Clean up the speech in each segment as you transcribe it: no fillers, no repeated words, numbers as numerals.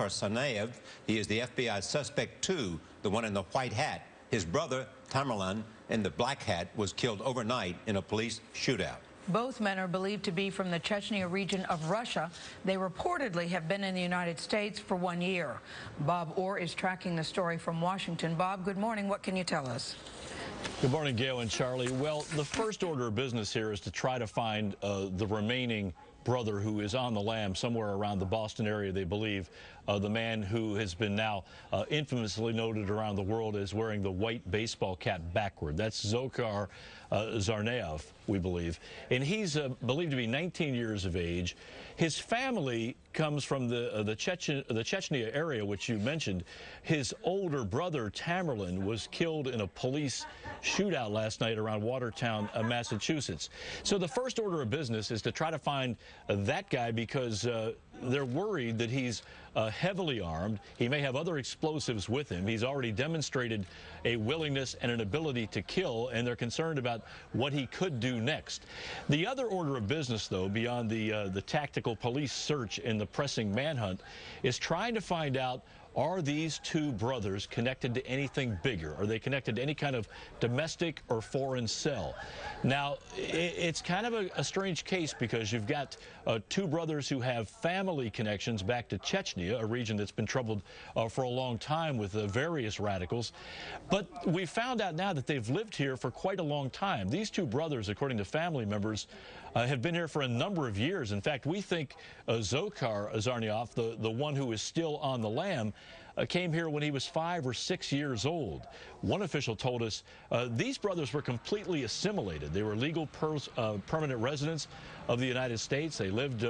Tsarnaev. He is the FBI suspect 2, the one in the white hat. His brother, Tamerlan, in the black hat, was killed overnight in a police shootout. Both men are believed to be from the Chechnya region of Russia. They reportedly have been in the United States for 1 year. Bob Orr is tracking the story from Washington. Bob, good morning. What can you tell us? Good morning, Gail and Charlie. Well, the first order of business here is to try to find the remaining brother who is on the lam somewhere around the Boston area, they believe. The man who has been now infamously noted around the world as wearing the white baseball cap backward. That's Dzhokhar Tsarnaev, we believe. And he's believed to be 19 years of age. His family comes from the Chechnya area, which you mentioned. His older brother, Tamerlan, was killed in a police shootout last night around Watertown, Massachusetts. So the first order of business is to try to find that guy because they're worried that he's heavily armed. He may have other explosives with him. He's already demonstrated a willingness and an ability to kill, and they're concerned about what he could do next. The other order of business, though, beyond the tactical police search and the pressing manhunt, is trying to find out, are these two brothers connected to anything bigger? Are they connected to any kind of domestic or foreign cell? Now, it's kind of a strange case because you've got two brothers who have family connections back to Chechnya, a region that's been troubled for a long time with various radicals. But we found out now that they've lived here for quite a long time. These two brothers, according to family members, have been here for a number of years. In fact, we think Dzhokhar Tsarnaev, the one who is still on the lam, came here when he was 5 or 6 years old. One official told us these brothers were completely assimilated. They were legal permanent residents of the United States. They lived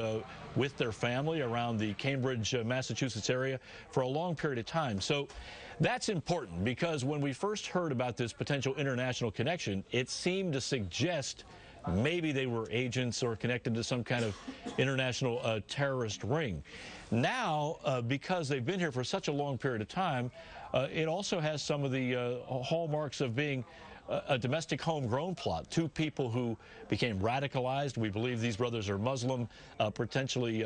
with their family around the Cambridge, Massachusetts area for a long period of time. So that's important because when we first heard about this potential international connection, it seemed to suggest maybe they were agents or connected to some kind of international terrorist ring. Now, because they've been here for such a long period of time, it also has some of the hallmarks of being a domestic homegrown plot. Two people who became radicalized. We believe these brothers are Muslim, potentially,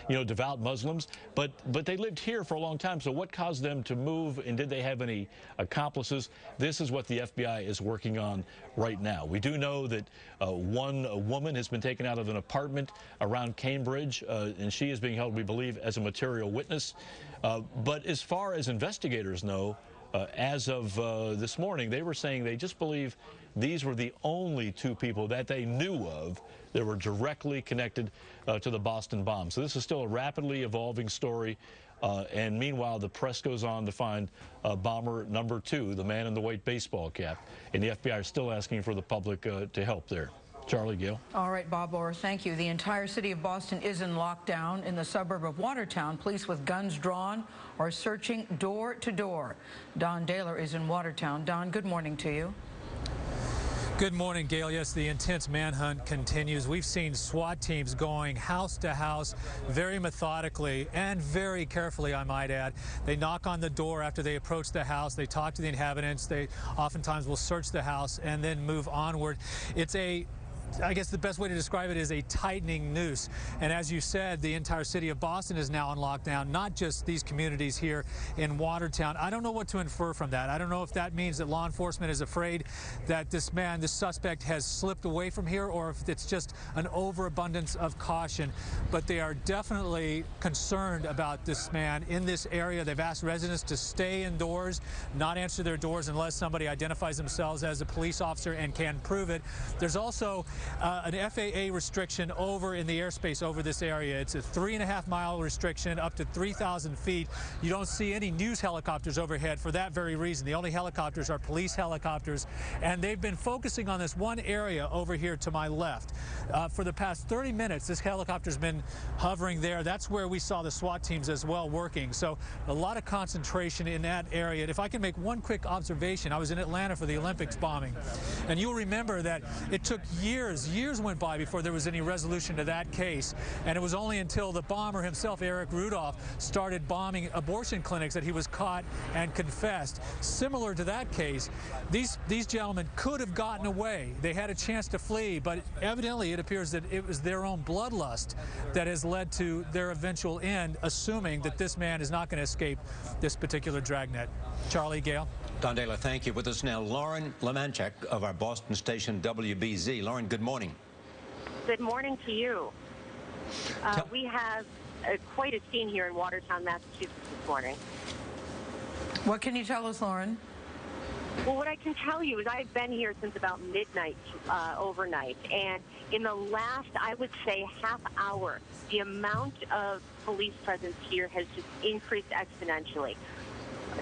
devout Muslims. But they lived here for a long time. So what caused them to move, and did they have any accomplices? This is what the FBI is working on right now. We do know that one woman has been taken out of an apartment around Cambridge, and she is being held, we believe, as a material witness. But as far as investigators know, as of this morning, they were saying they just believe these were the only two people that they knew of that were directly connected to the Boston bomb. So this is still a rapidly evolving story. And meanwhile, the press goes on to find bomber number 2, the man in the white baseball cap. And the FBI is still asking for the public to help there. Charlie, Gail. All right, Bob Orr, thank you. The entire city of Boston is in lockdown. In the suburb of Watertown, police with guns drawn are searching door to door. Don Daler is in Watertown. Don, good morning to you. Good morning, Gail. Yes, the intense manhunt continues. We've seen SWAT teams going house to house very methodically and very carefully, I might add. They knock on the door after they approach the house. They talk to the inhabitants. They oftentimes will search the house and then move onward. I guess the best way to describe it is a tightening noose. And as you said, the entire city of Boston is now on lockdown, not just these communities here in Watertown. I don't know what to infer from that. I don't know if that means that law enforcement is afraid that this suspect has slipped away from here, or if it's just an overabundance of caution. But they are definitely concerned about this man in this area. They've asked residents to stay indoors, not answer their doors unless somebody identifies themselves as a police officer and can prove it. There's also an FAA restriction over in the airspace over this area. It's a 3.5-mile restriction up to 3,000 feet. You don't see any news helicopters overhead for that very reason. The only helicopters are police helicopters, and they've been focusing on this one area over here to my left. For the past 30 minutes, this helicopter's been hovering there. That's where we saw the SWAT teams as well working. So a lot of concentration in that area. And if I can make one quick observation, I was in Atlanta for the Olympics bombing, and you'll remember that it took years years went by before there was any resolution to that case. And it was only until the bomber himself, Eric Rudolph, started bombing abortion clinics that he was caught and confessed. Similar to that case, these gentlemen could have gotten away. They had a chance to flee, but evidently it appears that it was their own bloodlust that has led to their eventual end, assuming that this man is not going to escape this particular dragnet. Charlie, Gail. Don Daler, thank you. With us now, Lauren Lemanchek of our Boston station WBZ. Lauren, good morning. Good morning to you. We have quite a scene here in Watertown, Massachusetts this morning. What can you tell us, Lauren? Well, what I can tell you is I've been here since about midnight overnight, and in the last, I would say, half hour, the amount of police presence here has just increased exponentially.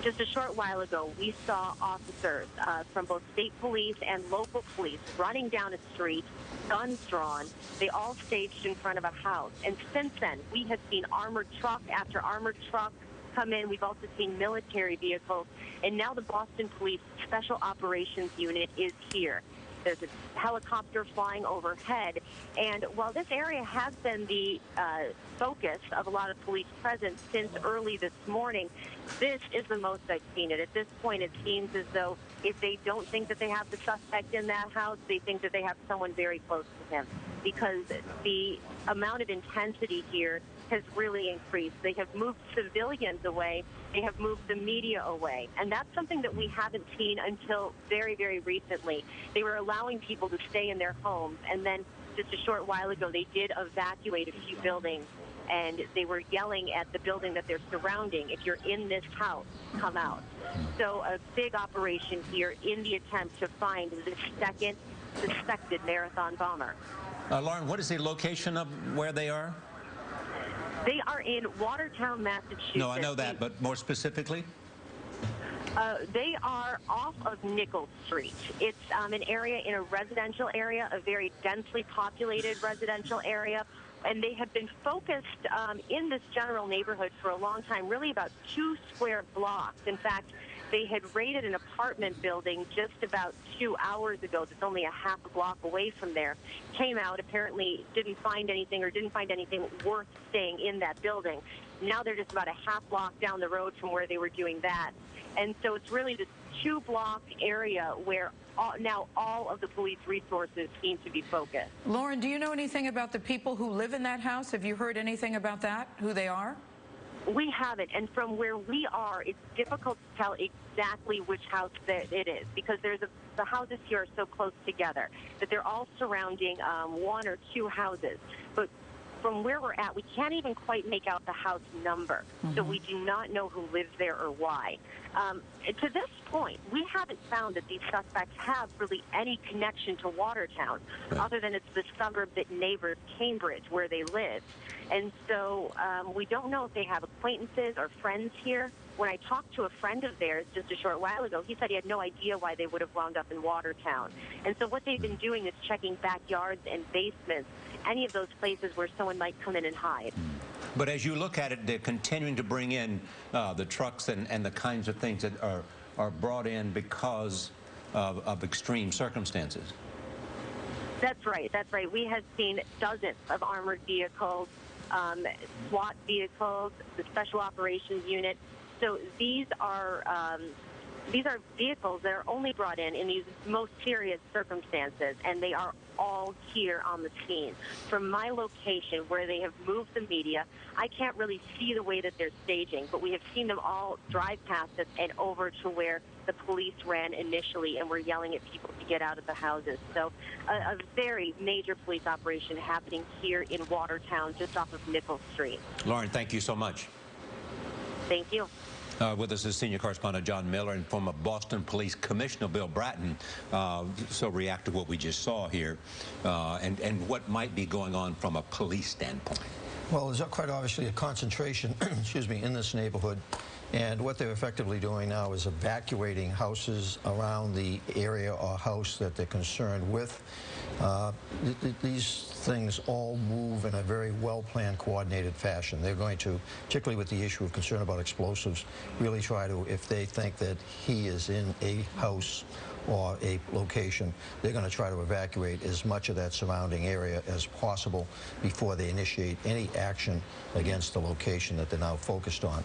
Just a short while ago, we saw officers from both state police and local police running down a street, guns drawn. They all staged in front of a house. And since then, we have seen armored truck after armored truck come in. We've also seen military vehicles. And now the Boston Police Special Operations Unit is here. There's a helicopter flying overhead. And while this area has been the focus of a lot of police presence since early this morning, this is the most I've seen it. At this point, it seems as though if they don't think that they have the suspect in that house, they think that they have someone very close to him, because the amount of intensity here has really increased. They have moved civilians away. They have moved the media away. And that's something that we haven't seen until very, very recently. They were allowing people to stay in their homes, and then just a short while ago, they did evacuate a few buildings, and they were yelling at the building that they're surrounding, if you're in this house, come out. So a big operation here in the attempt to find the second suspected marathon bomber. Lauren, what is the location of where they are? They are in Watertown, Massachusetts. No, I know that, but more specifically? They are off of Nichols Street. It's an area in a residential area, a very densely populated residential area, and they have been focused in this general neighborhood for a long time, really about 2 square blocks. In fact, they had raided an apartment building just about 2 hours ago that's only a half a block away from there. Came out, apparently didn't find anything worth staying in that building. Now they're just about a half block down the road from where they were doing that. And so it's really this 2-block area where now all of the police resources seem to be focused. Lauren, do you know anything about the people who live in that house? Have you heard anything about that, who they are? We haven't, and from where we are, it's difficult to tell exactly which house that it is, because the houses here are so close together that they're all surrounding 1 or 2 houses. But from where we're at, we can't even quite make out the house number, so we do not know who lives there or why. To this point, we haven't found that these suspects have really any connection to Watertown, other than it's the suburb that neighbors Cambridge, where they live. And so we don't know if they have acquaintances or friends here. When I talked to a friend of theirs just a short while ago, he said he had no idea why they would have wound up in Watertown. And so what they've been doing is checking backyards and basements, any of those places where someone might come in and hide. But as you look at it, they're continuing to bring in the trucks and the kinds of things that are brought in because of extreme circumstances. That's right. That's right. We have seen dozens of armored vehicles, SWAT vehicles, the Special Operations Unit. So these are vehicles that are only brought in these most serious circumstances, and they are all here on the scene. From my location, where they have moved the media, I can't really see the way that they're staging, but we have seen them all drive past us and over to where the police ran initially and were yelling at people to get out of the houses. So a very major police operation happening here in Watertown, just off of Nichols Street. Lauren, thank you so much. Thank you. With us is senior correspondent John Miller, and former Boston Police Commissioner Bill Bratton. So react to what we just saw here and what might be going on from a police standpoint. Well, there's quite obviously a concentration, excuse me, in this neighborhood. And what they're effectively doing now is evacuating houses around the area or house that they're concerned with. These things all move in a very well-planned, coordinated fashion. They're going to, particularly with the issue of concern about explosives, really try to, if they think that he is in a house or a location, they're going to try to evacuate as much of that surrounding area as possible before they initiate any action against the location that they're now focused on.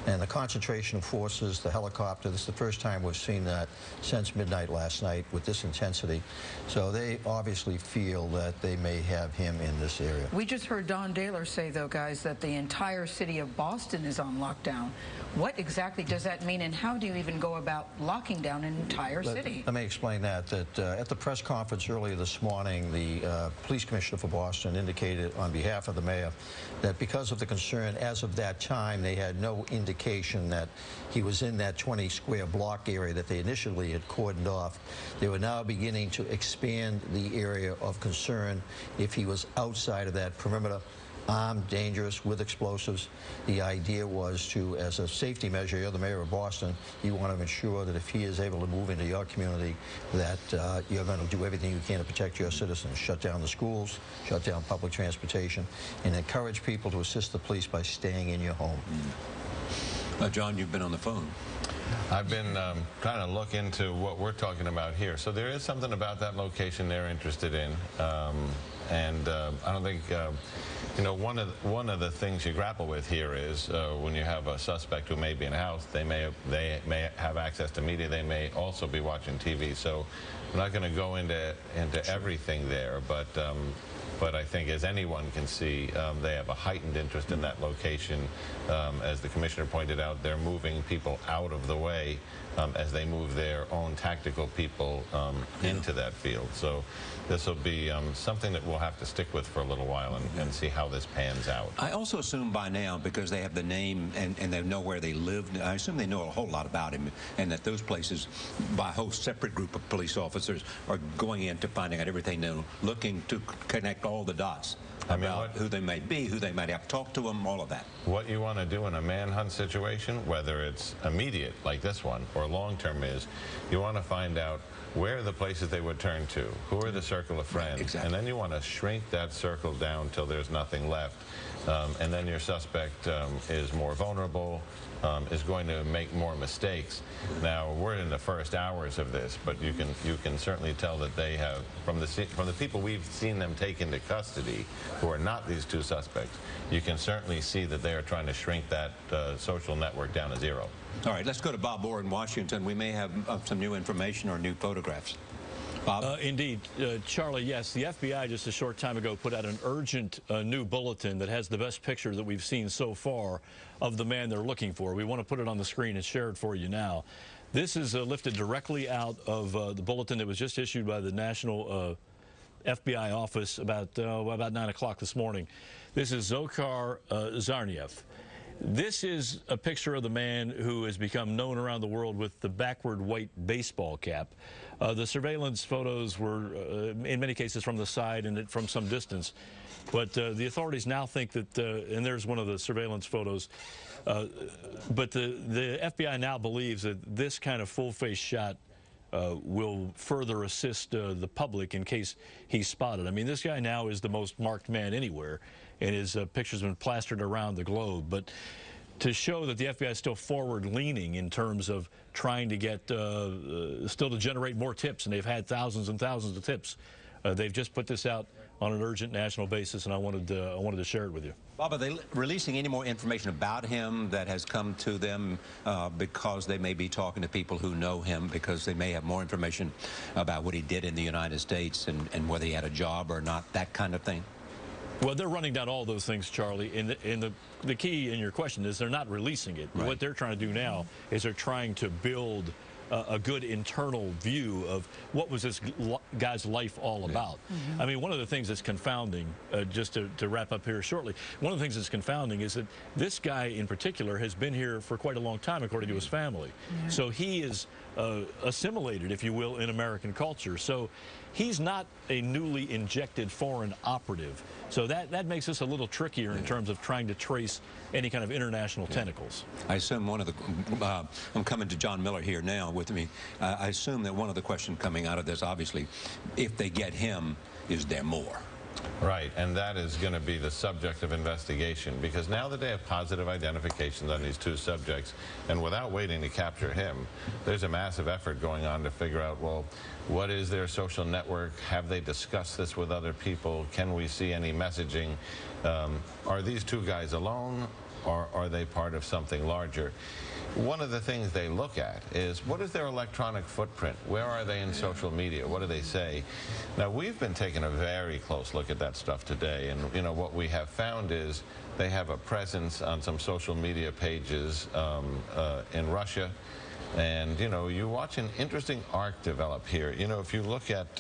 And the concentration of forces, the helicopter, this is the first time we've seen that since midnight last night with this intensity. So they obviously feel that they may have him in this area. We just heard Don Daler say, though, guys, that the entire city of Boston is on lockdown. What exactly does that mean, and how do you even go about locking down an entire city? Let me explain that. At the press conference earlier this morning, the police commissioner for Boston indicated on behalf of the mayor that because of the concern, as of that time, they had no indication that he was in that 20-square block area that they initially had cordoned off. They were now beginning to expand the area of concern if he was outside of that perimeter, armed, dangerous, with explosives. The idea was to, as a safety measure, you're the mayor of Boston, you want to ensure that if he is able to move into your community, that you're going to do everything you can to protect your citizens. Shut down the schools, shut down public transportation, and encourage people to assist the police by staying in your home. John, you've been on the phone. I've been trying to look into what we're talking about here. So there is something about that location they're interested in. I don't think, you know, one of the things you grapple with here is when you have a suspect who may be in a house, they may have access to media. They may also be watching TV. So I'm not going to go into everything there, but I think, as anyone can see, they have a heightened interest in that location. As the commissioner pointed out, they're moving people out of the way as they move their own tactical people into that field. So this will be something that we'll have to stick with for a little while and see how this pans out. I also assume by now, because they have the name and they know where they live, I assume they know a whole lot about him, and that those places, by a whole separate group of police officers, are going into finding out everything they know, looking to connect all the dots about who they may be, who they might have talked to them, all of that. What you want to do in a manhunt situation, whether it's immediate like this one or long-term, is you want to find out where are the places they would turn to, who are the circle of friends, right, exactly. And then you want to shrink that circle down till there's nothing left, and then your suspect is more vulnerable, is going to make more mistakes. Now, we're in the first hours of this, but you can certainly tell that they have, from the people we've seen them take into custody, who are not these two suspects, you can certainly see that they are trying to shrink that social network down to zero. All right, let's go to Bob Orr in Washington. We may have some new information or new photographs. Bob? Indeed. Charlie, yes, the FBI just a short time ago put out an urgent new bulletin that has the best picture that we've seen so far of the man they're looking for. We want to put it on the screen and share it for you now. This is lifted directly out of the bulletin that was just issued by the National FBI office about 9 o'clock this morning. This is Dzhokhar Tsarnaev. This is a picture of the man who has become known around the world with the backward white baseball cap. The surveillance photos were, in many cases, from the side and from some distance. But the authorities now think that, and there's one of the surveillance photos, but the FBI now believes that this kind of full-face shot will further assist the public in case he's spotted. I mean, this guy now is the most marked man anywhere, and his pictures have been plastered around the globe. But to show that the FBI is still forward-leaning in terms of trying to get, still to generate more tips, and they've had thousands and thousands of tips. They've just put this out on an urgent national basis, and I wanted to share it with you. Bob, are they releasing any more information about him that has come to them because they may be talking to people who know him, because they may have more information about what he did in the United States and whether he had a job or not, that kind of thing? Well, they're running down all those things, Charlie. And the key in your question is they're not releasing it. Right. What they're trying to do now is they're trying to build a good internal view of what was this guy's life all about. Mm-hmm. I mean, one of the things that's confounding, just to wrap up here shortly, one of the things that's confounding is that this guy in particular has been here for quite a long time, according to his family. Mm-hmm. So he is assimilated, if you will, in American culture. So he's not a newly injected foreign operative. So that makes this a little trickier in terms of trying to trace any kind of international tentacles. I assume one of the, I'm coming to John Miller here now with me. I assume that one of the questions coming out of this, obviously, if they get him, is there more? Right, and that is going to be the subject of investigation, because now that they have positive identifications on these two subjects, and without waiting to capture him, there's a massive effort going on to figure out, well, what is their social network? Have they discussed this with other people? Can we see any messaging? Are these two guys alone, or are they part of something larger? One of the things they look at is, what is their electronic footprint? Where are they in social media? What do they say? Now, we've been taking a very close look at that stuff today, and you know what we have found is they have a presence on some social media pages in Russia, and you know, you watch an interesting arc develop here. You know, if you look at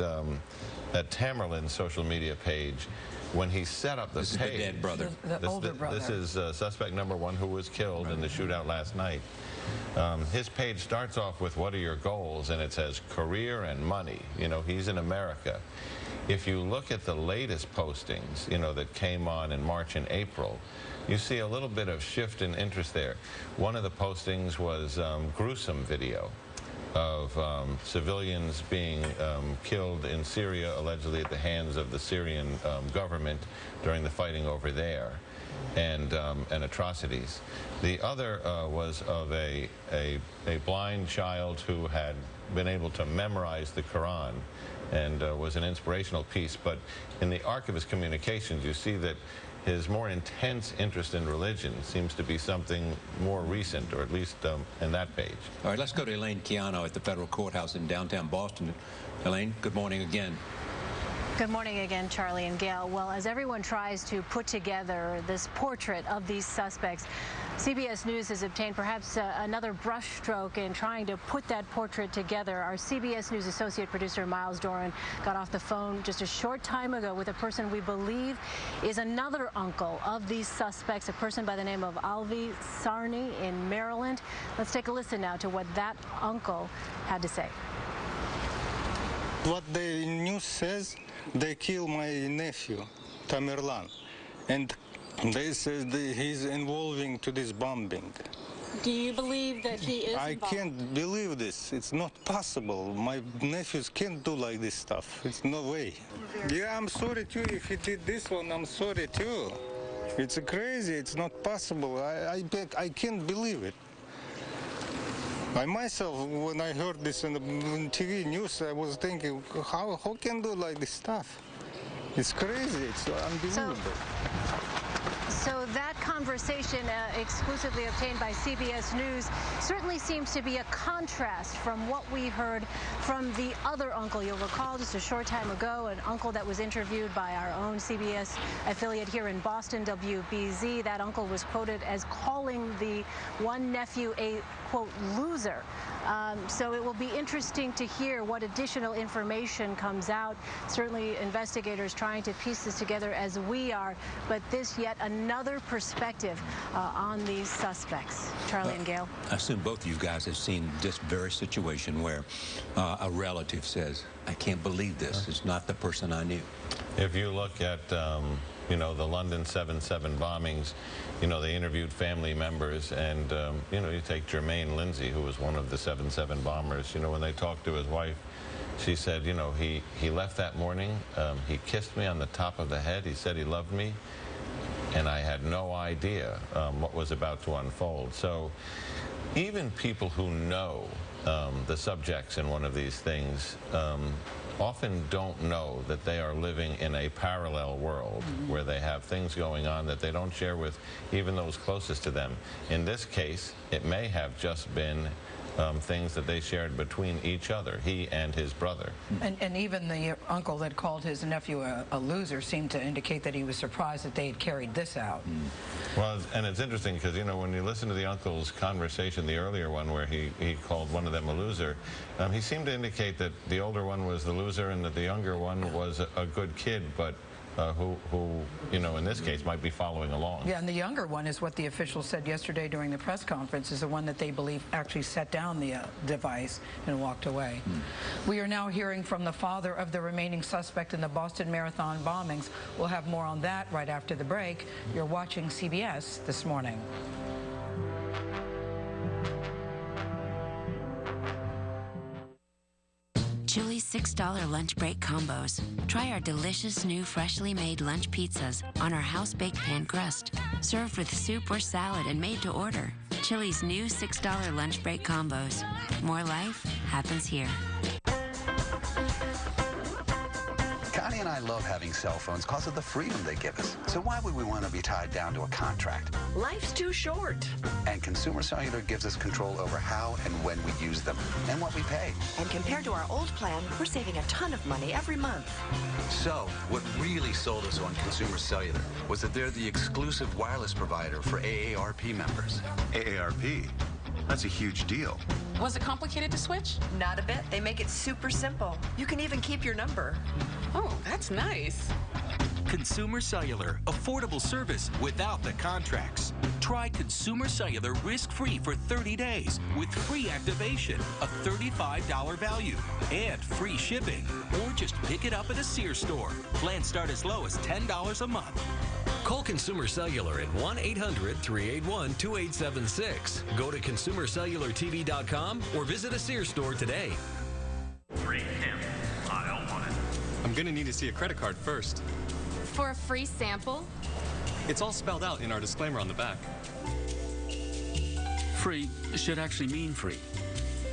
Tamerlan's social media page, when he set up the page, this is the dead brother. The older brother. This is suspect number 1 who was killed in the shootout last night. His page starts off with, what are your goals? And it says career and money. You know, he's in America. If you look at the latest postings, you know, that came on in March and April, you see a little bit of shift in interest there. One of the postings was gruesome video of civilians being killed in Syria, allegedly at the hands of the Syrian government during the fighting over there, and atrocities. The other was of a blind child who had been able to memorize the Quran, and was an inspirational piece. But in the arc of his communications, you see that his more intense interest in religion seems to be something more recent, or at least in that page. All right, let's go to Elaine Chiano at the federal courthouse in downtown Boston. Elaine, good morning again. Good morning again, Charlie and Gail. Well, as everyone tries to put together this portrait of these suspects, CBS News has obtained perhaps another brushstroke in trying to put that portrait together. Our CBS News associate producer, Miles Doran, got off the phone just a short time ago with a person we believe is another uncle of these suspects, a person by the name of Alvi Tsarnaev in Maryland. Let's take a listen now to what that uncle had to say. What the news says, they killed my nephew, Tamerlan, and they say he's involving to this bombing. Do you believe that he is I involved? can't believe this. It's not possible. My nephews can't do like this stuff. It's no way. Yeah, I'm sorry too. If he did this one, I'm sorry too. It's crazy. It's not possible. I can't believe it. I myself, when I heard this on the TV news, I was thinking, how can do like this stuff? It's crazy. It's unbelievable. So that conversation, exclusively obtained by CBS News, certainly seems to be a contrast from what we heard from the other uncle. You'll recall just a short time ago, an uncle that was interviewed by our own CBS affiliate here in Boston, WBZ. That uncle was quoted as calling the one nephew a, quote, loser. So it will be interesting to hear what additional information comes out. Certainly investigators trying to piece this together as we are, but this yet another perspective on these suspects. Charlie and Gail. I assume both of you guys have seen this very situation where a relative says, I can't believe this. It's not the person I knew. If you look at you know, the London 7/7 bombings, you know, they interviewed family members, and you know, you take Jermaine Lindsay, who was one of the 7/7 bombers. You know, when they talked to his wife, she said, you know, he left that morning, he kissed me on the top of the head, he said he loved me, and I had no idea what was about to unfold. So even people who know the subjects in one of these things often don't know that they are living in a parallel world where they have things going on that they don't share with even those closest to them. In this case, it may have just been things that they shared between each other, he and his brother. And even the uncle that called his nephew a loser seemed to indicate that he was surprised that they had carried this out. Well, and it's interesting because, you know, when you listen to the uncle's conversation, the earlier one where he called one of them a loser, he seemed to indicate that the older one was the loser and that the younger one was a good kid, but who, you know, in this case might be following along. Yeah, and the younger one is what the officials said yesterday during the press conference, is the one that they believe actually set down the device and walked away. We are now hearing from the father of the remaining suspect in the Boston Marathon bombings. We'll have more on that right after the break. You're watching CBS This Morning. Ch Chili's $6 lunch break combos. Try our delicious new freshly made lunch pizzas on our house-baked pan crust. Served with soup or salad and made to order. Chili's new $6 lunch break combos. More life happens here. Connie and I love having cell phones because of the freedom they give us. So why would we want to be tied down to a contract? Life's too short. And Consumer Cellular gives us control over how and when we use them and what we pay. And compared to our old plan, we're saving a ton of money every month. So what really sold us on Consumer Cellular was that they're the exclusive wireless provider for AARP members. AARP? That's a huge deal. Was it complicated to switch? Not a bit. They make it super simple. You can even keep your number. Oh, that's nice. Consumer Cellular. Affordable service without the contracts. Try Consumer Cellular risk-free for 30 days with free activation, a $35 value, and free shipping. Or just pick it up at a Sears store. Plans start as low as $10 a month. Call Consumer Cellular at 1-800-381-2876. Go to consumercellulartv.com or visit a Sears store today. Free him. I don't want it. I'm going to need to see a credit card first. For a free sample? It's all spelled out in our disclaimer on the back. Free should actually mean free.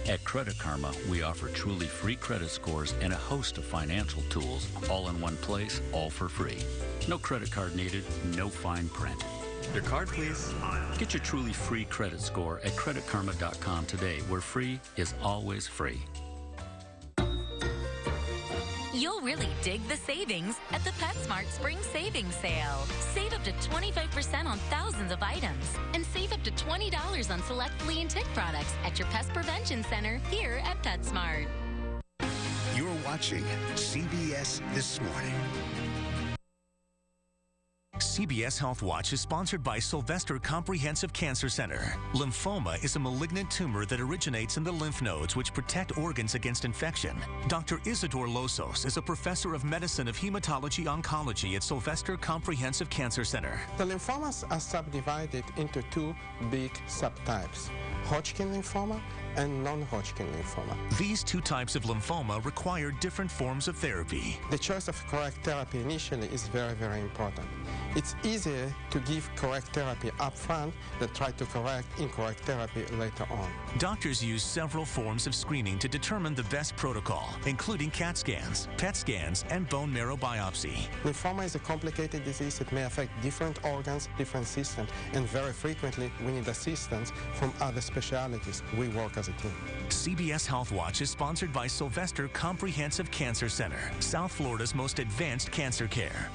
At Credit Karma, we offer truly free credit scores and a host of financial tools, all in one place, all for free. No credit card needed, no fine print. Your card, please. Get your truly free credit score at creditkarma.com today, where free is always free. You'll really dig the savings at the PetSmart Spring Savings Sale. Save up to 25% on thousands of items and save up to $20 on select flea and tick products at your Pest Prevention Center here at PetSmart. You're watching CBS This Morning. CBS Health Watch is sponsored by Sylvester Comprehensive Cancer Center. Lymphoma is a malignant tumor that originates in the lymph nodes, which protect organs against infection. Dr. Isidore Losos is a professor of medicine of hematology oncology at Sylvester Comprehensive Cancer Center. The lymphomas are subdivided into two big subtypes: Hodgkin lymphoma and non-Hodgkin lymphoma. These two types of lymphoma require different forms of therapy. The choice of correct therapy initially is very, very important. It's easier to give correct therapy up front than try to correct incorrect therapy later on. Doctors use several forms of screening to determine the best protocol, including CAT scans, PET scans, and bone marrow biopsy. Lymphoma is a complicated disease. It may affect different organs, different systems, and very frequently we need assistance from other specialties. We work as a team. CBS Health Watch is sponsored by Sylvester Comprehensive Cancer Center, South Florida's most advanced cancer care.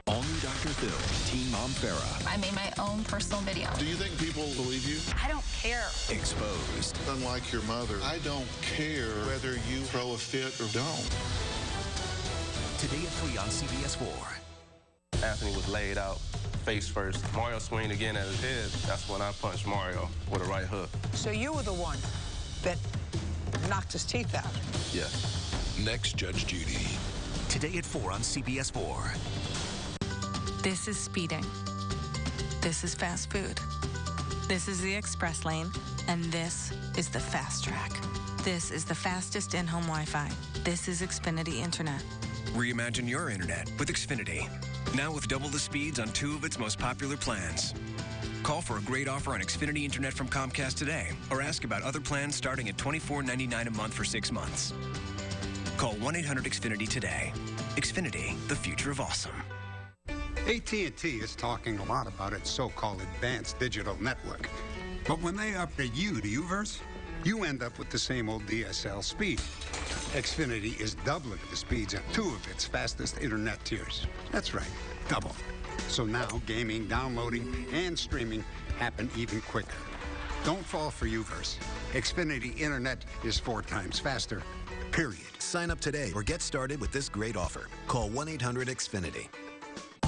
All new Dr. Phil, Team Mom Farah. I made my own personal video. Do you think people believe you? I don't care. Exposed. Unlike your mother, I don't care whether you throw a fit or don't. Today at 3 on CBS 4. Anthony was laid out face first. Mario swinged again at his head. That's when I punched Mario with a right hook. So you were the one that knocked his teeth out? Yes. Next, Judge Judy. Today at 4 on CBS 4. This is speeding. This is fast food. This is the express lane, and this is the fast track. This is the fastest in-home Wi-Fi. This is Xfinity Internet. Reimagine your internet with Xfinity. Now with double the speeds on 2 of its most popular plans. Call for a great offer on Xfinity Internet from Comcast today, or ask about other plans starting at $24.99 a month for 6 months. Call 1-800-XFINITY today. Xfinity, the future of awesome. AT&T is talking a lot about its so-called advanced digital network. But when they upgrade you to UVerse, you end up with the same old DSL speed. Xfinity is doubling the speeds on 2 of its fastest internet tiers. That's right, double. So now gaming, downloading, and streaming happen even quicker. Don't fall for UVerse. Xfinity Internet is 4 times faster, period. Sign up today or get started with this great offer. Call 1-800-XFINITY.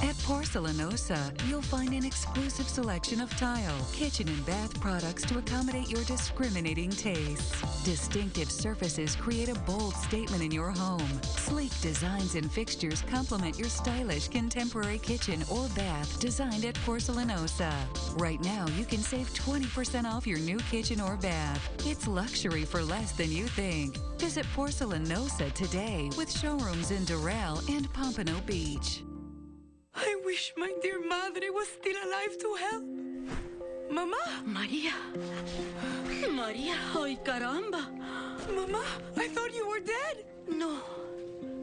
At Porcelanosa, you'll find an exclusive selection of tile, kitchen, and bath products to accommodate your discriminating tastes. Distinctive surfaces create a bold statement in your home. Sleek designs and fixtures complement your stylish contemporary kitchen or bath designed at Porcelanosa. Right now, you can save 20% off your new kitchen or bath. It's luxury for less than you think. Visit Porcelanosa today with showrooms in Doral and Pompano Beach. I wish my dear madre was still alive to help. Mama? Maria. Maria, ay caramba. Mama, I thought you were dead. No,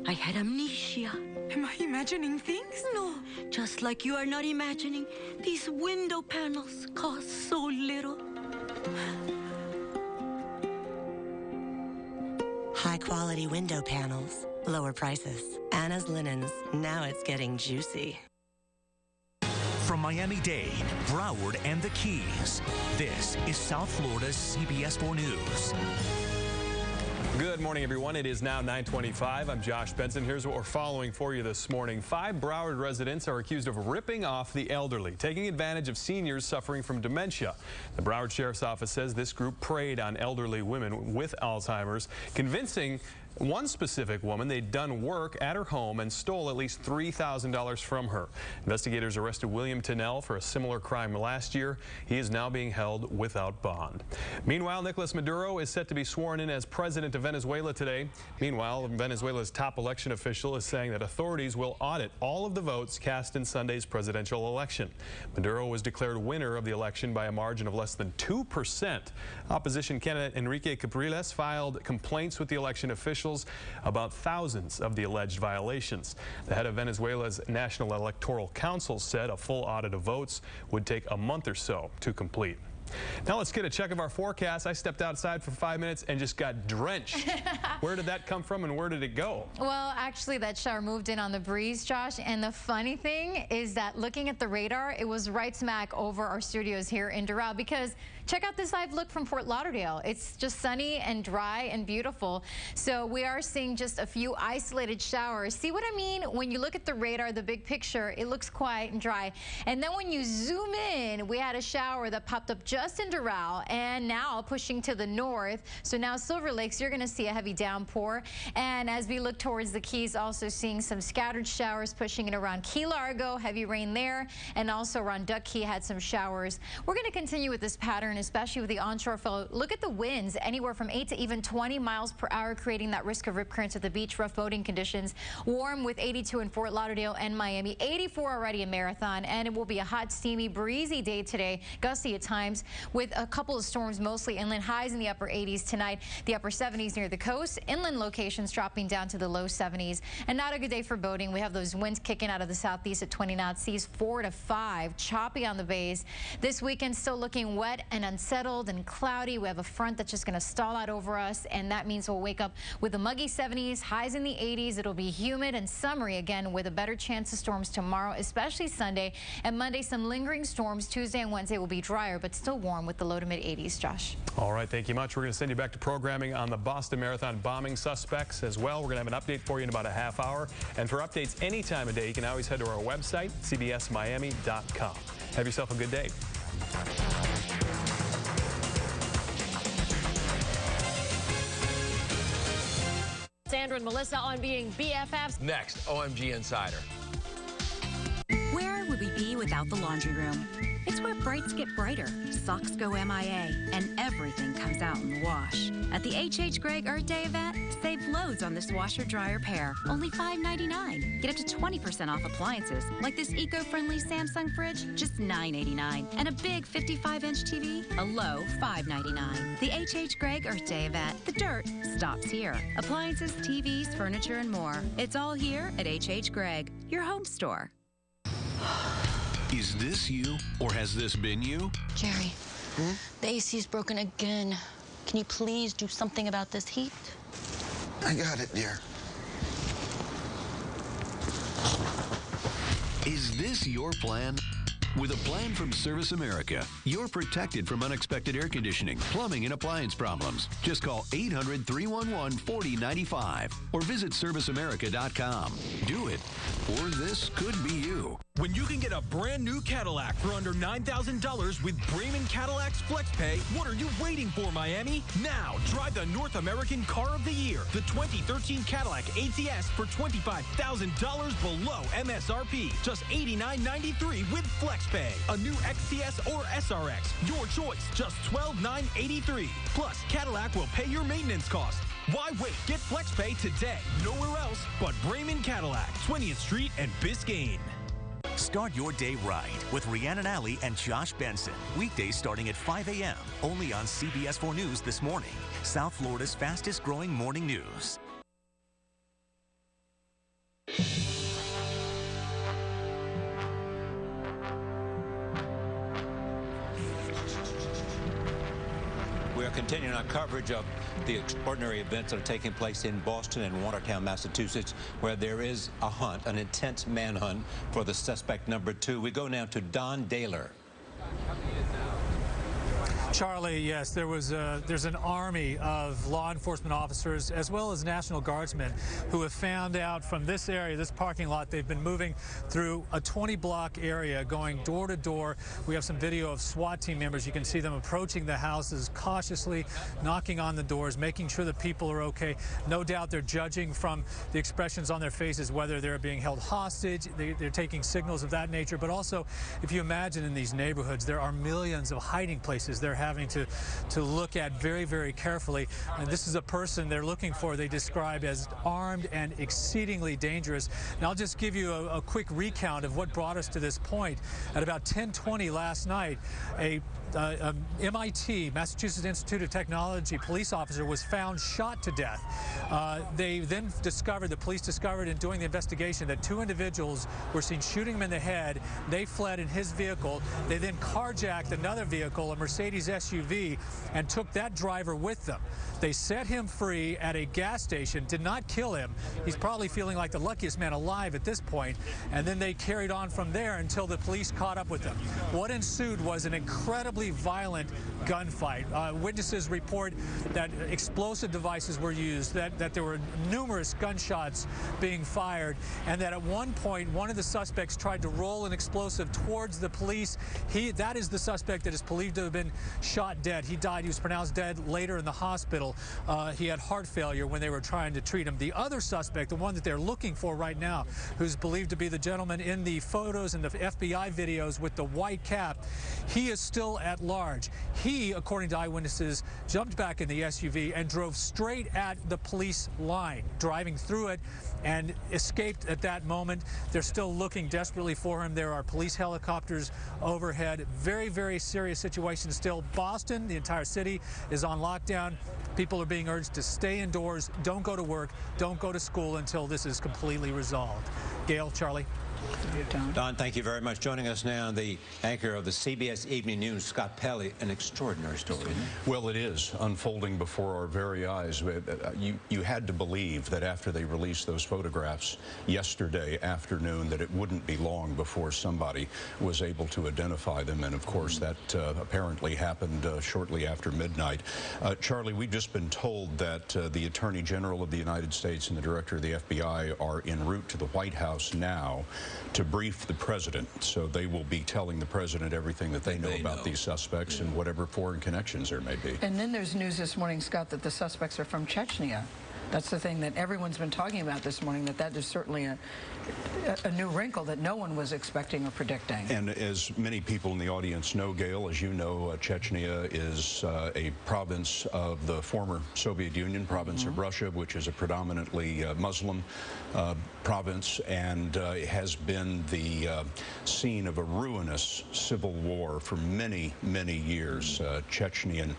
I had amnesia. Am I imagining things? No, just like you are not imagining. These window panels cost so little. High-quality window panels, lower prices. Anna's Linens, now it's getting juicy. From Miami-Dade, Broward, and the Keys, this is South Florida's CBS 4 News. Good morning, everyone. It is now 9:25. I'm Josh Benson. Here's what we're following for you this morning. 5 Broward residents are accused of ripping off the elderly, taking advantage of seniors suffering from dementia. The Broward Sheriff's Office says this group preyed on elderly women with Alzheimer's, convincing one specific woman they'd done work at her home and stole at least $3,000 from her. Investigators arrested William Tennell for a similar crime last year. He is now being held without bond. Meanwhile, Nicolas Maduro is set to be sworn in as president of Venezuela today. Meanwhile, Venezuela's top election official is saying that authorities will audit all of the votes cast in Sunday's presidential election. Maduro was declared winner of the election by a margin of less than 2%. Opposition candidate Enrique Capriles filed complaints with the election officials about thousands of the alleged violations. The head of Venezuela's National Electoral Council said a full audit of votes would take a month or so to complete. Now let's get a check of our forecast. I stepped outside for 5 minutes and just got drenched. Where did that come from and where did it go? Well, actually, that shower moved in on the breeze, Josh. And the funny thing is that looking at the radar, it was right smack over our studios here in Doral, because check out this live look from Fort Lauderdale. It's just sunny and dry and beautiful. So we are seeing just a few isolated showers. See what I mean? When you look at the radar, the big picture, it looks quiet and dry. And then when you zoom in, we had a shower that popped up just in Doral and now pushing to the north. So now Silver Lakes, you're going to see a heavy downpour. And as we look towards the Keys, also seeing some scattered showers pushing in around Key Largo, heavy rain there, and also around Duck Key had some showers. We're going to continue with this pattern, especially with the onshore flow. Look at the winds, anywhere from 8 to even 20 miles per hour, creating that risk of rip currents at the beach, rough boating conditions. Warm with 82 in Fort Lauderdale and Miami, 84 already in Marathon, and it will be a hot, steamy, breezy day today, gusty at times, with a couple of storms mostly inland, highs in the upper 80s tonight, the upper 70s near the coast, inland locations dropping down to the low 70s. And not a good day for boating. We have those winds kicking out of the southeast at 20 knots, seas 4 to 5, choppy on the bays. This weekend still looking wet and unsettled and cloudy. We have a front that's just going to stall out over us, and that means we'll wake up with the muggy 70s, highs in the 80s. It'll be humid and summery again, with a better chance of storms tomorrow, especially Sunday. And Monday, some lingering storms. Tuesday and Wednesday will be drier, but still warm with the low to mid 80s, Josh. All right, thank you much. We're going to send you back to programming on the Boston Marathon bombing suspects as well. We're going to have an update for you in about a half hour. And for updates any time of day, you can always head to our website, cbsmiami.com. Have yourself a good day. Sandra and Melissa on being BFFs. Next, OMG Insider. Where would we be without the laundry room? It's where brights get brighter, socks go MIA, and everything comes out in the wash. At the H.H. Gregg Earth Day event, save loads on this washer-dryer pair, only $5.99. Get up to 20% off appliances, like this eco-friendly Samsung fridge, just $9.89. And a big 55-inch TV, a low $5.99. The H.H. Gregg Earth Day event, the dirt stops here. Appliances, TVs, furniture, and more. It's all here at H.H. Gregg, your home store. Is this you, or has this been you? Jerry, the AC's broken again. Can you please do something about this heat? I got it, dear. Is this your plan? With a plan from Service America, you're protected from unexpected air conditioning, plumbing, and appliance problems. Just call 800-311-4095 or visit serviceamerica.com. Do it, or this could be you. When you can get a brand new Cadillac for under $9,000 with Brayman Cadillac's FlexPay, what are you waiting for, Miami? Now, drive the North American Car of the Year, the 2013 Cadillac ATS for $25,000 below MSRP. Just $89.93 with FlexPay. A new XTS or SRX, your choice, just $12,983. Plus, Cadillac will pay your maintenance costs. Why wait? Get FlexPay today. Nowhere else but Brayman Cadillac, 20th Street and Biscayne. Start your day right with Rhiannon Alley and Josh Benson. Weekdays starting at 5 a.m. only on CBS 4 News This Morning, South Florida's fastest growing morning news. We are continuing our coverage of the extraordinary events that are taking place in Boston and Watertown, Massachusetts, where there is a hunt, an intense manhunt for the suspect number 2. We go now to Don Daler. Charlie, yes, there's an army of law enforcement officers as well as National Guardsmen who have found out from this area, this parking lot, they've been moving through a 20-block area, going door to door. We have some video of SWAT team members. You can see them approaching the houses cautiously, knocking on the doors, making sure that people are okay. No doubt they're judging from the expressions on their faces whether they're being held hostage. They're taking signals of that nature. But also, if you imagine in these neighborhoods, there are millions of hiding places they're having to look at very, very carefully. And this is a person they're looking for, they describe as armed and exceedingly dangerous. And I'll just give you a quick recount of what brought us to this point. At about 10:20 last night, a MIT, Massachusetts Institute of Technology police officer was found shot to death. They then the police discovered in doing the investigation that 2 individuals were seen shooting him in the head. They fled in his vehicle. They then carjacked another vehicle, a Mercedes SUV, and took that driver with them. They set him free at a gas station, did not kill him. He's probably feeling like the luckiest man alive at this point. And then they carried on from there until the police caught up with them. What ensued was an incredibly violent gunfight. Witnesses report that explosive devices were used, that there were numerous gunshots being fired, and that at one point, one of the suspects tried to roll an explosive towards the police. That is the suspect that is believed to have been shot dead. He died. He was pronounced dead later in the hospital. He had heart failure when they were trying to treat him. The other suspect, the one that they're looking for right now, who's believed to be the gentleman in the photos and the FBI videos with the white cap, he is still at large. He, according to eyewitnesses, jumped back in the SUV and drove straight at the police line, driving through it, and escaped at that moment. They're still looking desperately for him. There are police helicopters overhead. Very, very serious situation still. Boston, the entire city, is on lockdown. People are being urged to stay indoors, don't go to work, don't go to school until this is completely resolved. Gail, Charlie. Don, thank you very much. Joining us now, the anchor of the CBS Evening News, Scott Pelley. An extraordinary story, isn't it? Well, it is unfolding before our very eyes. You had to believe that after they released those photographs yesterday afternoon that it wouldn't be long before somebody was able to identify them. And, of course, that apparently happened shortly after midnight. Charlie, we've just been told that the Attorney General of the United States and the Director of the FBI are en route to the White House now to brief the president. So they will be telling the president everything that they know about these suspects and whatever foreign connections there may be. And then there's news this morning, Scott, that the suspects are from Chechnya. That's the thing that everyone's been talking about this morning, that is certainly a new wrinkle that no one was expecting or predicting. And as many people in the audience know, Gail, as you know, Chechnya is a province of the former Soviet Union, province of Russia, which is a predominantly Muslim province, and has been the scene of a ruinous civil war for many, many years. Chechnyan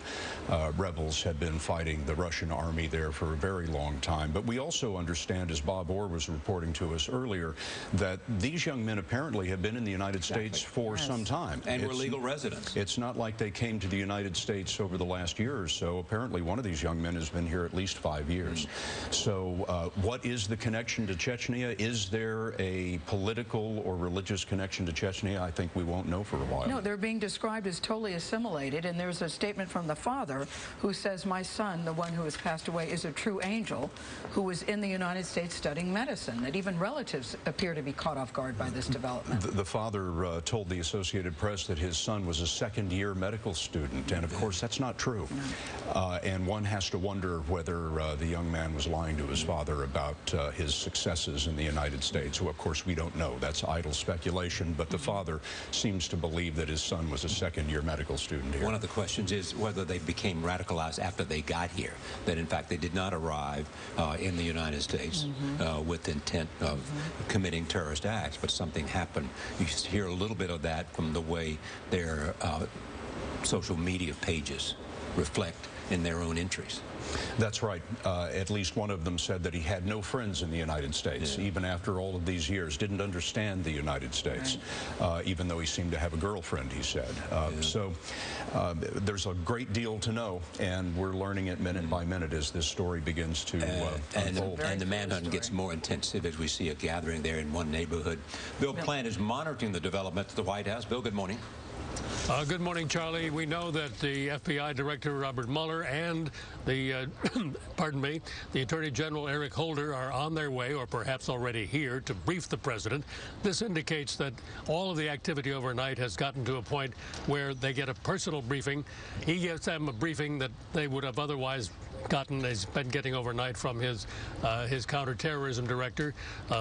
rebels had been fighting the Russian army there for a very long long time. But we also understand, as Bob Orr was reporting to us earlier, that these young men apparently have been in the United States for some time. And were legal residents. It's not like they came to the United States over the last year or so. Apparently one of these young men has been here at least 5 years. So what is the connection to Chechnya? Is there a political or religious connection to Chechnya? I think we won't know for a while. No, they're being described as totally assimilated, and there's a statement from the father who says, my son, the one who has passed away, is a true angel who was in the United States studying medicine, that even relatives appear to be caught off guard by this development. The father told the Associated Press that his son was a second-year medical student, and of course that's not true. And one has to wonder whether the young man was lying to his father about his successes in the United States. Well, of course we don't know. That's idle speculation, but the father seems to believe that his son was a second-year medical student here. One of the questions is whether they became radicalized after they got here, that in fact they did not arrive in the United States with the intent of committing terrorist acts, but something happened. You hear a little bit of that from the way their social media pages reflect in their own entries. That's right. At least one of them said that he had no friends in the United States, even after all of these years, didn't understand the United States, even though he seemed to have a girlfriend, he said. So there's a great deal to know, and we're learning it minute by minute as this story begins to unfold. And the manhunt gets more intensive as we see a gathering there in one neighborhood. Bill Plant is monitoring the development at the White House. Bill, good morning. Good morning, Charlie. We know that the FBI Director Robert Mueller and the, the Attorney General Eric Holder are on their way, or perhaps already here, to brief the president. This indicates that all of the activity overnight has gotten to a point where they get a personal briefing. He gives them a briefing that they would have otherwise gotten, has been getting overnight from his counterterrorism director,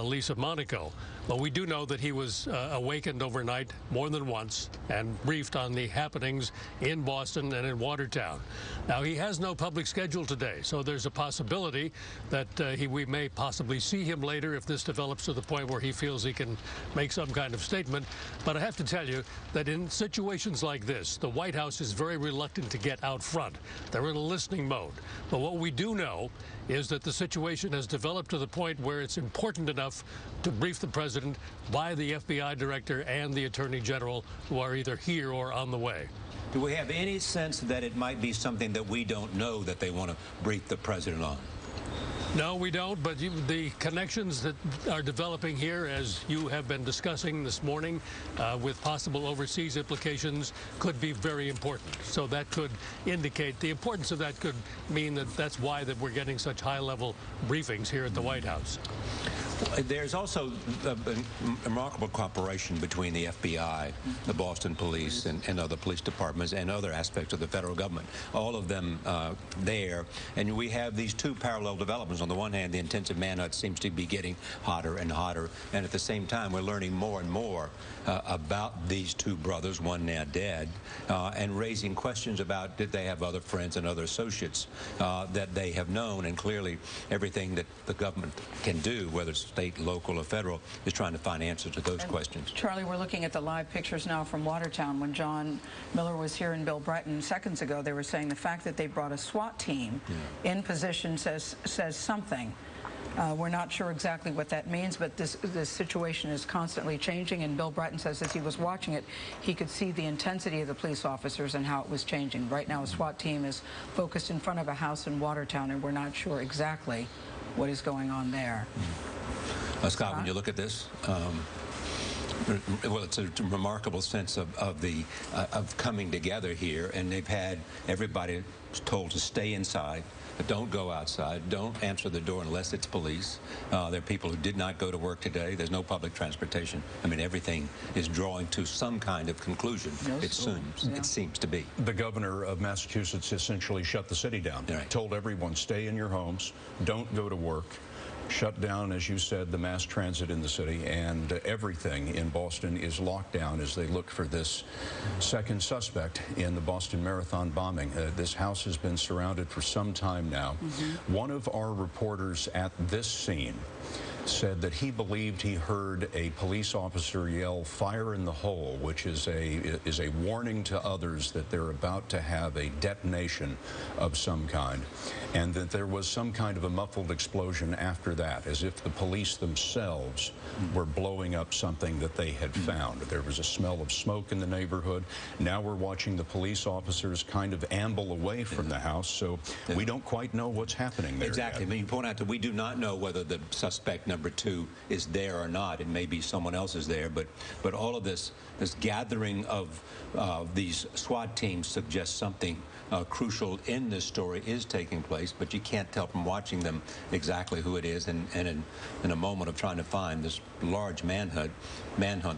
Lisa Monaco. But we do know that he was awakened overnight more than once and briefed on the happenings in Boston and in Watertown. Now, he has no public schedule today, so there's a possibility that we may possibly see him later if this develops to the point where he feels he can make some kind of statement. But I have to tell you that in situations like this, the White House is very reluctant to get out front. They're in a listening mode. But what we do know is that the situation has developed to the point where it's important enough to brief the president by the FBI director and the attorney general, who are either here or on the way. Do we have any sense that it might be something that we don't know that they want to brief the president on? No, we don't, but the connections that are developing here, as you have been discussing this morning, with possible overseas implications, could be very important. So that could indicate, the importance of that could mean that that's why that we're getting such high-level briefings here at the White House. There's also a remarkable cooperation between the FBI, the Boston police, and other police departments and other aspects of the federal government, all of them there. And we have these two parallel developments. On the one hand, the intensive manhunt seems to be getting hotter and hotter, and at the same time, we're learning more and more about these two brothers, one now dead, and raising questions about did they have other friends and other associates that they have known. And clearly, everything that the government can do, whether it's state, local, or federal, is trying to find answers to those questions. Charlie, we're looking at the live pictures now from Watertown. When John Miller was here and Bill Breton seconds ago, they were saying the fact that they brought a SWAT team in position says something. We're not sure exactly what that means, but this situation is constantly changing, and Bill Breton says as he was watching it, he could see the intensity of the police officers and how it was changing. Right now, a SWAT team is focused in front of a house in Watertown, and we're not sure exactly what is going on there. Scott, when you look at this, well, it's a remarkable sense of coming together here, and they've had everybody told to stay inside. Don't go outside. Don't answer the door unless it's police. There are people who did not go to work today. There's no public transportation. I mean, everything is drawing to some kind of conclusion. It seems to be. The governor of Massachusetts essentially shut the city down. Told everyone, stay in your homes, don't go to work. shut down, as you said, the mass transit in the city, and everything in Boston is locked down as they look for this second suspect in the Boston Marathon bombing. This house has been surrounded for some time now. One of our reporters at this scene said that he believed he heard a police officer yell, "Fire in the hole," which is a warning to others that they're about to have a detonation of some kind, and that there was some kind of a muffled explosion after that, as if the police themselves were blowing up something that they had found. There was a smell of smoke in the neighborhood. Now we're watching the police officers kind of amble away from the house, so we don't quite know what's happening there. Exactly. I mean, you point out that we do not know whether the suspect number 2 is there or not. It may be someone else is there, but all of this gathering of these SWAT teams suggests something crucial in this story is taking place, but you can't tell from watching them exactly who it is, and in a moment of trying to find this large manhunt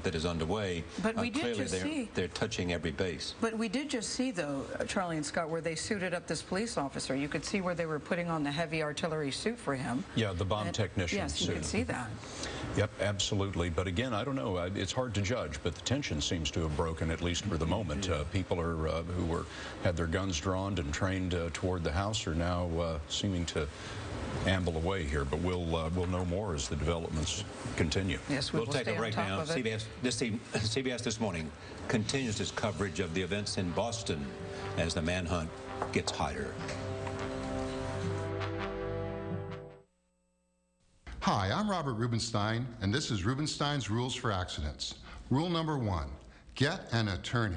that is underway. But we did clearly just see they're touching every base. But we did just see, though, Charlie and Scott, where they suited up this police officer. You could see where they were putting on the heavy artillery suit for him. Yeah, the bomb technician yes, suit. You could see that. Yep, absolutely. But again, I don't know. It's hard to judge, but the tension seems to have broken, at least for the moment. People are who had their guns drawn and trained toward the house are now seeming to amble away here, but we'll know more as the developments continue. Yes, we'll take a break now. CBS this morning continues its coverage of the events in Boston as the manhunt gets hotter. Hi, I'm Robert Rubenstein, and this is Rubenstein's Rules for Accidents. Rule number 1, get an attorney.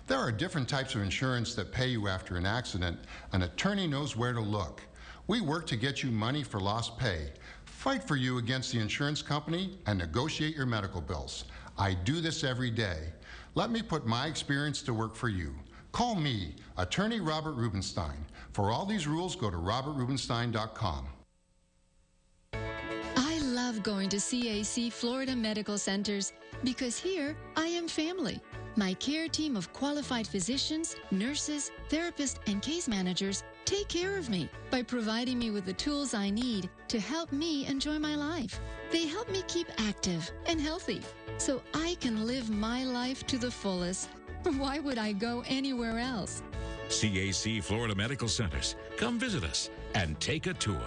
There are different types of insurance that pay you after an accident. An attorney knows where to look. We work to get you money for lost pay, fight for you against the insurance company, and negotiate your medical bills. I do this every day. Let me put my experience to work for you. Call me, Attorney Robert Rubenstein. For all these rules, go to robertrubenstein.com. I love going to CAC Florida Medical Centers because here I am family. My care team of qualified physicians, nurses, therapists, and case managers take care of me by providing me with the tools I need to help me enjoy my life. They help me keep active and healthy so I can live my life to the fullest. Why would I go anywhere else? CAC Florida Medical Centers. Come visit us and take a tour.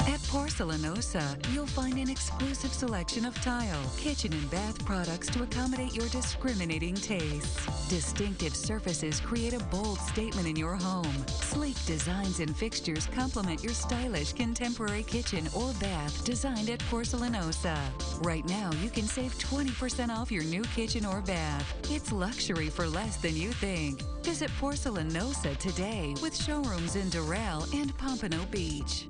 At Porcelanosa, you'll find an exclusive selection of tile, kitchen and bath products to accommodate your discriminating tastes. Distinctive surfaces create a bold statement in your home. Sleek designs and fixtures complement your stylish contemporary kitchen or bath designed at Porcelanosa. Right now, you can save 20% off your new kitchen or bath. It's luxury for less than you think. Visit Porcelanosa today with showrooms in Doral and Pompano Beach.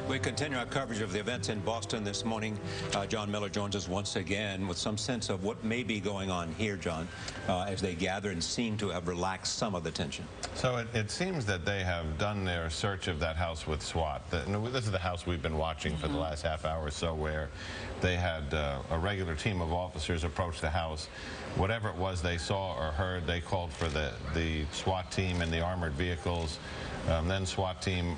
We continue our coverage of the events in Boston this morning. John Miller joins us once again with some sense of what may be going on here, John, as they gather and seem to have relaxed some of the tension. So it seems that they have done their search of that house with SWAT. This is the house we've been watching for the last half hour or so, where they had a regular team of officers approach the house. Whatever it was they saw or heard, they called for the SWAT team and the armored vehicles. Then SWAT team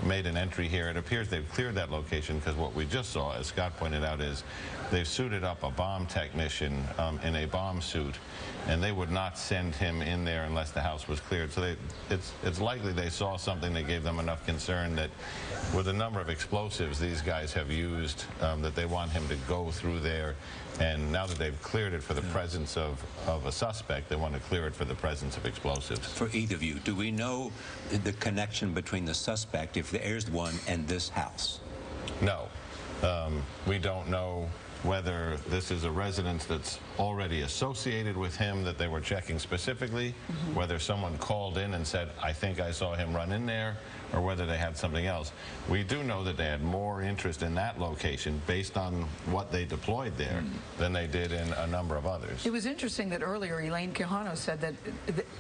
made an entry here. It appears they've cleared that location because what we just saw, as Scott pointed out, is they've suited up a bomb technician in a bomb suit, and they would not send him in there unless the house was cleared. So it's likely they saw something that gave them enough concern that with the number of explosives these guys have used, that they want him to go through there. And now that they've cleared it for the presence of a suspect, they want to clear it for the presence of explosives. For either of you, do we know the connection between the suspect, if there is one, and this house? No. We don't know whether this is a residence that's already associated with him that they were checking specifically, whether someone called in and said, I think I saw him run in there, or whether they had something else. We do know that they had more interest in that location based on what they deployed there than they did in a number of others. It was interesting that earlier Elaine Quijano said that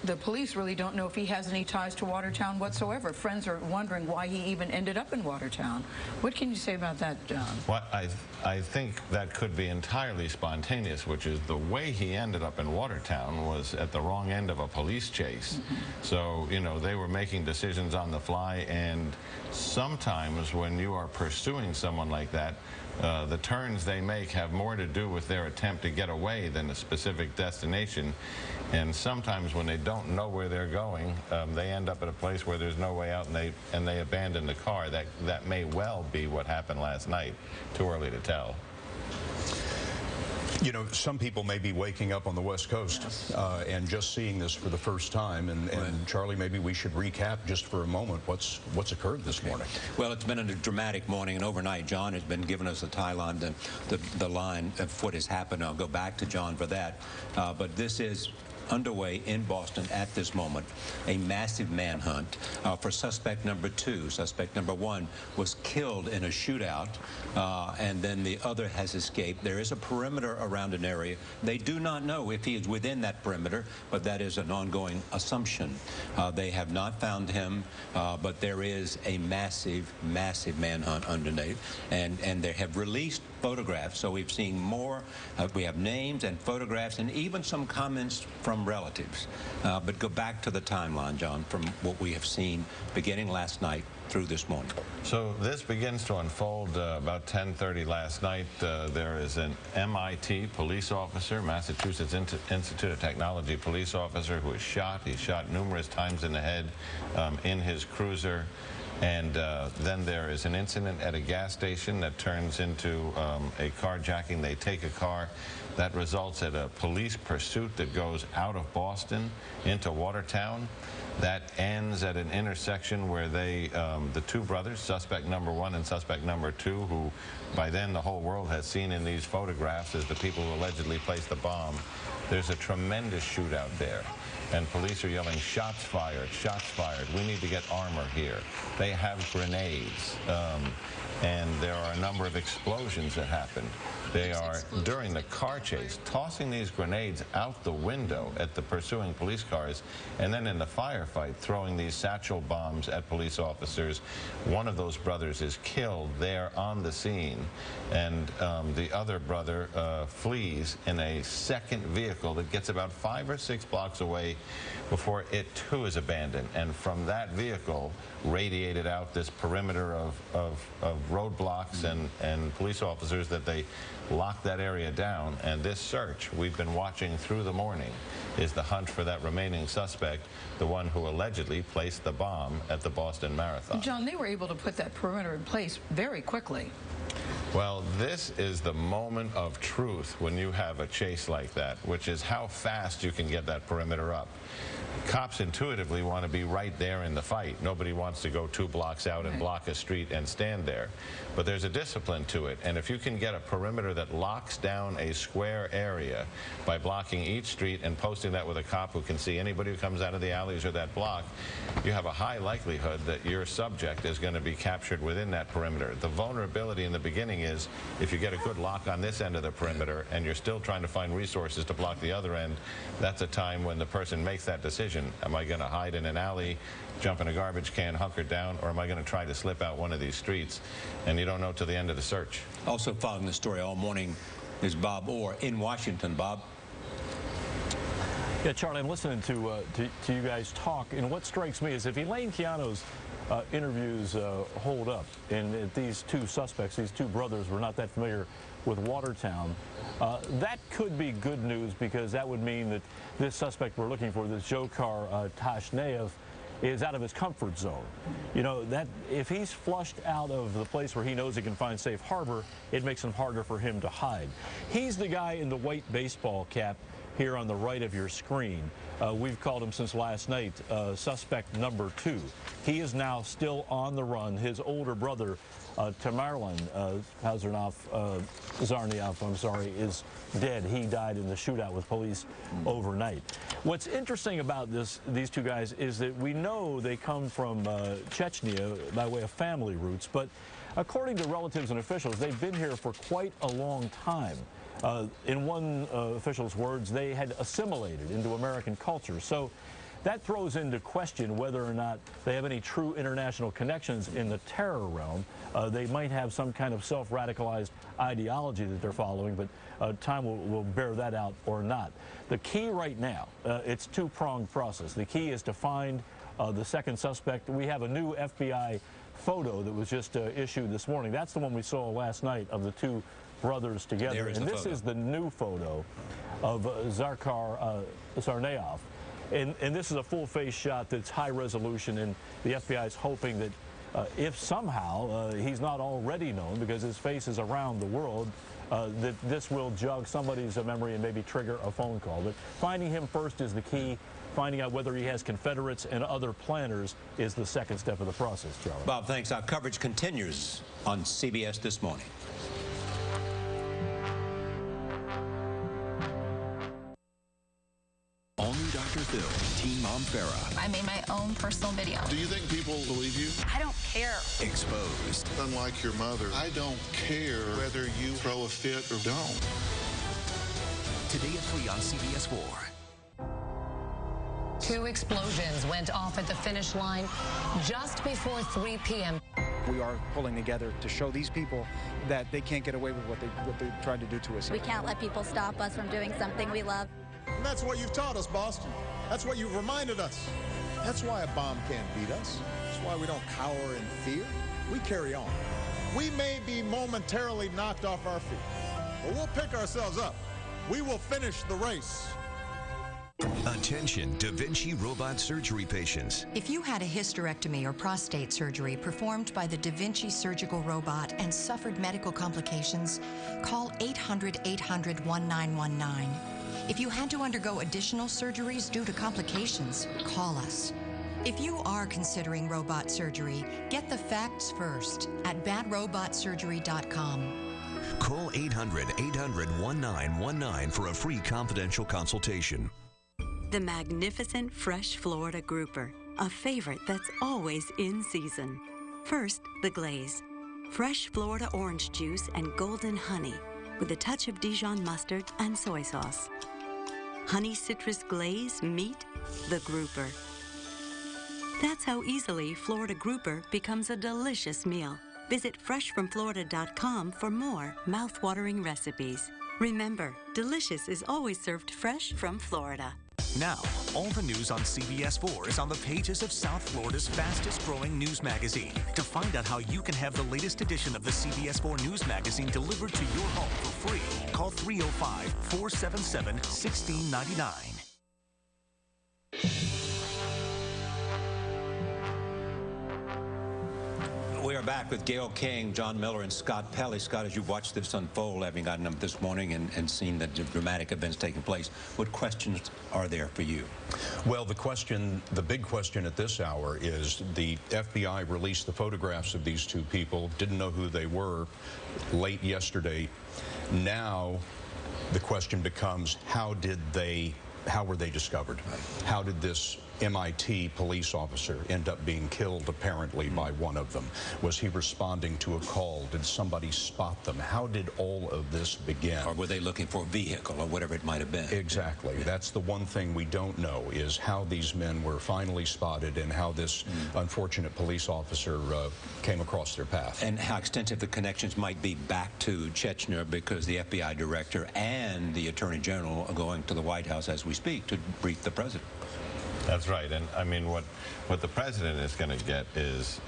the police really don't know if he has any ties to Watertown whatsoever. Friends are wondering why he even ended up in Watertown. What can you say about that, John? Well, I think that that could be entirely spontaneous, which is the way he ended up in Watertown was at the wrong end of a police chase. So, you know, they were making decisions on the fly, and sometimes when you are pursuing someone like that, the turns they make have more to do with their attempt to get away than a specific destination. And sometimes when they don't know where they're going, they end up at a place where there's no way out, and they abandon the car. That may well be what happened last night. Too early to tell. You know, some people may be waking up on the West Coast and just seeing this for the first time. And Charlie, maybe we should recap just for a moment what's occurred this morning. Well, it's been a dramatic morning, and overnight, John has been giving us the timeline, the line of what has happened. I'll go back to John for that. But this is underway in Boston at this moment, a massive manhunt for suspect number 2. Suspect number 1 was killed in a shootout, and then the other has escaped. There is a perimeter around an area. They do not know if he is within that perimeter, but that is an ongoing assumption. They have not found him, but there is a massive, massive manhunt underneath, and they have released photographs, so we've seen more. We have names and photographs and even some comments from relatives. But go back to the timeline, John, from what we have seen beginning last night through this morning. So this begins to unfold about 10:30 last night. There is an MIT police officer, Massachusetts Institute of Technology police officer, who is shot. He's shot numerous times in the head in his cruiser. And then there is an incident at a gas station that turns into a carjacking. They take a car. That results in a police pursuit that goes out of Boston into Watertown. That ends at an intersection where the 2 brothers, suspect number 1 and suspect number 2, who by then the whole world has seen in these photographs as the people who allegedly placed the bomb. There's a tremendous shootout there. And police are yelling, shots fired, we need to get armor here. They have grenades, and there are a number of explosions that happened. They are, during the car chase, tossing these grenades out the window at the pursuing police cars, and then in the firefight, throwing these satchel bombs at police officers. One of those brothers is killed there on the scene, and the other brother flees in a second vehicle that gets about 5 or 6 blocks away before it too is abandoned. And from that vehicle radiated out this perimeter of roadblocks and police officers that they locked that area down. And this search we've been watching through the morning is the hunt for that remaining suspect, the one who allegedly placed the bomb at the Boston Marathon. John, they were able to put that perimeter in place very quickly. Well, this is the moment of truth when you have a chase like that, which is how fast you can get that perimeter up. Cops intuitively want to be right there in the fight. Nobody wants to go 2 blocks out and block a street and stand there. But there's a discipline to it, and if you can get a perimeter that locks down a square area by blocking each street and posting that with a cop who can see anybody who comes out of the alleys or that block, you have a high likelihood that your subject is going to be captured within that perimeter. The vulnerability in the beginning is if you get a good lock on this end of the perimeter and you're still trying to find resources to block the other end, that's a time when the person makes that decision. Am I going to hide in an alley, jump in a garbage can, hunker down, or am I going to try to slip out one of these streets? And you don't know till the end of the search. Also following the story all morning is Bob Orr in Washington. Bob? Yeah, Charlie, I'm listening to you guys talk, and what strikes me is if Elaine Keanu's interviews hold up, and these 2 suspects, these 2 brothers, were not that familiar with Watertown, that could be good news, because that would mean that this suspect we're looking for, this Dzhokhar Tsarnaev, is out of his comfort zone. You know, that if he's flushed out of the place where he knows he can find safe harbor, it makes it harder for him to hide. He's the guy in the white baseball cap here on the right of your screen. We've called him since last night suspect number 2. He is now still on the run. His older brother, Tsarnaev, is dead. He died in the shootout with police overnight. What's interesting about these 2 guys is that we know they come from Chechnya by way of family roots, but according to relatives and officials, they've been here for quite a long time. In one official's words, they had assimilated into American culture. So that throws into question whether or not they have any true international connections in the terror realm. They might have some kind of self-radicalized ideology that they're following, but time will bear that out or not. The key right now, it's a two-pronged process. The key is to find the second suspect. We have a new FBI photo that was just issued this morning. That's the one we saw last night of the two brothers together. And this is the new photo of Dzhokhar Tsarnaev. And this is a full-face shot that's high resolution, and the FBI is hoping that if somehow he's not already known, because his face is around the world, that this will jog somebody's memory and maybe trigger a phone call. But finding him first is the key. Finding out whether he has Confederates and other planners is the second step of the process, Charlie. Bob, thanks. Our coverage continues on CBS This Morning. All new Dr. Phil, Teen Mom Farah. I made my own personal video. Do you think people believe you? I don't care. Exposed. Unlike your mother, I don't care whether you throw a fit or don't. Today at 3 on CBS 4. 2 explosions went off at the finish line just before 3 p.m. We are pulling together to show these people that they can't get away with what they tried to do to us. We can't let people stop us from doing something we love. And that's what you've taught us, Boston. That's what you've reminded us. That's why a bomb can't beat us. That's why we don't cower in fear. We carry on. We may be momentarily knocked off our feet, but we'll pick ourselves up. We will finish the race. Attention, Da Vinci robot surgery patients. If you had a hysterectomy or prostate surgery performed by the Da Vinci surgical robot and suffered medical complications, call 800-800-1919. If you had to undergo additional surgeries due to complications, call us. If you are considering robot surgery, get the facts first at badrobotsurgery.com. Call 800-800-1919 for a free confidential consultation. The magnificent fresh Florida grouper, a favorite that's always in season. First, the glaze. Fresh Florida orange juice and golden honey with a touch of Dijon mustard and soy sauce. Honey citrus glaze meet the grouper. That's how easily Florida grouper becomes a delicious meal. Visit freshfromflorida.com for more mouth-watering recipes. Remember, delicious is always served fresh from Florida. Now, all the news on CBS 4 is on the pages of South Florida's fastest-growing news magazine. To find out how you can have the latest edition of the CBS 4 news magazine delivered to your home for free, call 305-477-1699. We are back with Gail King, John Miller, and Scott Pelley. Scott, as you've watched this unfold, having gotten up this morning and seen the dramatic events taking place, what questions are there for you? Well, the big question at this hour is the FBI released the photographs of these two people, didn't know who they were late yesterday. Now the question becomes, how were they discovered? How did this MIT police officer end up being killed, apparently, by one of them? Was he responding to a call? Did somebody spot them? How did all of this begin? Or were they looking for a vehicle or whatever it might have been? Exactly. Yeah. That's the one thing we don't know, is how these men were finally spotted and how this unfortunate police officer came across their path. And how extensive the connections might be back to Chechnya, because the FBI director and the Attorney General are going to the White House as we speak to brief the president. That's right. And I mean, what the president is going to get is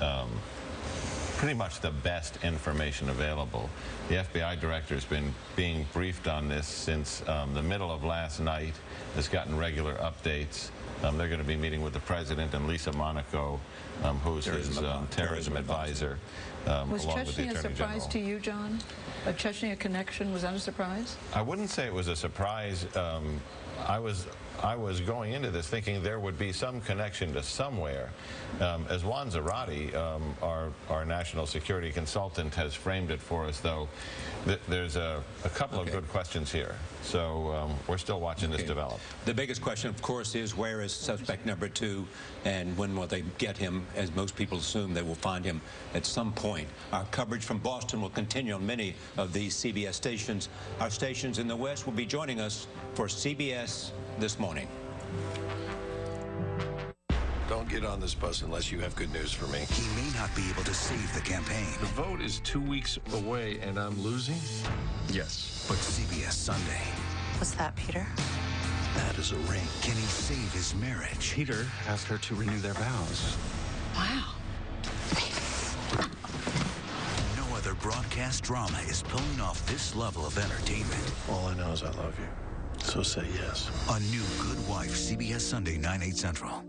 pretty much the best information available. The FBI director has been being briefed on this since the middle of last night, has gotten regular updates. They're going to be meeting with the president and Lisa Monaco, who's his terrorism advisor. Was Chechnya a surprise to you, John? A Chechnya connection, was that a surprise? I wouldn't say it was a surprise. I was going into this thinking there would be some connection to somewhere. As Juan Zarate, our national security consultant, has framed it for us, though, there's a couple of good questions here. So we're still watching this develop. The biggest question, of course, is where is suspect number 2, and when will they get him? As most people assume, they will find him at some point. Our coverage from Boston will continue on many of these CBS stations. Our stations in the West will be joining us for CBS This Morning. get on this bus unless you have good news for me. He may not be able to save the campaign. The vote is 2 weeks away, and I'm losing? Yes. But CBS Sunday. What's that, Peter? That is a ring. Can he save his marriage? Peter asked her to renew their vows. Wow. No other broadcast drama is pulling off this level of entertainment. All I know is I love you. So say yes. A new Good Wife, CBS Sunday, 9, 8 Central.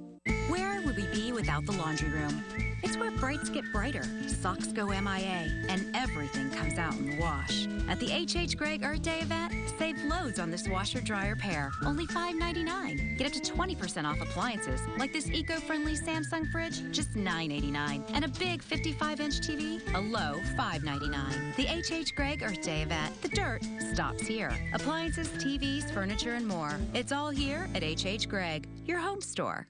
Where would we be without the laundry room? It's where brights get brighter, socks go MIA, and everything comes out in the wash. At the H.H. Gregg Earth Day event, save loads on this washer-dryer pair, only $5.99. Get up to 20% off appliances, like this eco-friendly Samsung fridge, just $9.89. And a big 55-inch TV, a low $5.99. The H.H. Gregg Earth Day event, the dirt stops here. Appliances, TVs, furniture, and more. It's all here at H.H. Gregg, your home store.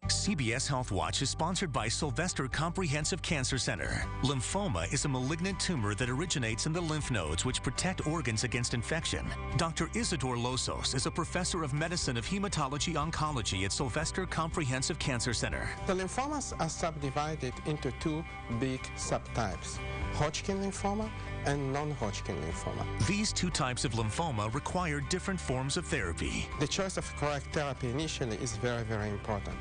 CBS Health Watch is sponsored by Sylvester Comprehensive Cancer Center. Lymphoma is a malignant tumor that originates in the lymph nodes, which protect organs against infection. Dr. Isidore Losos is a professor of medicine of hematology oncology at Sylvester Comprehensive Cancer Center. The lymphomas are subdivided into two big subtypes: Hodgkin lymphoma and non-Hodgkin lymphoma. These two types of lymphoma require different forms of therapy. The choice of correct therapy initially is very, very important.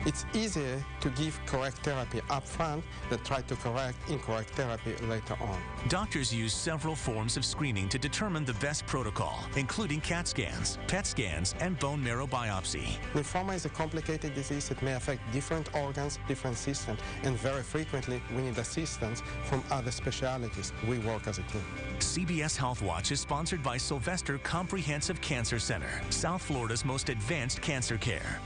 It's easier to give correct therapy up front than try to correct incorrect therapy later on. Doctors use several forms of screening to determine the best protocol, including CAT scans, PET scans, and bone marrow biopsy. Lymphoma is a complicated disease. It may affect different organs, different systems, and very frequently we need assistance from other specialties. We work as a team. CBS Health Watch is sponsored by Sylvester Comprehensive Cancer Center, South Florida's most advanced cancer care.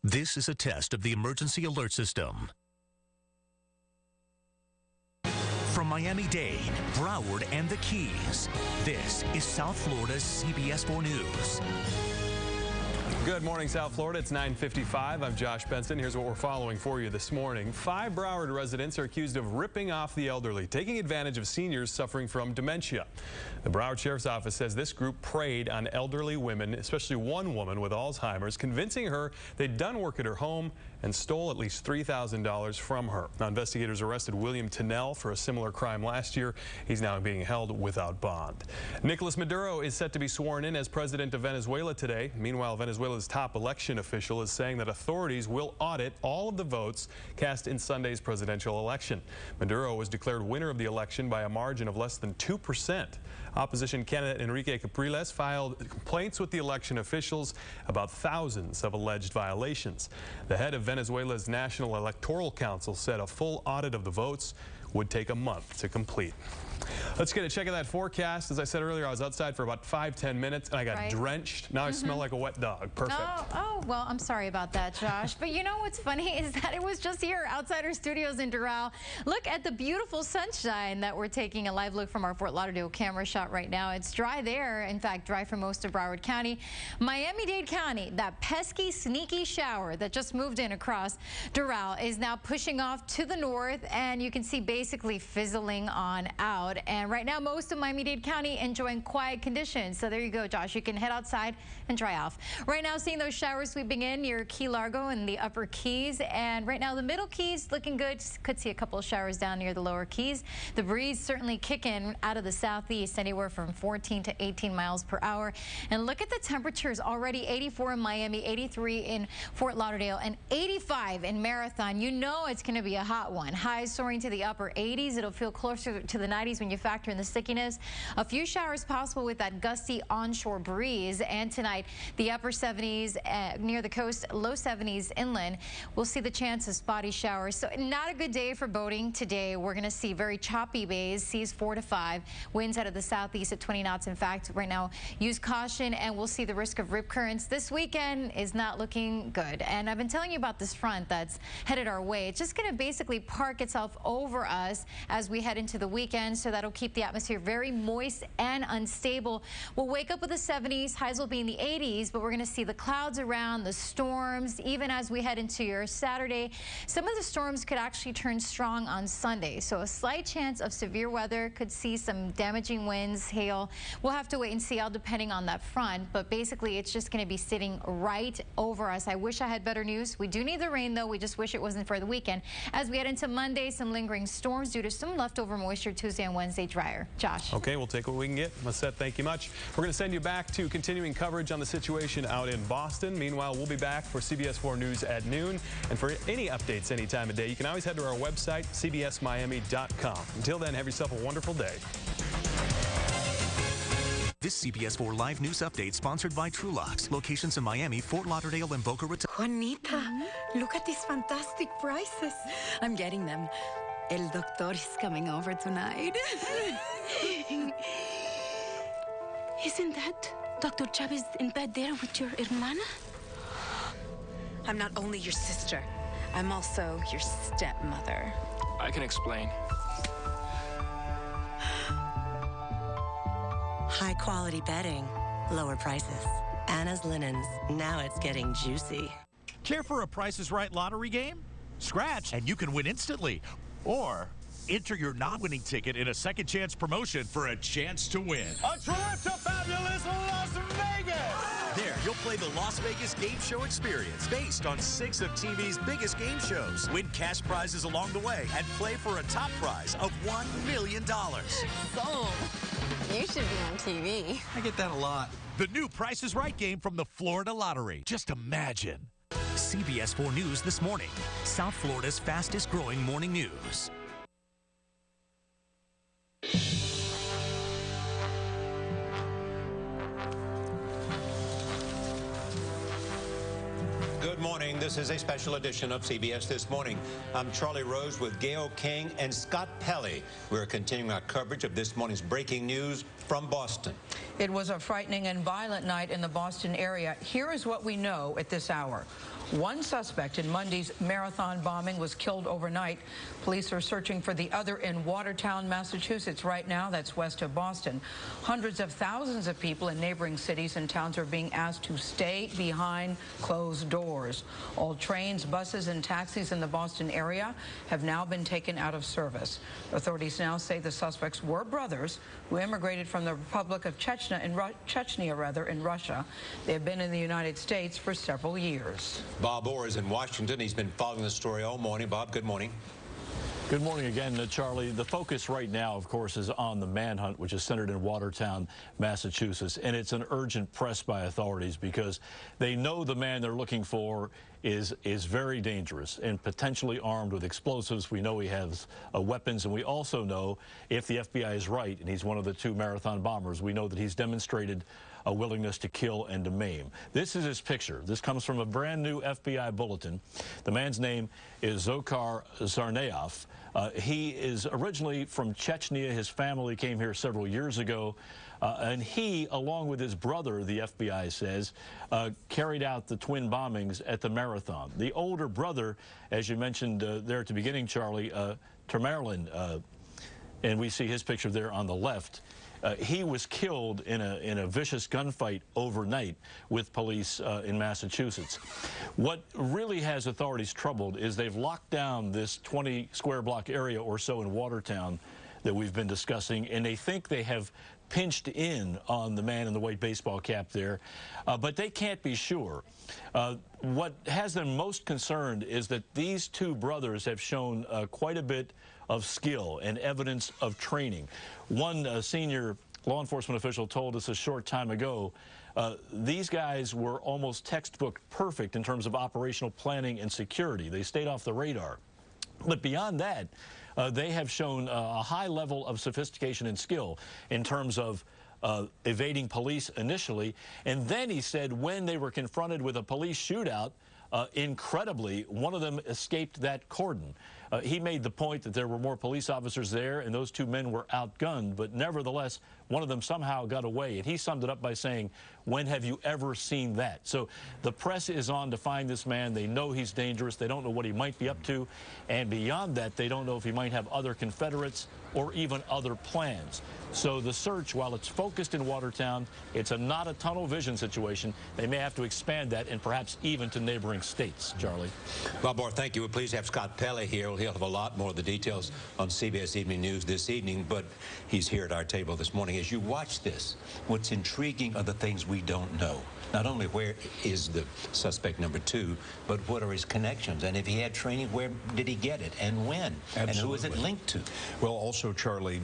This is a test of the emergency alert system. From Miami-Dade, Broward, and the Keys, this is South Florida's CBS 4 News. Good morning, South Florida. It's 9:55. I'm Josh Benson. Here's what we're following for you this morning. 5 Broward residents are accused of ripping off the elderly, taking advantage of seniors suffering from dementia. The Broward Sheriff's Office says this group preyed on elderly women, especially one woman with Alzheimer's, convincing her they'd done work at her home and stole at least $3,000 from her. Now, investigators arrested William Tennell for a similar crime last year. He's now being held without bond. Nicolas Maduro is set to be sworn in as president of Venezuela today. Meanwhile, Venezuela's top election official is saying that authorities will audit all of the votes cast in Sunday's presidential election. Maduro was declared winner of the election by a margin of less than 2%. Opposition candidate Enrique Capriles filed complaints with the election officials about thousands of alleged violations. The head of Venezuela's National Electoral Council said a full audit of the votes would take a month to complete. Let's get a check of that forecast. As I said earlier, I was outside for about 5-10 minutes and I got drenched. Now I smell like a wet dog. Perfect. Oh, well, I'm sorry about that, Josh. But you know what's funny is that it was just here outside our studios in Doral. Look at the beautiful sunshine that we're taking a live look from our Fort Lauderdale camera shot right now. It's dry there. In fact, dry for most of Broward County. Miami-Dade County, that pesky, sneaky shower that just moved in across Doral is now pushing off to the north, and you can see basically fizzling on out. And right now, most of Miami-Dade County enjoying quiet conditions. So there you go, Josh. You can head outside and dry off. Right now, seeing those showers sweeping in near Key Largo and the upper Keys. And right now, the middle Keys looking good. Could see a couple of showers down near the lower Keys. The breeze certainly kicking out of the southeast, anywhere from 14 to 18 miles per hour. And look at the temperatures already. 84 in Miami, 83 in Fort Lauderdale, and 85 in Marathon. You know it's going to be a hot one. Highs soaring to the upper upper 80s. It'll feel closer to the 90s when you factor in the stickiness. A few showers possible with that gusty onshore breeze. And tonight, the upper 70s near the coast, low 70s inland. We'll see the chance of spotty showers. So not a good day for boating today. We're going to see very choppy bays, seas 4 to 5, winds out of the southeast at 20 knots. In fact, right now, use caution, and we'll see the risk of rip currents. This weekend is not looking good. And I've been telling you about this front that's headed our way. It's just going to basically park itself over us as we head into the weekend, so that'll keep the atmosphere very moist and unstable. We'll wake up with the 70s, highs will be in the 80s, but we're going to see the clouds around, the storms, even as we head into your Saturday. Some of the storms could actually turn strong on Sunday, so a slight chance of severe weather. Could see some damaging winds, hail. We'll have to wait and see, all depending on that front, but basically it's just going to be sitting right over us. I wish I had better news. We do need the rain, though. We just wish it wasn't for the weekend. As we head into Monday, some lingering storms due to some leftover moisture. Tuesday and Wednesday drier. Josh. Okay, we'll take what we can get. Masette, thank you much. We're going to send you back to continuing coverage on the situation out in Boston. Meanwhile, we'll be back for CBS 4 News at noon. And for any updates any time of day, you can always head to our website, cbsmiami.com. Until then, have yourself a wonderful day. This CBS 4 Live News Update sponsored by Trulocks. Locations in Miami, Fort Lauderdale, and Boca Raton. Juanita, look at these fantastic prices. I'm getting them. El doctor is coming over tonight. Isn't that Dr. Chavez in bed there with your hermana? I'm not only your sister, I'm also your stepmother. I can explain. High quality bedding, lower prices. Anna's Linens, now it's getting juicy. Care for a Price is Right lottery game? Scratch and you can win instantly. Or enter your non-winning ticket in a second chance promotion for a chance to win. A trip to fabulous Las Vegas! There, you'll play the Las Vegas Game Show experience based on 6 of TV's biggest game shows. Win cash prizes along the way and play for a top prize of $1 million. Sold. You should be on TV. I get that a lot. The new Price is Right game from the Florida Lottery. Just imagine. CBS 4 News this morning. South Florida's fastest growing morning news. Good morning. This is a special edition of CBS This Morning. I'm Charlie Rose with Gail King and Scott Pelley. We're continuing our coverage of this morning's breaking news from Boston. It was a frightening and violent night in the Boston area. Here is what we know at this hour. One suspect in Monday's marathon bombing was killed overnight. Police are searching for the other in Watertown, Massachusetts right now. That's west of Boston. Hundreds of thousands of people in neighboring cities and towns are being asked to stay behind closed doors. All trains, buses, and taxis in the Boston area have now been taken out of service. Authorities now say the suspects were brothers who immigrated from the Republic of Chechnya in Russia. They have been in the United States for several years. Bob Orr is in Washington. He's been following the story all morning. Bob, good morning. Good morning again, Charlie. The focus right now, of course, is on the manhunt, which is centered in Watertown, Massachusetts. And it's an urgent press by authorities because they know the man they're looking for is very dangerous and potentially armed with explosives. We know he has weapons, and we also know, if the FBI is right, and he's one of the 2 marathon bombers, we know that he's demonstrated a willingness to kill and to maim. This is his picture. This comes from a brand new FBI bulletin. The man's name is Dzhokhar Tsarnaev. He is originally from Chechnya. His family came here several years ago. And he, along with his brother, the FBI says, carried out the twin bombings at the marathon. The older brother, as you mentioned there at the beginning, Charlie, Tamerlan, and we see his picture there on the left. He was killed in a vicious gunfight overnight with police in Massachusetts. What really has authorities troubled is they've locked down this 20 square block area or so in Watertown that we've been discussing, and they think they have pinched in on the man in the white baseball cap there, but they can't be sure. What has them most concerned is that these 2 brothers have shown quite a bit of skill and evidence of training. One senior law enforcement official told us a short time ago these guys were almost textbook perfect in terms of operational planning and security. They stayed off the radar. But beyond that, they have shown a high level of sophistication and skill in terms of evading police initially. And then he said when they were confronted with a police shootout, incredibly, one of them escaped that cordon. He made the point that there were more police officers there and those two men were outgunned, but nevertheless, one of them somehow got away. And he summed it up by saying, when have you ever seen that? So the press is on to find this man. They know he's dangerous. They don't know what he might be up to. And beyond that, they don't know if he might have other Confederates or even other plans. So the search, while it's focused in Watertown, it's not a tunnel vision situation. They may have to expand that and perhaps even to neighboring states. Charlie. Bob Moore, thank you. We're pleased to have Scott Pelley here. He'll have a lot more of the details on CBS Evening News this evening, but he's here at our table this morning. As you watch this, what's intriguing are the things we don't know. Not only where is the suspect number 2, but what are his connections? And if he had training, where did he get it and when? Absolutely. And who is it linked to? Well, also, Charlie,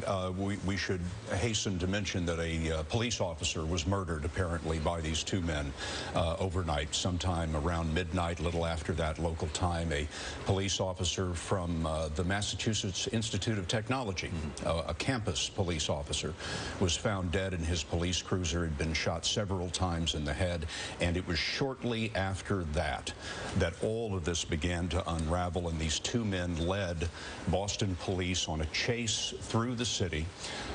we should hasten to mention that a police officer was murdered, apparently, by these two men overnight, sometime around midnight, a little after that local time. A police officer from the Massachusetts Institute of Technology, a campus police officer, was found dead in his police cruiser. Had been shot several times in the head. And it was shortly after that that all of this began to unravel, and these two men led Boston police on a chase through the city,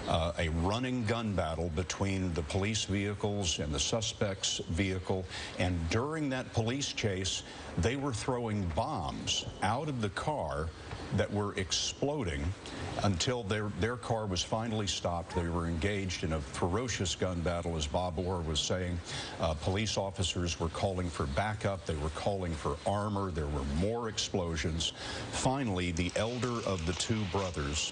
a running gun battle between the police vehicles and the suspect's vehicle. And during that police chase, they were throwing bombs out of the car that were exploding until their car was finally stopped. They were engaged in a ferocious gun battle, as Bob Orr was saying. Police officers were calling for backup. They were calling for armor. There were more explosions. Finally, the elder of the two brothers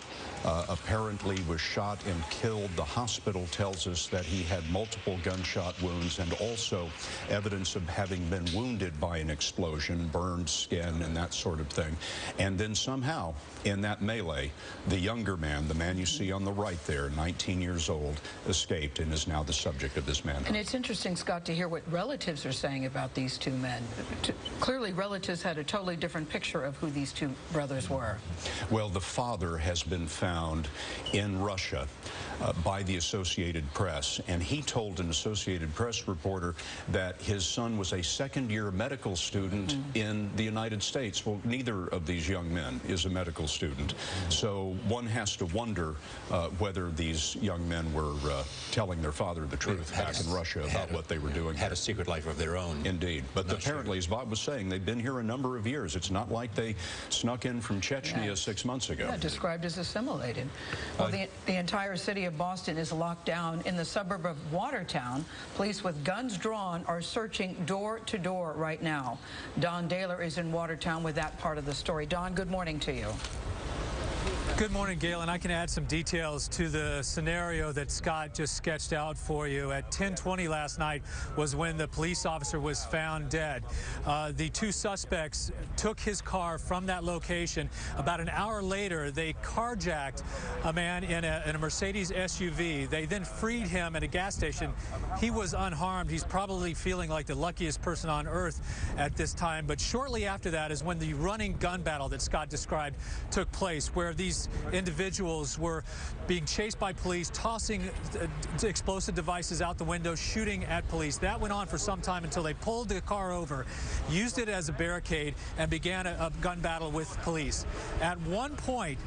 apparently was shot and killed. The hospital tells us that he had multiple gunshot wounds and also evidence of having been wounded by an explosion, burned skin and that sort of thing. And then somehow in that melee, the younger man, the man you see on the right there, 19 years old, escaped and is now the subject of this manhunt. And it's interesting, Scott, to hear what relatives are saying about these two men. Clearly, relatives had a totally different picture of who these two brothers were. Well, the father has been found in Russia by the Associated Press, and he told an Associated Press reporter that his son was a second-year medical student in the United States. Well, neither of these young men is a medical student, so one has to wonder whether these young men were telling their father the truth back in Russia about what they were doing. Had a secret life of their own. Indeed. But apparently, as Bob was saying, they've been here a number of years. It's not like they snuck in from Chechnya 6 months ago. Yeah, described as assimilated. Well, the entire city of Boston is locked down. In the suburb of Watertown, police with guns drawn are searching door to door right now. Don Daler is in Watertown with that part of the story. Don, good morning to you. Good morning, Gail, and I can add some details to the scenario that Scott just sketched out for you. At 10:20 last night was when the police officer was found dead. The two suspects took his car from that location. About an hour later, they carjacked a man in a Mercedes SUV. They then freed him at a gas station. He was unharmed. He's probably feeling like the luckiest person on earth at this time. But shortly after that is when the running gun battle that Scott described took place, where these individuals were being chased by police, tossing explosive devices out the window, shooting at police. That went on for some time until they pulled the car over, used it as a barricade, and began a gun battle with police. At one point,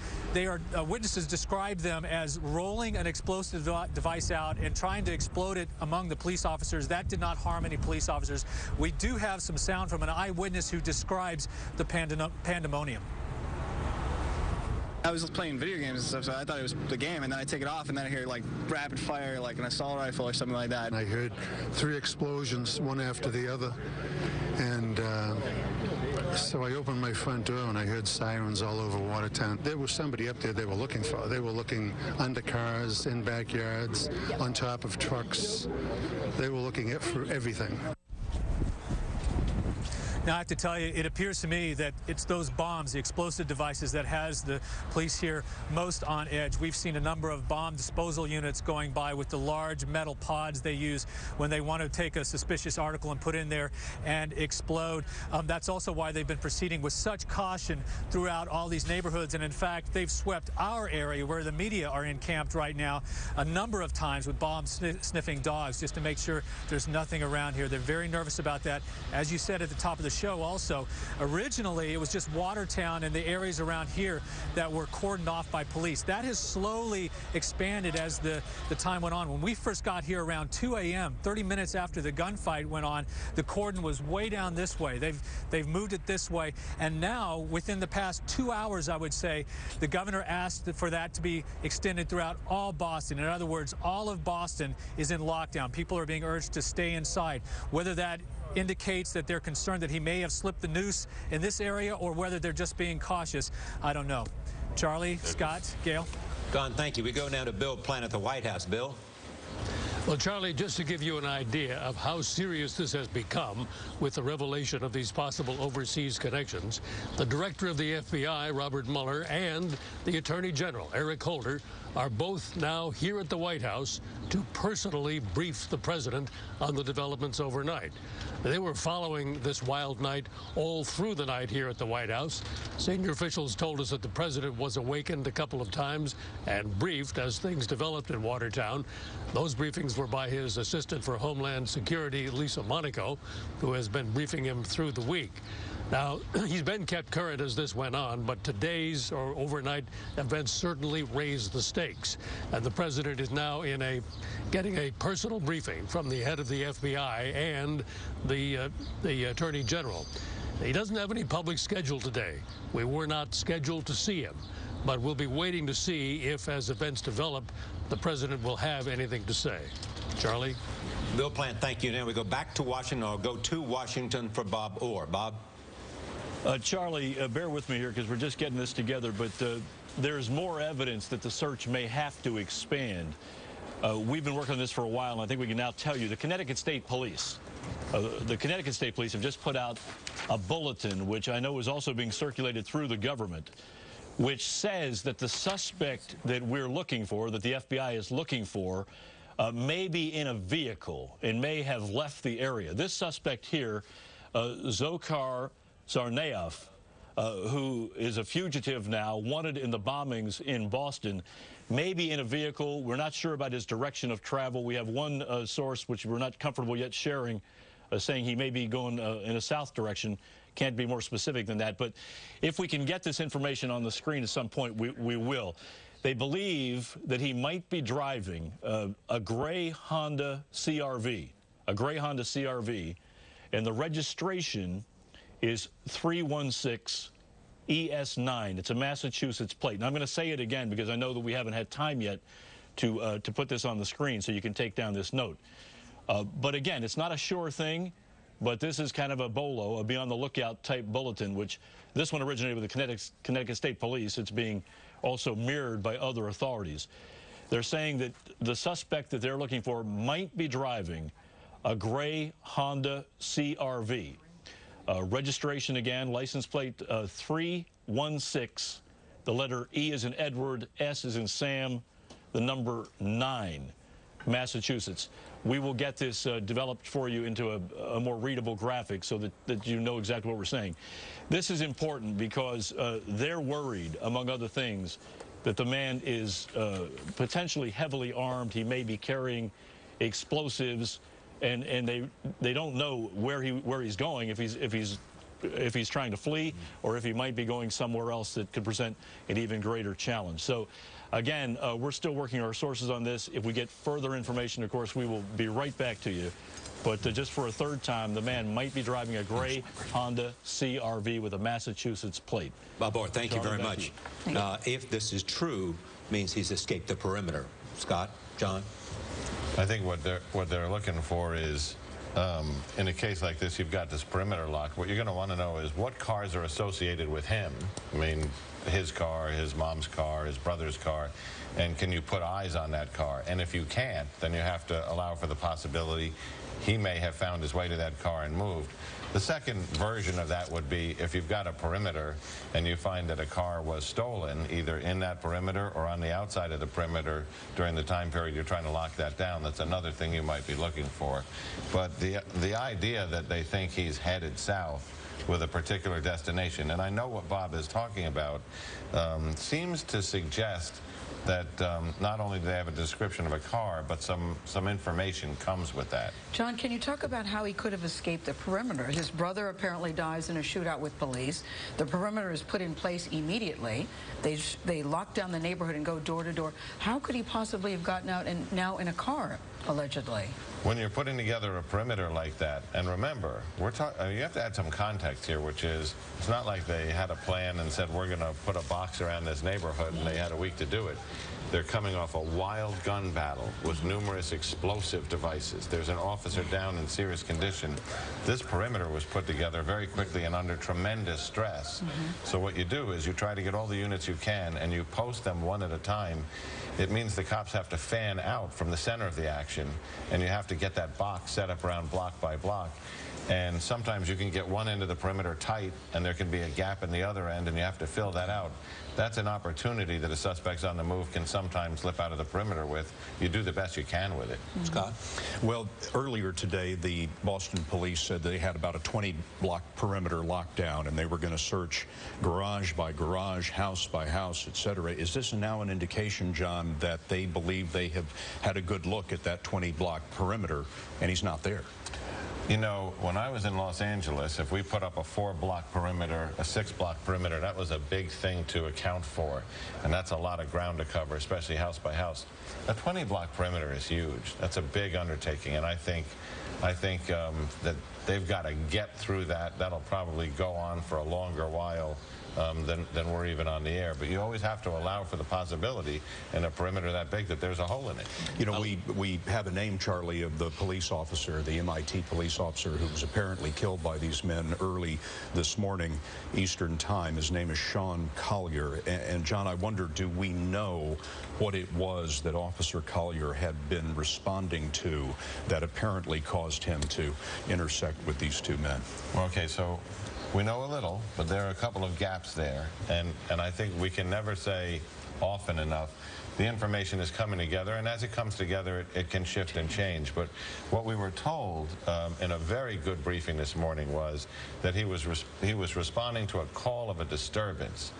witnesses described them as rolling an explosive device out and trying to explode it among the police officers. That did not harm any police officers. We do have some sound from an eyewitness who describes the pandemonium. I was playing video games and stuff, so I thought it was the game, and then I take it off, and then I hear like rapid fire, like an assault rifle or something like that. I heard 3 explosions, one after the other, and so I opened my front door and I heard sirens all over Watertown. There was somebody up there they were looking for. They were looking under cars, in backyards, on top of trucks. They were looking for everything. Now, I have to tell you, it appears to me that it's those bombs, the explosive devices, that has the police here most on edge. We've seen a number of bomb disposal units going by with the large metal pods they use when they want to take a suspicious article and put in there and explode. That's also why they've been proceeding with such caution throughout all these neighborhoods. And in fact, they've swept our area where the media are encamped right now a number of times with bomb sniffing dogs just to make sure there's nothing around here. They're very nervous about that. As you said at the top of the show also, originally it was just Watertown and the areas around here that were cordoned off by police. That has slowly expanded as the time went on. When we first got here around 2 a.m., 30 minutes after the gunfight went on, the cordon was way down this way. They've moved it this way. And now, within the past 2 hours, I would say, the governor asked for that to be extended throughout all Boston. In other words, all of Boston is in lockdown. People are being urged to stay inside. Whether that indicates that they're concerned that he may have slipped the noose in this area or whether they're just being cautious, I don't know. Charlie, Scott, Gail. Don, thank you. We go now to Bill Plant at the White House. Bill? Well, Charlie, just to give you an idea of how serious this has become with the revelation of these possible overseas connections, the director of the FBI, Robert Mueller, and the Attorney General, Eric Holder, are both now here at the White House to personally brief the president on the developments overnight. They were following this wild night all through the night here at the White House. Senior officials told us that the president was awakened a couple of times and briefed as things developed in Watertown. Those briefings were by his assistant for Homeland Security, Lisa Monaco, who has been briefing him through the week. Now, he's been kept current as this went on, but today's or overnight events certainly raised the stakes. And the president is now getting a personal briefing from the head of the FBI and the Attorney General. He doesn't have any public schedule today. We were not scheduled to see him, but we'll be waiting to see if, as events develop, the president will have anything to say. Charlie? Bill Plant, thank you. Now we go back to Washington. I'll go to Washington for Bob Orr. Bob? Charlie, bear with me here because we're just getting this together, but there's more evidence that the search may have to expand. We've been working on this for a while, and I think we can now tell you the Connecticut State Police have just put out a bulletin, which I know is also being circulated through the government, which says that the suspect that we're looking for, that the FBI is looking for, may be in a vehicle and may have left the area. This suspect here, Dzhokhar Tsarnaev, who is a fugitive now, wanted in the bombings in Boston, may be in a vehicle. We're not sure about his direction of travel. We have one source, which we're not comfortable yet sharing, saying he may be going in a south direction. Can't be more specific than that. But if we can get this information on the screen at some point, we will. They believe that he might be driving a gray Honda CRV, and the registration is 316 ES9. It's a Massachusetts plate. And I'm going to say it again because I know that we haven't had time yet to put this on the screen so you can take down this note. But again, it's not a sure thing, but this is kind of a BOLO, a be on the lookout type bulletin, which this one originated with the Connecticut State Police. It's being also mirrored by other authorities. They're saying that the suspect that they're looking for might be driving a gray Honda CRV. Registration again, license plate 316, the letter E is in Edward, S is in Sam, the number 9, Massachusetts. We will get this developed for you into a more readable graphic so that you know exactly what we're saying. This is important because they're worried, among other things, that the man is potentially heavily armed. He may be carrying explosives. And they don't know where he's going, if he's trying to flee or if he might be going somewhere else that could present an even greater challenge. So again, we're still working our sources on this. If we get further information, of course, we will be right back to you. But just for a third time, the man might be driving a gray Honda CRV with a Massachusetts plate. Bob Orr, thank you very much. If this is true, means he's escaped the perimeter. Scott, John? I think what they're looking for is, in a case like this, you've got this perimeter lock. What you're going to want to know is what cars are associated with him. I mean, his car, his mom's car, his brother's car, and can you put eyes on that car? And if you can't, then you have to allow for the possibility he may have found his way to that car and moved. The second version of that would be if you've got a perimeter and you find that a car was stolen, either in that perimeter or on the outside of the perimeter during the time period you're trying to lock that down. That's another thing you might be looking for. But the idea that they think he's headed south with a particular destination, and I know what Bob is talking about, seems to suggest that not only do they have a description of a car, but some information comes with that. John, can you talk about how he could have escaped the perimeter? His brother apparently dies in a shootout with police. The perimeter is put in place immediately. They lock down the neighborhood and go door to door. How could he possibly have gotten out and now in a car, allegedly? When you're putting together a perimeter like that, and remember, you have to add some context here, which is, it's not like they had a plan and said, we're going to put a box around this neighborhood, and they had a week to do it. They're coming off a wild gun battle with numerous explosive devices. There's an officer down in serious condition. This perimeter was put together very quickly and under tremendous stress. So what you do is you try to get all the units you can, and you post them one at a time. It means the cops have to fan out from the center of the action, and you have to get that box set up around block by block. And sometimes you can get one end of the perimeter tight, and there can be a gap in the other end, and you have to fill that out. That's an opportunity that a suspect's on the move can sometimes slip out of the perimeter with. You do the best you can with it. Scott? Well, earlier today, the Boston police said they had about a 20-block perimeter lockdown, and they were going to search garage by garage, house by house, etc. Is this now an indication, John, that they believe they have had a good look at that 20-block perimeter, and he's not there? You know, when I was in Los Angeles, if we put up a 4-block perimeter, a 6-block perimeter, that was a big thing to account for. And that's a lot of ground to cover, especially house by house. A 20-block perimeter is huge. That's a big undertaking. And I think that they've got to get through that. That'll probably go on for a longer while than we're even on the air. But you always have to allow for the possibility in a perimeter that big that there's a hole in it. You know, we have a name, Charlie, of the police officer, the MIT police officer who was apparently killed by these men early this morning, Eastern Time. His name is Sean Collier. And John, I wonder, do we know what it was that Officer Collier had been responding to that apparently caused him to intersect with these two men? Okay, so we know a little, but there are a couple of gaps there, and I think we can never say often enough. The information is coming together, and as it comes together, it can shift and change. But what we were told in a very good briefing this morning was that he was responding to a call of a disturbance.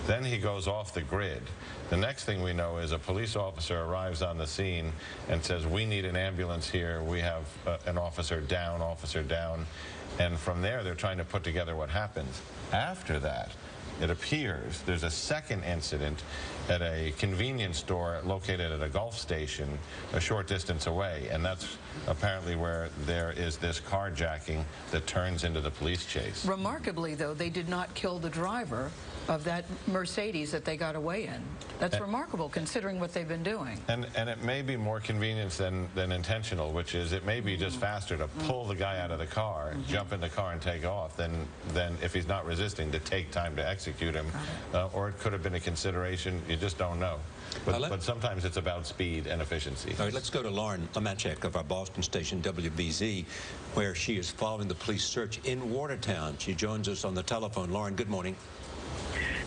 Then he goes off the grid. The next thing we know is a police officer arrives on the scene and says, we need an ambulance here. We have an officer down. And from there, they're trying to put together what happens. After that, it appears there's a second incident at a convenience store located at a Gulf station a short distance away, and that's apparently where there is this carjacking that turns into the police chase. Remarkably, though, they did not kill the driver of that Mercedes that they got away in. That's remarkable, considering what they've been doing. And it may be more convenience than intentional, which is it may be just faster to pull the guy out of the car, jump in the car and take off, than if he's not resisting, to take time to execute him. Or it could have been a consideration. You just don't know. But sometimes it's about speed and efficiency. All right, let's go to Lauren Lamachek of our Boston station, WBZ, where she is following the police search in Watertown. She joins us on the telephone. Lauren, good morning.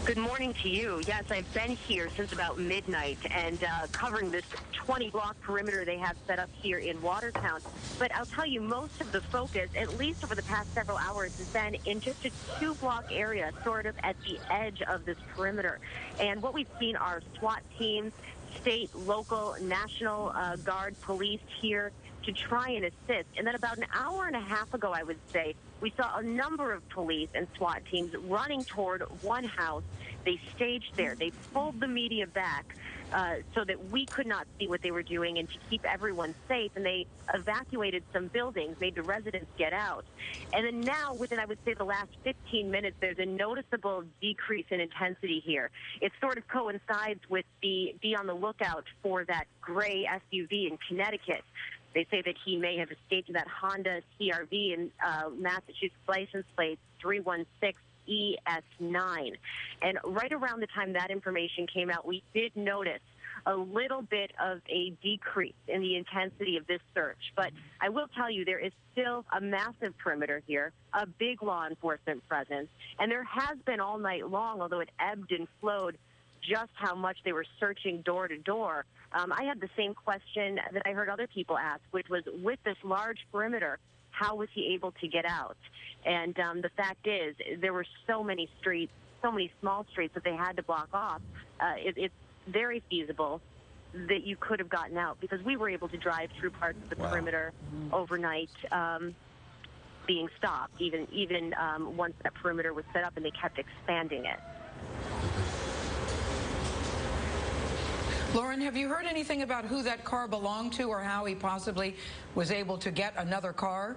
Good morning to you. Yes, I've been here since about midnight and covering this 20-block perimeter they have set up here in Watertown. But I'll tell you, most of the focus, at least over the past several hours, has been in just a 2-block area, sort of at the edge of this perimeter. And what we've seen are SWAT teams, state, local, National Guard police here to try and assist. And then about an hour and a half ago, I would say, we saw a number of police and SWAT teams running toward one house. They staged there. They pulled the media back so that we could not see what they were doing and to keep everyone safe. And they evacuated some buildings, made the residents get out. And then now, within, I would say, the last 15 minutes, there's a noticeable decrease in intensity here. It sort of coincides with the be on the lookout for that gray SUV in Connecticut. They say that he may have escaped that Honda CR-V in Massachusetts license plate 316ES9. And right around the time that information came out, we did notice a little bit of a decrease in the intensity of this search. But I will tell you, there is still a massive perimeter here, a big law enforcement presence, and there has been all night long, although it ebbed and flowed, just how much they were searching door to door. I had the same question that I heard other people ask, which was, with this large perimeter, how was he able to get out? And the fact is, there were so many streets, so many small streets that they had to block off. It's very feasible that you could have gotten out, because we were able to drive through parts of the perimeter overnight, being stopped, even once that perimeter was set up, and they kept expanding it. Lauren, have you heard anything about who that car belonged to or how he possibly was able to get another car?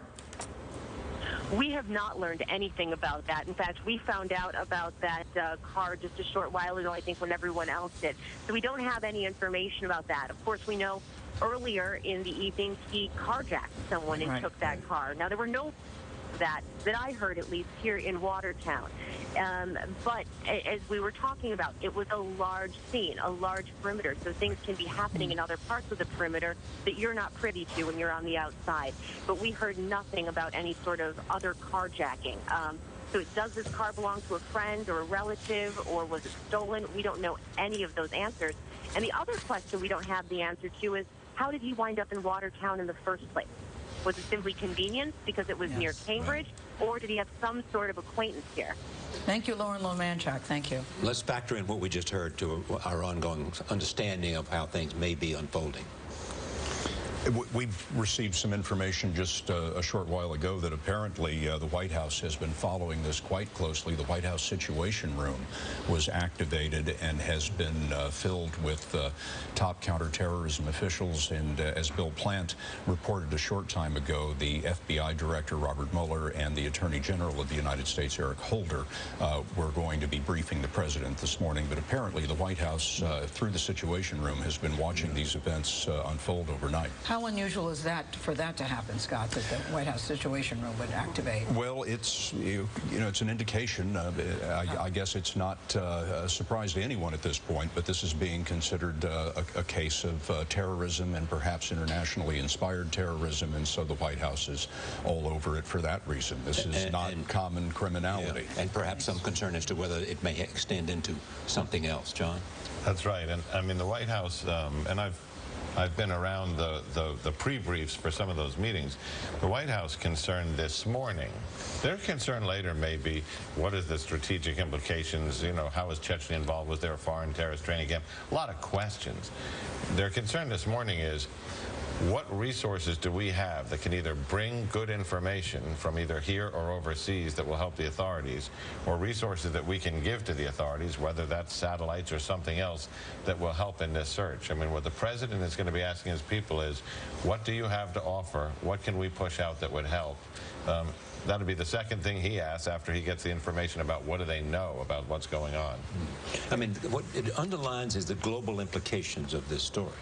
We have not learned anything about that. In fact, we found out about that car just a short while ago, I think, when everyone else did. So we don't have any information about that. Of course, we know earlier in the evening he carjacked someone and took that car. Now, there were no that I heard, at least here in Watertown. But as we were talking about, it was a large scene, a large perimeter, so things can be happening in other parts of the perimeter that you're not privy to when you're on the outside. But we heard nothing about any sort of other carjacking. So does this car belong to a friend or a relative, or was it stolen? We don't know any of those answers. And the other question we don't have the answer to is, how did he wind up in Watertown in the first place? Was it simply convenience because it was near Cambridge, or did he have some sort of acquaintance here? Thank you, Lauren Lomanchak. Thank you. Let's factor in what we just heard to our ongoing understanding of how things may be unfolding. We've received some information just a short while ago that apparently the White House has been following this quite closely. The White House Situation Room was activated and has been filled with top counterterrorism officials. And as Bill Plant reported a short time ago, the FBI Director Robert Mueller and the Attorney General of the United States, Eric Holder, were going to be briefing the President this morning. But apparently the White House, through the Situation Room, has been watching these events unfold overnight. How unusual is that for that to happen, Scott, that the White House Situation Room would activate? Well, it's it's an indication. I guess it's not a surprise to anyone at this point, but this is being considered a case of terrorism and perhaps internationally inspired terrorism, and so the White House is all over it for that reason. This is not common criminality. Yeah, and perhaps some concern as to whether it may extend into something else. John? That's right. And I mean, the White House, and I've been around the pre-briefs for some of those meetings. The White House concerned this morning. Their concern later may be, what is the strategic implications? You know, how is Chechnya involved? Was there a foreign terrorist training camp? A lot of questions. Their concern this morning is, what resources do we have that can either bring good information from either here or overseas that will help the authorities, or resources that we can give to the authorities, whether that's satellites or something else that will help in this search? I mean, what the President is going to be asking his people is, what do you have to offer? What can we push out that would help? That'll be the second thing he asks after he gets the information about what do they know about what's going on. I mean, what it underlines is the global implications of this story.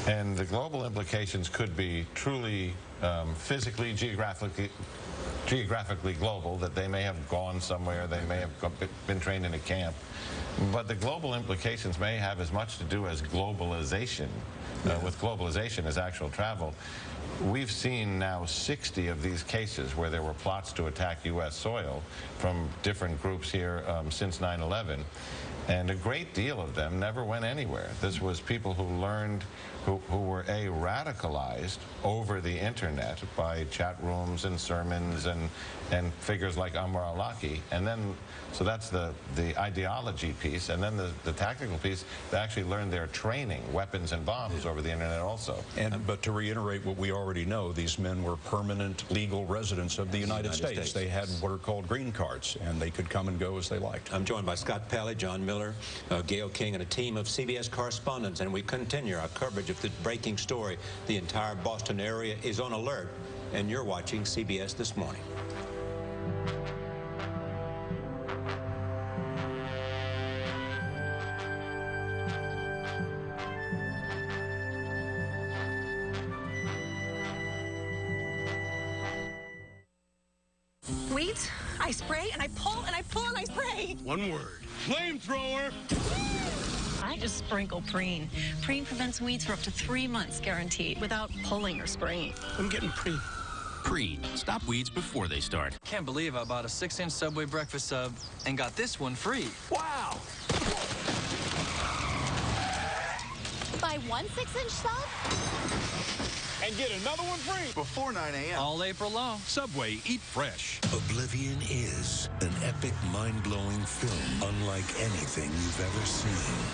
And the global implications could be truly physically, geographically global, that they may have gone somewhere, they may have been trained in a camp. But the global implications may have as much to do as globalization, with globalization as actual travel. We've seen now 60 of these cases where there were plots to attack U.S. soil from different groups here since 9/11. And a great deal of them never went anywhere. This was people who learned, who were radicalized over the internet by chat rooms and sermons and figures like Amr al-Awlaki. And then, so that's the ideology piece. And then the tactical piece, they actually learned their training, weapons and bombs, over the internet also. But to reiterate what we already know, these men were permanent legal residents of the United States. They had what are called green cards, and they could come and go as they liked. I'm joined by Scott Pelley, John Miller, Gail King, and a team of CBS correspondents, and we continue our coverage of the breaking story. The entire Boston area is on alert, and you're watching CBS This Morning. Wait, I spray and I pull and I pull and I spray. One word. Flamethrower! I just sprinkle Preen. Preen prevents weeds for up to 3 months, guaranteed, without pulling or spraying. I'm getting Preen. Preen. Stop weeds before they start. Can't believe I bought a 6-inch Subway breakfast sub and got this one free. Wow! Buy one 6-inch sub and get another one free before 9 a.m. All April long. Subway, eat fresh. Oblivion is an epic, mind-blowing film unlike anything you've ever seen.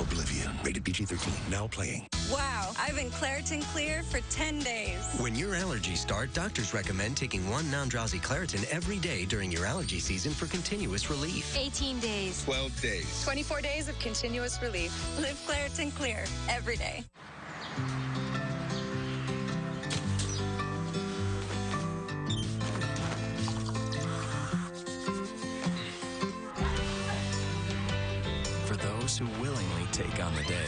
Oblivion, rated PG-13, now playing. Wow, I've been Claritin Clear for 10 days. When your allergies start, doctors recommend taking one non-drowsy Claritin every day during your allergy season for continuous relief. 18 days. 12 days. 24 days of continuous relief. Live Claritin Clear every day. For those who willingly take on the day.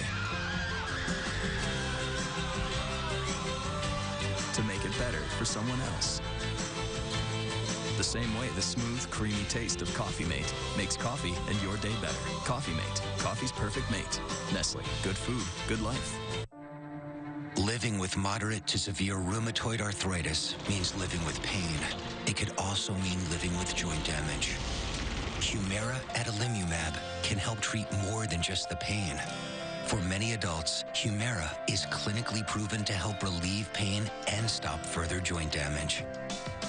To make it better for someone else. The same way the smooth, creamy taste of Coffee Mate makes coffee and your day better. Coffee Mate, coffee's perfect mate. Nestle, good food, good life. Living with moderate to severe rheumatoid arthritis means living with pain. It could also mean living with joint damage. Humira adalimumab can help treat more than just the pain. For many adults, Humira is clinically proven to help relieve pain and stop further joint damage.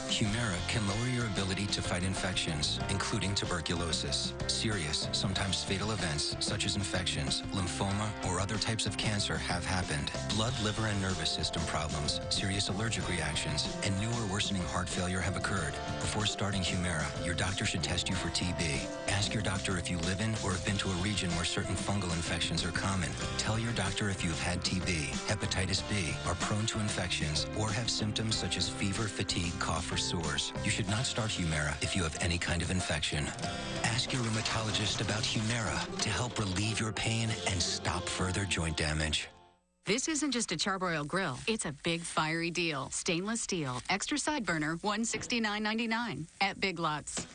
Humira can lower your ability to fight infections, including tuberculosis. Serious, sometimes fatal events, such as infections, lymphoma, or other types of cancer have happened. Blood, liver, and nervous system problems, serious allergic reactions, and new or worsening heart failure have occurred. Before starting Humira, your doctor should test you for TB. Ask your doctor if you live in or have been to a region where certain fungal infections are common. Tell your doctor if you've had TB, hepatitis B, are prone to infections, or have symptoms such as fever, fatigue, cough, or sores. You should not start Humira if you have any kind of infection. Ask your rheumatologist about Humira to help relieve your pain and stop further joint damage. This isn't just a charbroil grill. It's a big fiery deal. Stainless steel, extra side burner, $169.99 at Big Lots.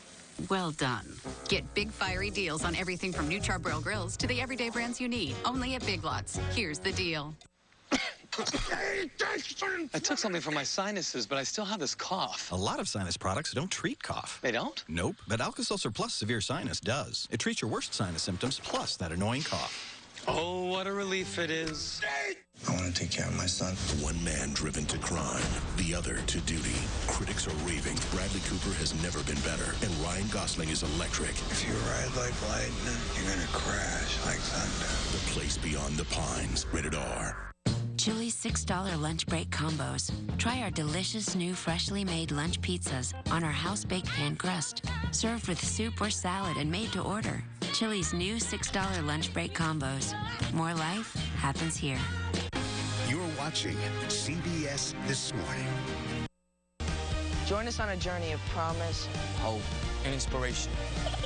Well done. Get big fiery deals on everything from new charbroil grills to the everyday brands you need. Only at Big Lots. Here's the deal. I took something for my sinuses, but I still have this cough. A lot of sinus products don't treat cough. They don't? Nope, but Alka-Seltzer Plus Severe Sinus does. It treats your worst sinus symptoms plus that annoying cough. Oh, what a relief it is. I want to take care of my son. One man driven to crime, the other to duty. Critics are raving. Bradley Cooper has never been better, and Ryan Gosling is electric. If you ride like lightning, you're going to crash like thunder. The Place Beyond the Pines, rated R. Chili's $6 lunch break combos. Try our delicious new freshly made lunch pizzas on our house-baked pan crust. Served with soup or salad and made to order. Chili's new $6 lunch break combos. More life happens here. You're watching CBS This Morning. Join us on a journey of promise, hope, and inspiration.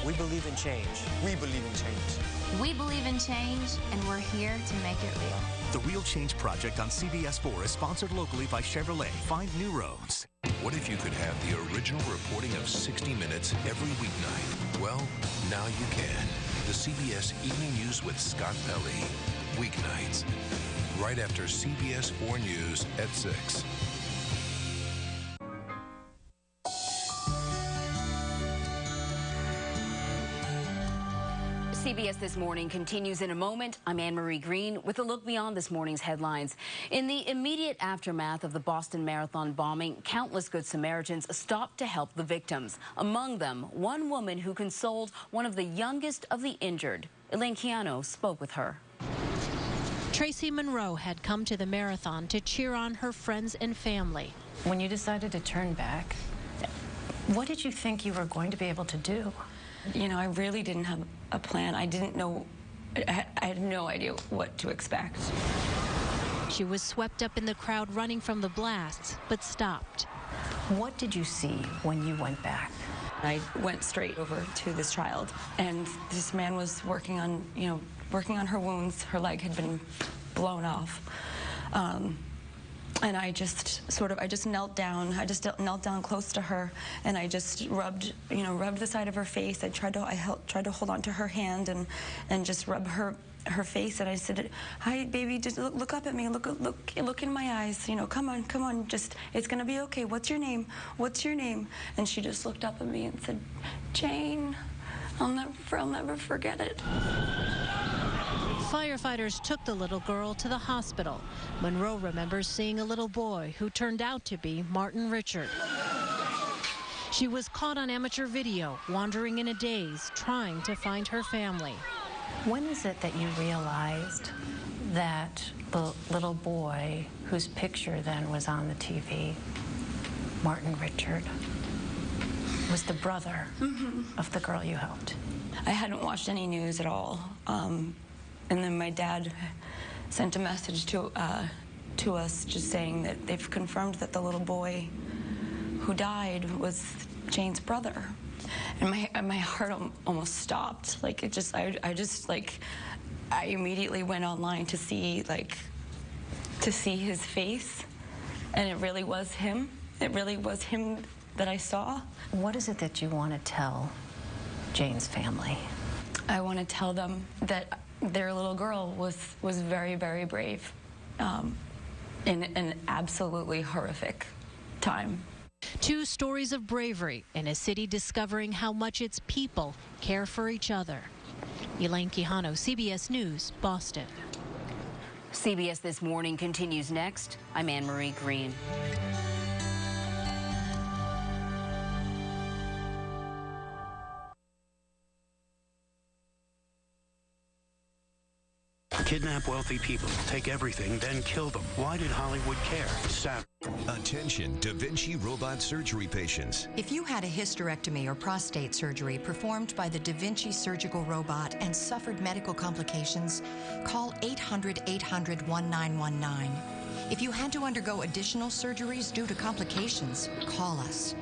We believe in change. We believe in change. We believe in change, and we're here to make it real. The Real Change Project on CBS 4 is sponsored locally by Chevrolet. Find new roads. What if you could have the original reporting of 60 Minutes every weeknight? Well, now you can. The CBS Evening News with Scott Pelley. Weeknights. Right after CBS 4 News at 6. CBS This Morning continues in a moment. I'm Anne-Marie Green with a look beyond this morning's headlines. In the immediate aftermath of the Boston Marathon bombing, countless Good Samaritans stopped to help the victims. Among them, one woman who consoled one of the youngest of the injured. Elaine Keano spoke with her. Tracy Monroe had come to the marathon to cheer on her friends and family. When you decided to turn back, what did you think you were going to be able to do? You know, I really didn't have a plan. I didn't know, I had no idea what to expect. She was swept up in the crowd running from the blasts, but stopped. What did you see when you went back? I went straight over to this child, and this man was working on, working on her wounds. Her leg had been blown off. And And I just knelt down. I just knelt down close to her, and I just rubbed the side of her face. I tried to hold on to her hand and just rub her face. And I said, "Hi, baby, just look up at me. Look in my eyes. Come on. Just, it's gonna be okay. What's your name? What's your name?" And she just looked up at me and said, "Jane." I'll never forget it. Firefighters took the little girl to the hospital. Monroe remembers seeing a little boy who turned out to be Martin Richard. She was caught on amateur video, wandering in a daze, trying to find her family. When is it that you realized that the little boy whose picture then was on the TV, Martin Richard, was the brother of the girl you helped? I hadn't watched any news at all. And then my dad sent a message to us just saying that they've confirmed that the little boy who died was Jane's brother. And my heart almost stopped. Like, I immediately went online to see his face, and it really was him. It really was him that I saw. What is it that you want to tell Jane's family? I want to tell them that their little girl was very, very brave in an absolutely horrific time. 2 stories of bravery in a city discovering how much its people care for each other. Elaine Quijano, CBS News, Boston. CBS This Morning continues next. I'm Anne-Marie Green. Kidnap wealthy people, take everything, then kill them. Why did Hollywood care? Attention, Da Vinci robot surgery patients. If you had a hysterectomy or prostate surgery performed by the Da Vinci surgical robot and suffered medical complications, call 800-800-1919. If you had to undergo additional surgeries due to complications, call us.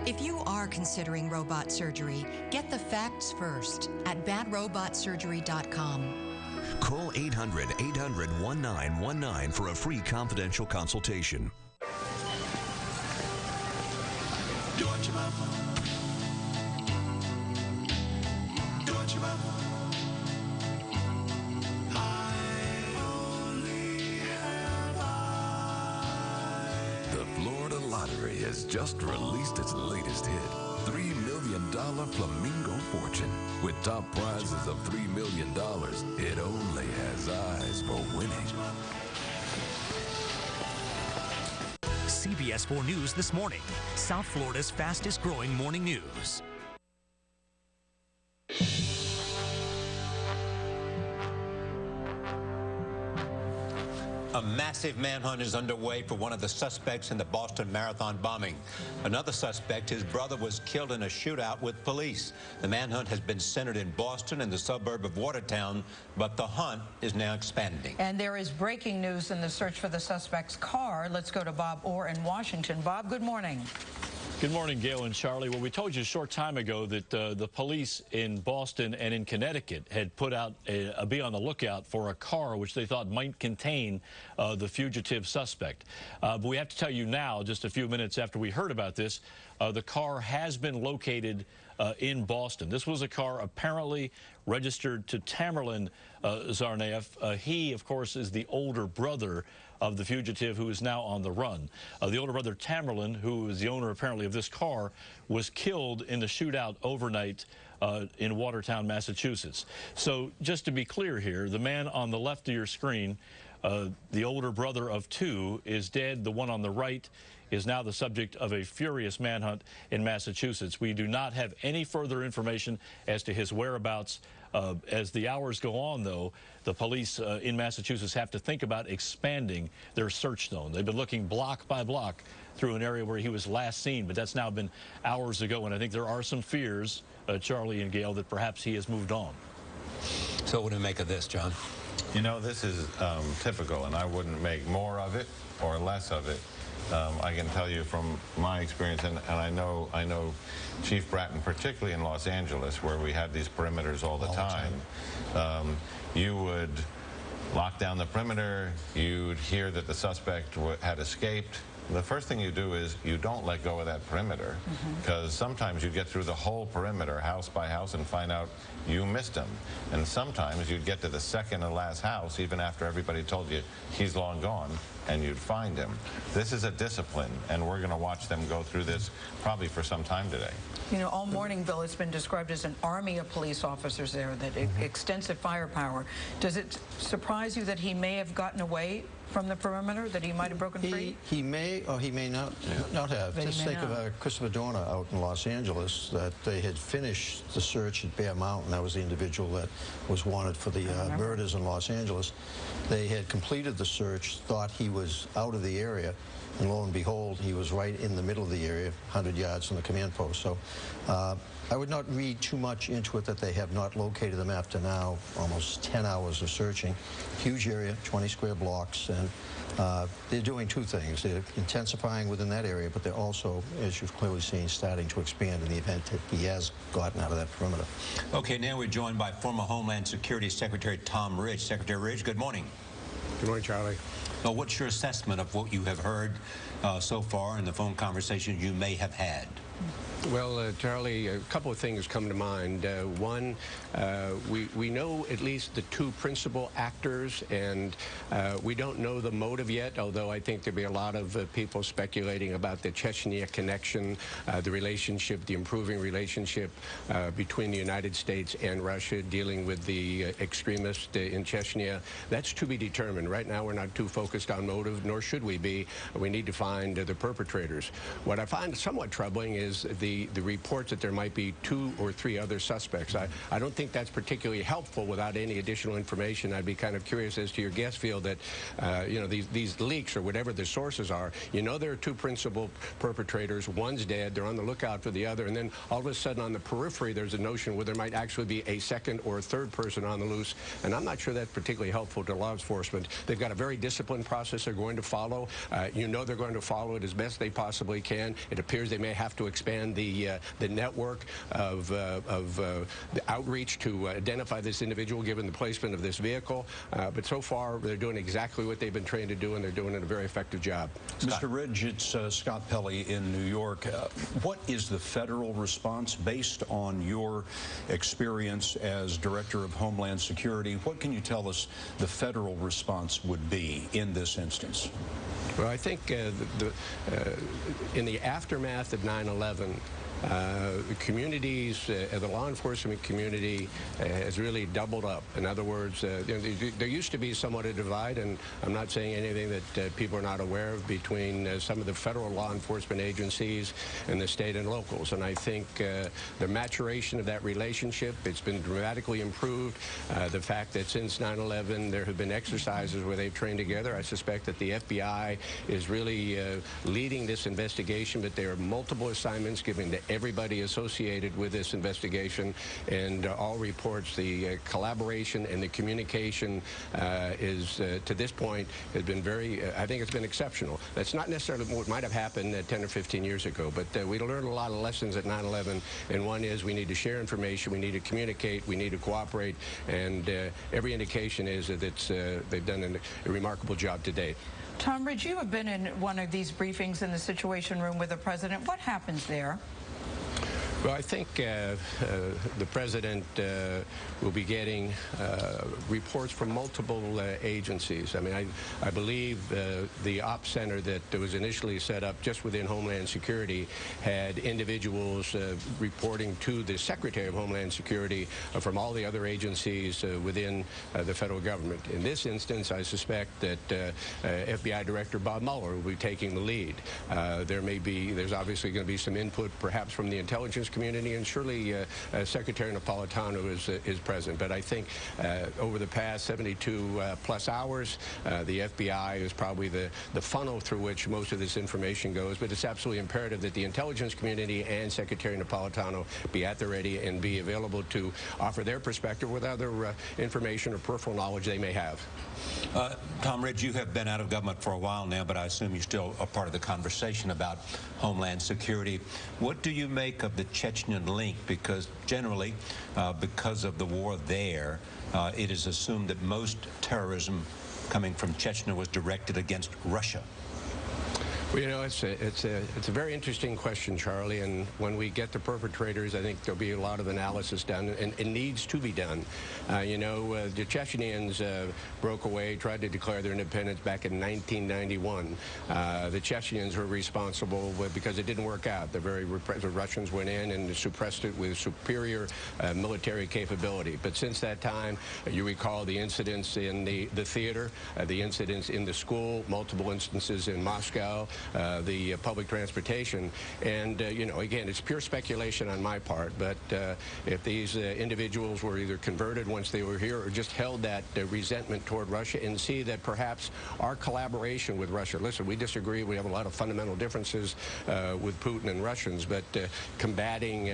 If you are considering robot surgery, get the facts first at badrobotsurgery.com. Call 800-800-1919 for a free confidential consultation. Do what you want. Do what you want. The Florida Lottery has just released its latest hit, $3 million Flamingo Fortune. With top prizes of $3 million, it only has eyes for winning. CBS 4 News this morning, South Florida's fastest growing morning news. A massive manhunt is underway for one of the suspects in the Boston Marathon bombing. Another suspect, his brother, was killed in a shootout with police. The manhunt has been centered in Boston and the suburb of Watertown, but the hunt is now expanding. And there is breaking news in the search for the suspect's car. Let's go to Bob Orr in Washington. Bob, good morning. Good morning, Gail and Charlie. Well, we told you a short time ago that the police in Boston and in Connecticut had put out a be on the lookout for a car which they thought might contain the fugitive suspect. But we have to tell you now, just a few minutes after we heard about this, the car has been located in Boston. This was a car apparently registered to Tamerlan Tsarnaev. He, of course, is the older brother of the fugitive who is now on the run. The older brother, Tamerlan, who is the owner apparently of this car, was killed in the shootout overnight in Watertown, Massachusetts. So just to be clear here, the man on the left of your screen, the older brother of 2, is dead. The one on the right is now the subject of a furious manhunt in Massachusetts. We do not have any further information as to his whereabouts. As the hours go on, though, the police in Massachusetts have to think about expanding their search zone. They've been looking block by block through an area where he was last seen, but that's now been hours ago, and I think there are some fears, Charlie and Gail, that perhaps he has moved on. So what do you make of this, John? You know, this is typical, and I wouldn't make more of it or less of it. I can tell you from my experience, and I know Chief Bratton, particularly in Los Angeles, where we had these perimeters all the time, you would lock down the perimeter. You'd hear that the suspect had escaped. The first thing you do is you don't let go of that perimeter, because sometimes you get through the whole perimeter, house by house, and find out you missed him. And sometimes you'd get to the second to last house, even after everybody told you he's long gone, and you'd find him. This is a discipline, and we're going to watch them go through this probably for some time today. You know, all morning, Bill, it's been described as an army of police officers there, that extensive firepower. Does it surprise you that he may have gotten away from the perimeter, that he might have broken free? He may or he may not have. Just think of Christopher Dorner out in Los Angeles, that they had finished the search at Bear Mountain. That was the individual that was wanted for the murders in Los Angeles. They had completed the search, thought he was out of the area, and lo and behold, he was right in the middle of the area, 100 yards from the command post. So I would not read too much into it that they have not located them after now almost 10 hours of searching. Huge area, 20 square blocks, and they're doing two things. They're intensifying within that area, but they're also, as you've clearly seen, starting to expand in the event that he has gotten out of that perimeter. Okay, now we're joined by former Homeland Security Secretary Tom Ridge. Secretary Ridge, good morning. Good morning, Charlie. Well, what's your assessment of what you have heard so far in the phone conversations you may have had? Well, Charlie, a couple of things come to mind. One, we know at least the two principal actors, and we don't know the motive yet, although I think there'll be a lot of people speculating about the Chechnya connection, the relationship, the improving relationship between the United States and Russia dealing with the extremists in Chechnya. That's to be determined. Right now, we're not too focused on motive, nor should we be. We need to find the perpetrators. What I find somewhat troubling is the reports that there might be 2 or 3 other suspects. I don't think that's particularly helpful without any additional information. I'd be kind of curious as to your guess field that, you know, these leaks or whatever the sources are, you know there are 2 principal perpetrators. One's dead. They're on the lookout for the other. And then all of a sudden on the periphery there's a notion where there might actually be a second or a third person on the loose. And I'm not sure that's particularly helpful to law enforcement. They've got a very disciplined process they're going to follow. You know they're going to follow it as best they possibly can. It appears they may have to expand the network of the outreach to identify this individual given the placement of this vehicle. But so far, they're doing exactly what they've been trained to do, and they're doing a very effective job. Mr. Ridge, it's Scott Pelley in New York. What is the federal response based on your experience as Director of Homeland Security? What can you tell us the federal response would be in this instance? Well, I think in the aftermath of 9/11, the communities, the law enforcement community has really doubled up. In other words, you know, there used to be somewhat a divide, and I'm not saying anything that people are not aware of, between some of the federal law enforcement agencies and the state and locals. And I think the maturation of that relationship, it's been dramatically improved. The fact that since 9/11 there have been exercises where they've trained together. I suspect that the FBI is really leading this investigation, but there are multiple assignments given to everybody associated with this investigation, and all reports the collaboration and the communication is to this point has been very I think it's been exceptional. That's not necessarily what might have happened 10 or 15 years ago, but we learned a lot of lessons at 9/11, and one is we need to share information, we need to communicate, we need to cooperate, and every indication is that they've done a remarkable job to date. Tom Ridge, you have been in one of these briefings in the Situation Room with the President. What happens there? Well, I think the President will be getting reports from multiple agencies. I mean, I believe the Ops Center that was initially set up just within Homeland Security had individuals reporting to the Secretary of Homeland Security from all the other agencies within the federal government. In this instance, I suspect that FBI Director Bob Mueller will be taking the lead. There's obviously going to be some input perhaps from the intelligence community, and surely Secretary Napolitano is present. But I think over the past 72 plus hours, the FBI is probably the funnel through which most of this information goes. But it's absolutely imperative that the intelligence community and Secretary Napolitano be at the ready and be available to offer their perspective with other information or peripheral knowledge they may have. Tom Ridge, you have been out of government for a while now, but I assume you're still a part of the conversation about Homeland Security. What do you make of the Chechen link? Because generally, because of the war there, it is assumed that most terrorism coming from Chechnya was directed against Russia. Well, you know, it's a very interesting question, Charlie, and when we get the perpetrators, I think there'll be a lot of analysis done, and it needs to be done. You know, the Chechens broke away, tried to declare their independence back in 1991. The Chechens were responsible because it didn't work out. The Russians went in and suppressed it with superior military capability. But since that time, you recall the incidents in the theater, the incidents in the school, multiple instances in Moscow, the public transportation, and you know, again, it's pure speculation on my part, but if these individuals were either converted once they were here or just held that resentment toward Russia and see that perhaps our collaboration with Russia, listen, we disagree, we have a lot of fundamental differences with Putin and Russians, but combating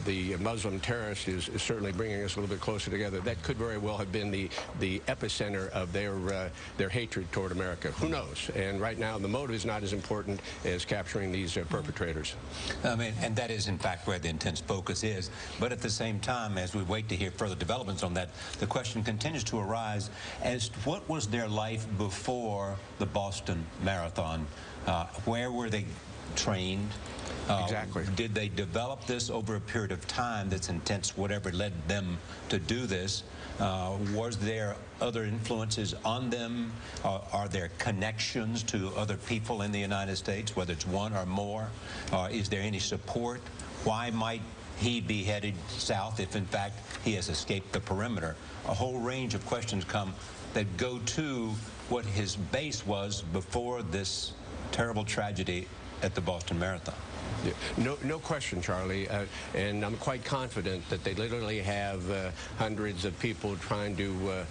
the Muslim terrorists is certainly bringing us a little bit closer together. That could very well have been the epicenter of their hatred toward America. Who knows? And right now, the motive is not as important as capturing these perpetrators. I mean, and that is, in fact, where the intense focus is. But at the same time, as we wait to hear further developments on that, the question continues to arise as to what was their life before the Boston Marathon? Where were they trained? Exactly. Did they develop this over a period of time that's intense, whatever led them to do this? Was there other influences on them? Are there connections to other people in the United States, whether it's one or more? Is there any support? Why might he be headed south if, in fact, he has escaped the perimeter? A whole range of questions come that go to what his base was before this terrible tragedy at the Boston Marathon. Yeah. No question, Charlie, and I'm quite confident that they literally have hundreds of people trying to,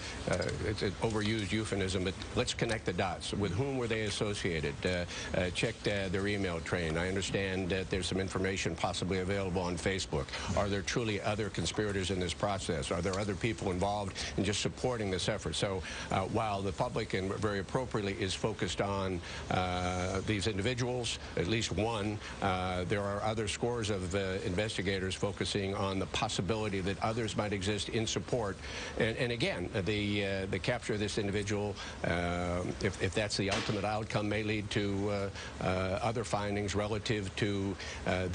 it's an overused euphemism, but let's connect the dots. With whom were they associated? Check their email train. I understand that there's some information possibly available on Facebook. Are there truly other conspirators in this process? Are there other people involved in just supporting this effort? So while the public, and very appropriately, is focused on these individuals, at least one, there are other scores of investigators focusing on the possibility that others might exist in support. And again, the capture of this individual, if that's the ultimate outcome, may lead to other findings relative to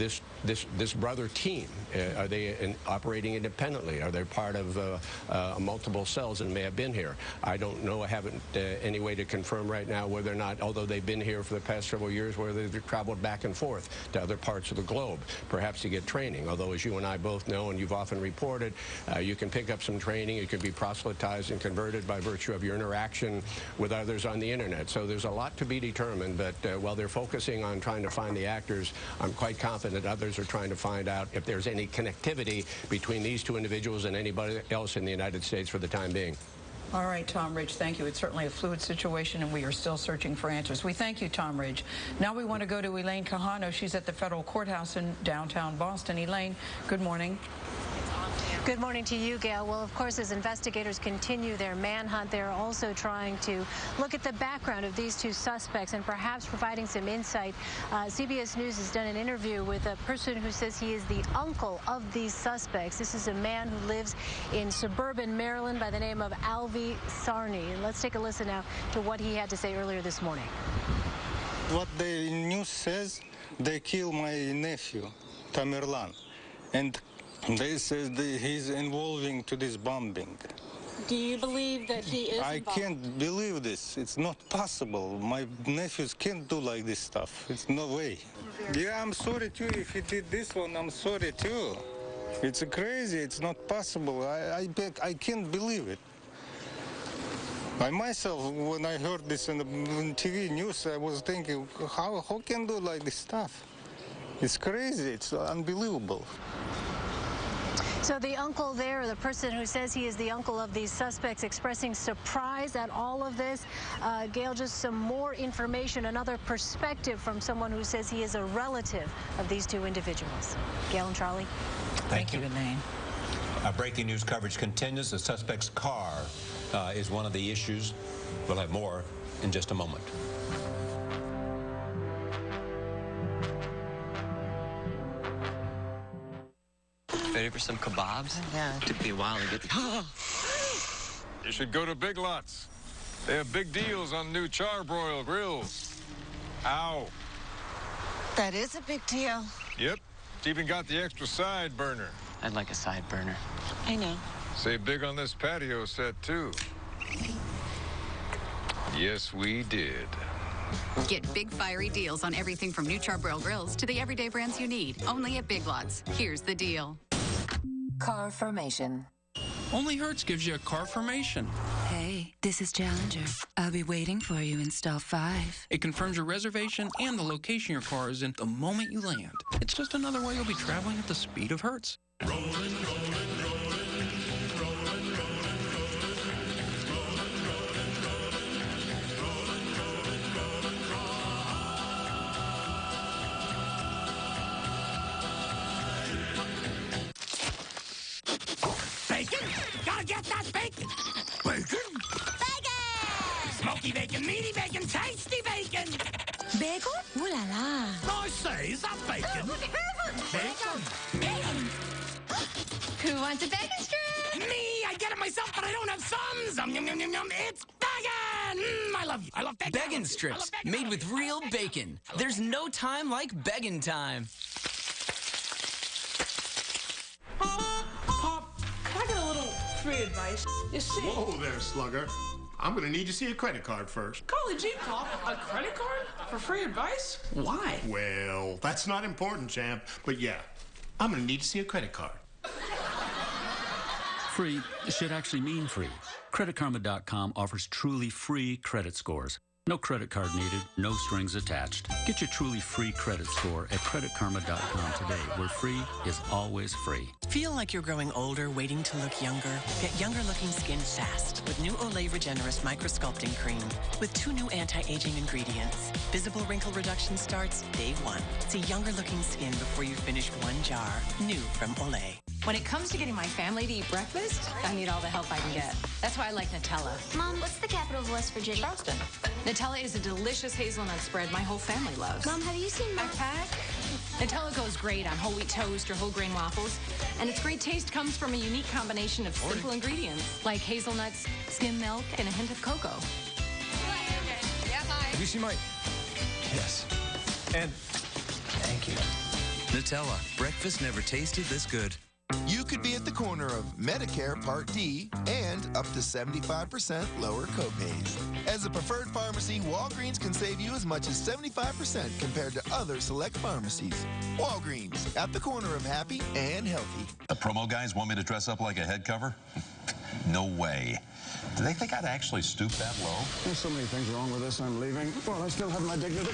this brother team. Are they operating independently? Are they part of multiple cells and may have been here? I don't know. I haven't any way to confirm right now whether or not, although they've been here for the past several years, whether they've traveled back and forth to other parts of the globe, perhaps to get training. Although, as you and I both know, and you've often reported, you can pick up some training, you can be proselytized and converted by virtue of your interaction with others on the internet. So there's a lot to be determined, but while they're focusing on trying to find the actors, I'm quite confident others are trying to find out if there's any connectivity between these two individuals and anybody else in the United States for the time being. All right, Tom Ridge, thank you. It's certainly a fluid situation, and we are still searching for answers. We thank you, Tom Ridge. Now we want to go to Elaine Quijano. She's at the federal courthouse in downtown Boston. Elaine, good morning. Good morning to you, Gail. Well, of course, as investigators continue their manhunt, they're also trying to look at the background of these two suspects and perhaps providing some insight. CBS News has done an interview with a person who says he is the uncle of these suspects. This is a man who lives in suburban Maryland by the name of Alvy Sarney. And let's take a listen now to what he had to say earlier this morning. What the news says, they killed my nephew, Tamerlan, and they say that he's involving to this bombing. Do you believe that he is I involved? can't believe this. It's not possible. My nephews can't do like this stuff. It's no way. Yeah, I'm sorry too. If he did this one, I'm sorry too. It's crazy. It's not possible. I can't believe it. I myself, when I heard this on the TV news, I was thinking, how can do like this stuff? It's crazy. It's unbelievable. So the uncle there, the person who says he is the uncle of these suspects, expressing surprise at all of this. Gail, just some more information, another perspective from someone who says he is a relative of these two individuals. Gail and Charlie. Thank you, Elaine. Our breaking news coverage continues. The suspect's car is one of the issues. We'll have more in just a moment. Ready for some kebabs? Yeah. It took me a while to get the... You should go to Big Lots. They have big deals on new charbroil grills. Ow. That is a big deal. Yep. It's even got the extra side burner. I'd like a side burner. I know. Say big on this patio set, too. Yes, we did. Get big fiery deals on everything from new charbroil grills to the everyday brands you need. Only at Big Lots. Here's the deal. Car formation. Only Hertz gives you a car formation. Hey, this is Challenger. I'll be waiting for you in stall 5. It confirms your reservation and the location your car is in the moment you land. It's just another way you'll be traveling at the speed of Hertz. Bacon? Gotta get that bacon! Bacon? Bacon! Smoky bacon, meaty bacon, tasty bacon! Bacon? Ooh la la. I say, is that bacon? Bacon! Bacon! Who wants a bacon strip? Me! I get it myself, but I don't have some! Yum, yum, yum, yum. It's bacon! I love you. I love bacon. Bacon strips, made with real bacon. There's no time like begging time. Can I get a little free advice? You see... Whoa there, slugger. I'm gonna need to see a credit card first. Golly gee, Pop, a credit card for free advice? Why? Well, that's not important, champ. But yeah, I'm gonna need to see a credit card. Free should actually mean free. CreditKarma.com offers truly free credit scores. No credit card needed, no strings attached. Get your truly free credit score at CreditKarma.com today, where free is always free. Feel like you're growing older, waiting to look younger? Get younger-looking skin fast with new Olay Regenerist Micro-Sculpting Cream with 2 new anti-aging ingredients. Visible wrinkle reduction starts day 1. See younger-looking skin before you finish 1 jar. New from Olay. When it comes to getting my family to eat breakfast, I need all the help I can get. That's why I like Nutella. Mom, what's the capital of West Virginia? Charleston. Nutella is a delicious hazelnut spread my whole family loves. Mom, have you seen my pack? Nutella goes great on whole wheat toast or whole grain waffles, and its great taste comes from a unique combination of simple ingredients like hazelnuts, skim milk, and a hint of cocoa. Yeah, hi. Have you seen my... Yes. And thank you. Nutella. Breakfast never tasted this good. You could be at the corner of Medicare Part D and up to 75% lower copays. As a preferred pharmacy, Walgreens can save you as much as 75% compared to other select pharmacies. Walgreens, at the corner of happy and healthy. The promo guys want me to dress up like a head cover? No way. Do they think I'd actually stoop that low? There's so many things wrong with this, I'm leaving. Well, I still have my dignity.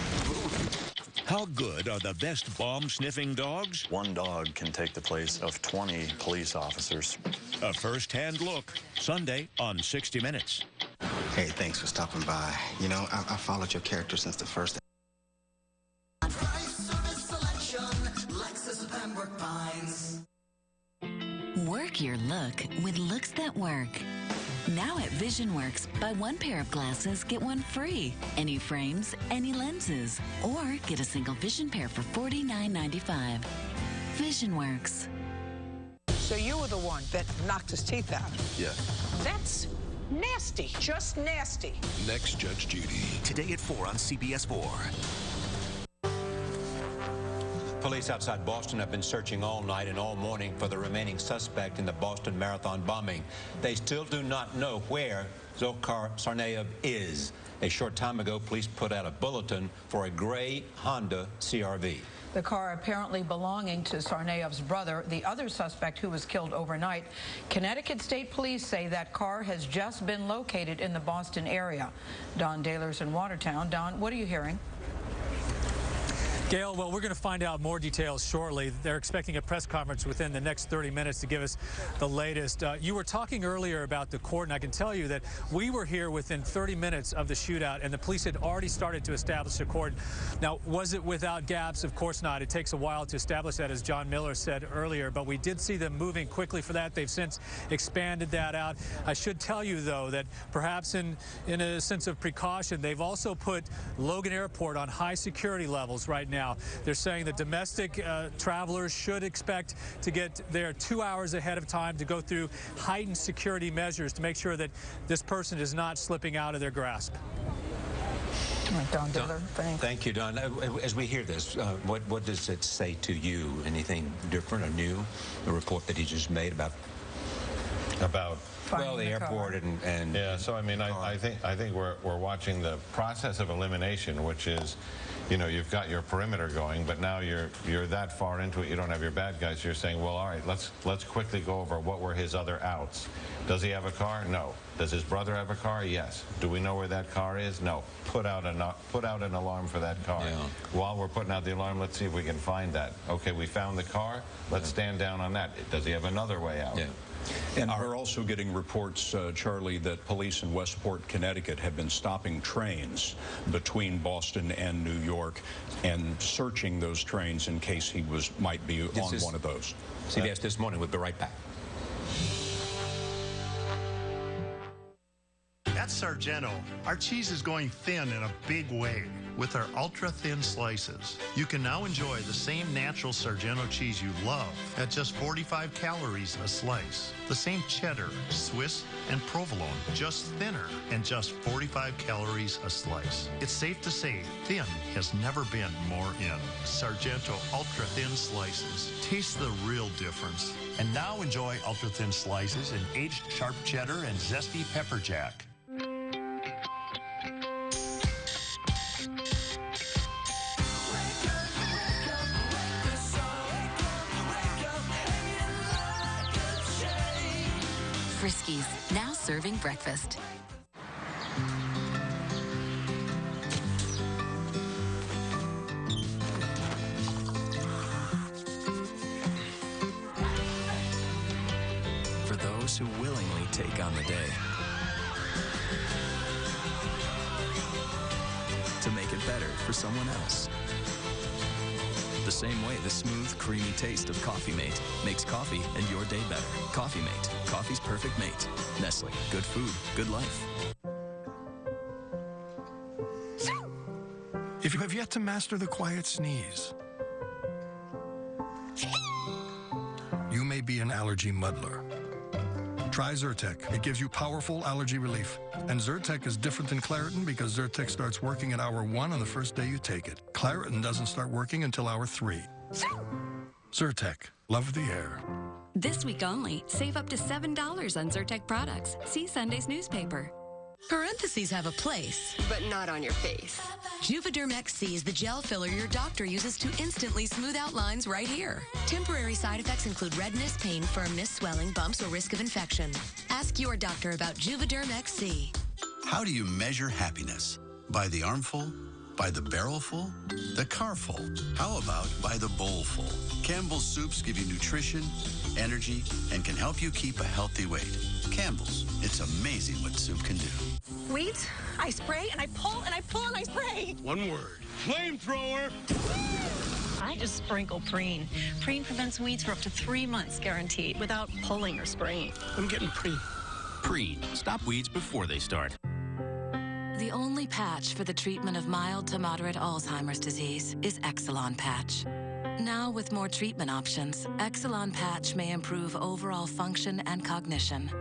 How good are the best bomb-sniffing dogs? One dog can take the place of 20 police officers. A first-hand look, Sunday on 60 Minutes. Hey, thanks for stopping by. You know, I followed your character since the first... Work your look with looks that work. Now at VisionWorks, buy 1 pair of glasses, get 1 free. Any frames, any lenses. Or get a single vision pair for $49.95. VisionWorks. So you were the one that knocked his teeth out. Yeah. That's nasty, just nasty. Next, Judge Judy. Today at 4 on CBS 4. Police outside Boston have been searching all night and all morning for the remaining suspect in the Boston Marathon bombing. They still do not know where Dzhokhar Tsarnaev is. A short time ago, police put out a bulletin for a gray Honda CR-V. The car apparently belonging to Tsarnaev's brother, the other suspect who was killed overnight. Connecticut State Police say that car has just been located in the Boston area. Don Dahlers in Watertown. Don, what are you hearing? Gail, well, we're going to find out more details shortly. They're expecting a press conference within the next 30 minutes to give us the latest. You were talking earlier about the court, and I can tell you that we were here within 30 minutes of the shootout, and the police had already started to establish a court. Now, was it without gaps? Of course not. It takes a while to establish that, as John Miller said earlier, but we did see them moving quickly for that. They've since expanded that out. I should tell you, though, that perhaps in a sense of precaution, they've also put Logan Airport on high security levels right now. now. They're saying that domestic travelers should expect to get there 2 hours ahead of time to go through heightened security measures to make sure that this person is not slipping out of their grasp. Don Diller, thanks. Thank you, Don. As we hear this, what does it say to you? Anything different or new? The report that he just made about well, the airport and yeah. So I mean, I think we're watching the process of elimination, which is, you know, you've got your perimeter going, but now you're that far into it, you don't have your bad guys. You're saying, well, all right, let's quickly go over what were his other outs. Does he have a car? No. Does his brother have a car? Yes. Do we know where that car is? No. Put out an alarm for that car. Yeah. While we're putting out the alarm, let's see if we can find that. Okay, we found the car. Let's stand down on that. Does he have another way out? Yeah. And we're also getting reports, Charlie, that police in Westport, Connecticut have been stopping trains between Boston and New York and searching those trains in case he might be on one of those. CBS This Morning. We'll be right back. At Sargento, our cheese is going thin in a big way with our ultra-thin slices. You can now enjoy the same natural Sargento cheese you love at just 45 calories a slice. The same cheddar, Swiss, and provolone, just thinner and just 45 calories a slice. It's safe to say thin has never been more in. Sargento ultra-thin slices. Taste the real difference. And now enjoy ultra-thin slices in aged sharp cheddar and zesty pepper jack. Friskies, now serving breakfast. For those who willingly take on the day. To make it better for someone else. The same way the smooth, creamy taste of Coffee Mate makes coffee and your day better. Coffee Mate, coffee's perfect mate. Nestle, good food, good life. If you have yet to master the quiet sneeze, you may be an allergy muddler. Try Zyrtec. It gives you powerful allergy relief. And Zyrtec is different than Claritin because Zyrtec starts working at hour 1 on the first day you take it. Claritin doesn't start working until hour 3. Zyrtec. Love the air. This week only, save up to $7 on Zyrtec products. See Sunday's newspaper. Parentheses have a place, but not on your face. Juvederm XC is the gel filler your doctor uses to instantly smooth out lines right here. Temporary side effects include redness, pain, firmness, swelling, bumps, or risk of infection. Ask your doctor about Juvederm XC. How do you measure happiness? By the armful? By the barrelful? The carful? How about by the bowlful? Campbell's soups give you nutrition, energy, and can help you keep a healthy weight. Campbell's. It's amazing what soup can do. Weeds, I spray and I pull and I pull and I spray. One word. Flamethrower! I just sprinkle Preen. Preen prevents weeds for up to 3 months, guaranteed, without pulling or spraying. I'm getting Preen. Preen. Stop weeds before they start. The only patch for the treatment of mild to moderate Alzheimer's disease is Exelon Patch. Now with more treatment options, Exelon Patch may improve overall function and cognition.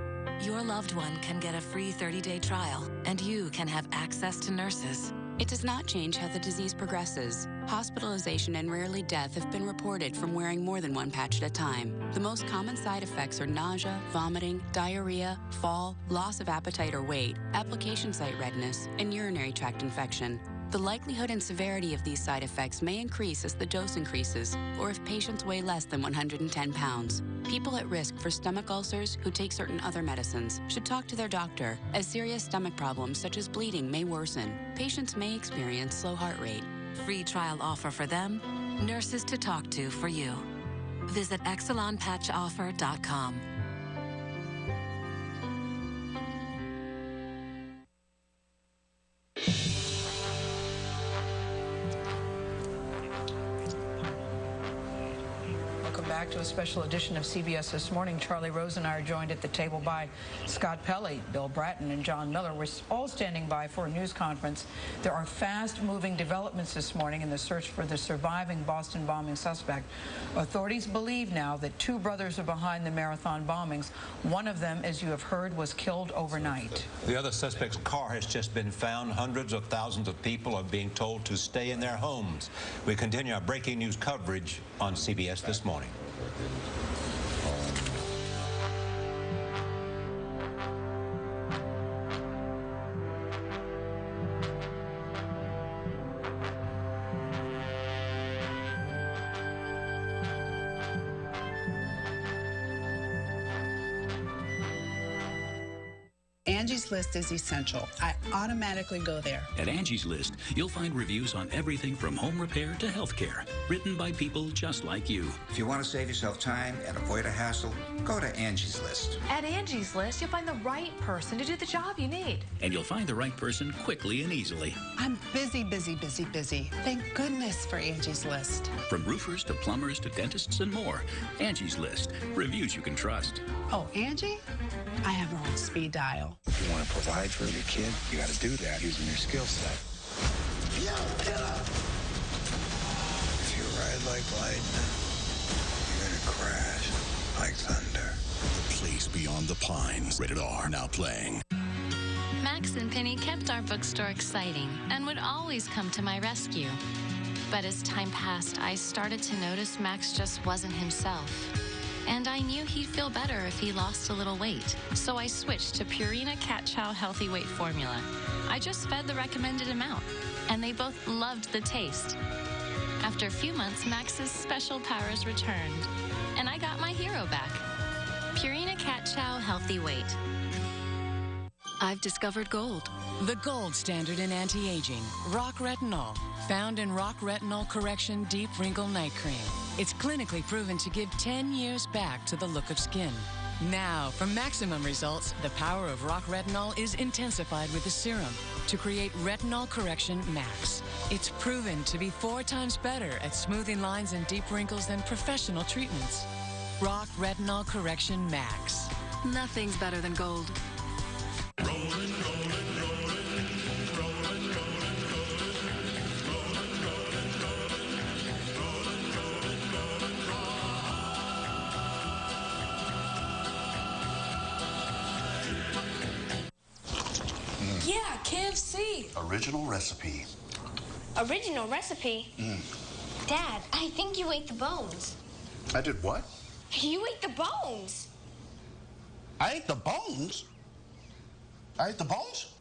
Your loved one can get a free 30-day trial, and you can have access to nurses. It does not change how the disease progresses. Hospitalization and rarely death have been reported from wearing more than one patch at a time. The most common side effects are nausea, vomiting, diarrhea, fall, loss of appetite or weight, application site redness, and urinary tract infection. The likelihood and severity of these side effects may increase as the dose increases, or if patients weigh less than 110 pounds. People at risk for stomach ulcers who take certain other medicines should talk to their doctor, as serious stomach problems such as bleeding may worsen. Patients may experience slow heart rate. Free trial offer for them, nurses to talk to for you. Visit ExelonPatchOffer.com. back to a special edition of CBS This Morning. Charlie Rose and I are joined at the table by Scott Pelley, Bill Bratton, and John Miller. We're all standing by for a news conference. There are fast-moving developments this morning in the search for the surviving Boston bombing suspect. Authorities believe now that two brothers are behind the marathon bombings. One of them, as you have heard, was killed overnight. The other suspect's car has just been found. Hundreds of thousands of people are being told to stay in their homes. We continue our breaking news coverage on CBS This Morning. Angie's List is essential. I automatically go there. At Angie's List, you'll find reviews on everything from home repair to healthcare, written by people just like you. If you want to save yourself time and avoid a hassle, go to Angie's List. At Angie's List, you'll find the right person to do the job you need. And you'll find the right person quickly and easily. I'm busy, busy, busy, busy. Thank goodness for Angie's List. From roofers to plumbers to dentists and more, Angie's List. Reviews you can trust. Oh, Angie? I have her on speed dial. If you want to provide for your kid, you got to do that using your skill set. If you ride like lightning, you're going to crash like thunder. The Place Beyond the Pines. Rated R. Now playing. Max and Penny kept our bookstore exciting and would always come to my rescue. But as time passed, I started to notice Max just wasn't himself. And I knew he'd feel better if he lost a little weight. So I switched to Purina Cat Chow Healthy Weight Formula. I just fed the recommended amount, and they both loved the taste. After a few months, Max's special powers returned, and I got my hero back. Purina Cat Chow Healthy Weight. I've discovered gold. The gold standard in anti-aging. Rock Retinol. Found in Rock Retinol Correction Deep Wrinkle Night Cream. It's clinically proven to give 10 years back to the look of skin. Now, for maximum results, the power of Rock Retinol is intensified with the serum to create Retinol Correction Max. It's proven to be 4 times better at smoothing lines and deep wrinkles than professional treatments. Rock Retinol Correction Max. Nothing's better than gold. Yeah, KFC. Original recipe. Original recipe? Dad, I think you ate the bones. I did what? You ate the bones. I ate the bones? I ate the bones?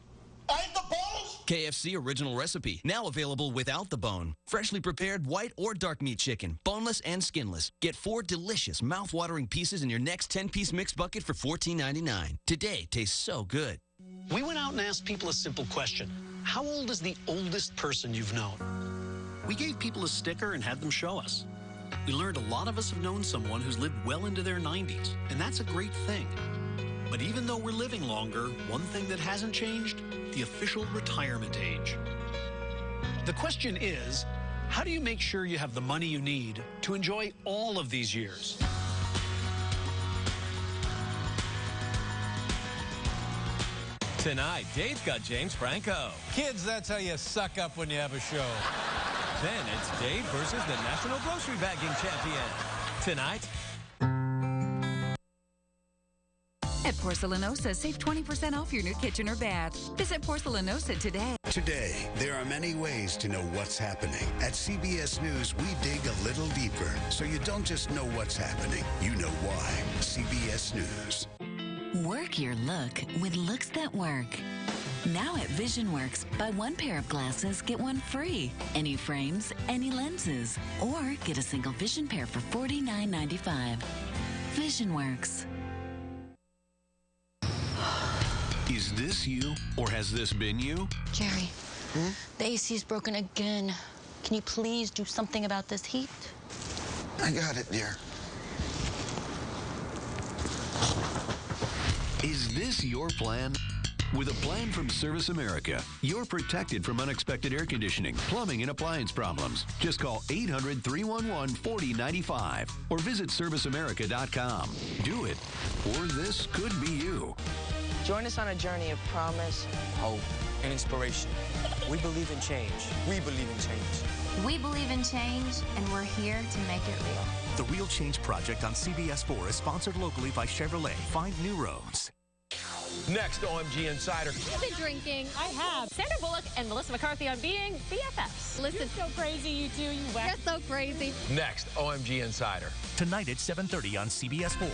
I ate the bones? KFC Original Recipe, now available without the bone. Freshly prepared white or dark meat chicken, boneless and skinless. Get 4 delicious, mouth-watering pieces in your next 10-piece mixed bucket for $14.99. Today tastes so good. We went out and asked people a simple question. How old is the oldest person you've known? We gave people a sticker and had them show us. We learned a lot of us have known someone who's lived well into their 90s, and that's a great thing. But even though we're living longer, one thing that hasn't changed, the official retirement age. The question is, how do you make sure you have the money you need to enjoy all of these years? Tonight, Dave's got James Franco. Kids, that's how you suck up when you have a show. Then it's Dave versus the National Grocery Bagging Champion. Tonight. At Porcelanosa, save 20% off your new kitchen or bath. Visit Porcelanosa today. Today, there are many ways to know what's happening. At CBS News, we dig a little deeper, so you don't just know what's happening, you know why. CBS News. Work your look with looks that work. Now at VisionWorks, buy 1 pair of glasses, get 1 free. Any frames, any lenses. Or get a single vision pair for $49.95. VisionWorks. Is this you, or has this been you? Jerry, the AC's broken again. Can you please do something about this heat? I got it, dear. Is this your plan? With a plan from Service America, you're protected from unexpected air conditioning, plumbing, and appliance problems. Just call 800-311-4095 or visit serviceamerica.com. Do it, or this could be you. Join us on a journey of promise, hope, and inspiration. We believe in change. We believe in change. We believe in change, and we're here to make it real. The Real Change Project on CBS 4 is sponsored locally by Chevrolet. Find new roads. Next, OMG Insider. You've been drinking. I have. Sandra Bullock and Melissa McCarthy on being BFFs. Listen. You're so crazy, you two. You're so crazy. Next, OMG Insider. Tonight at 7:30 on CBS 4.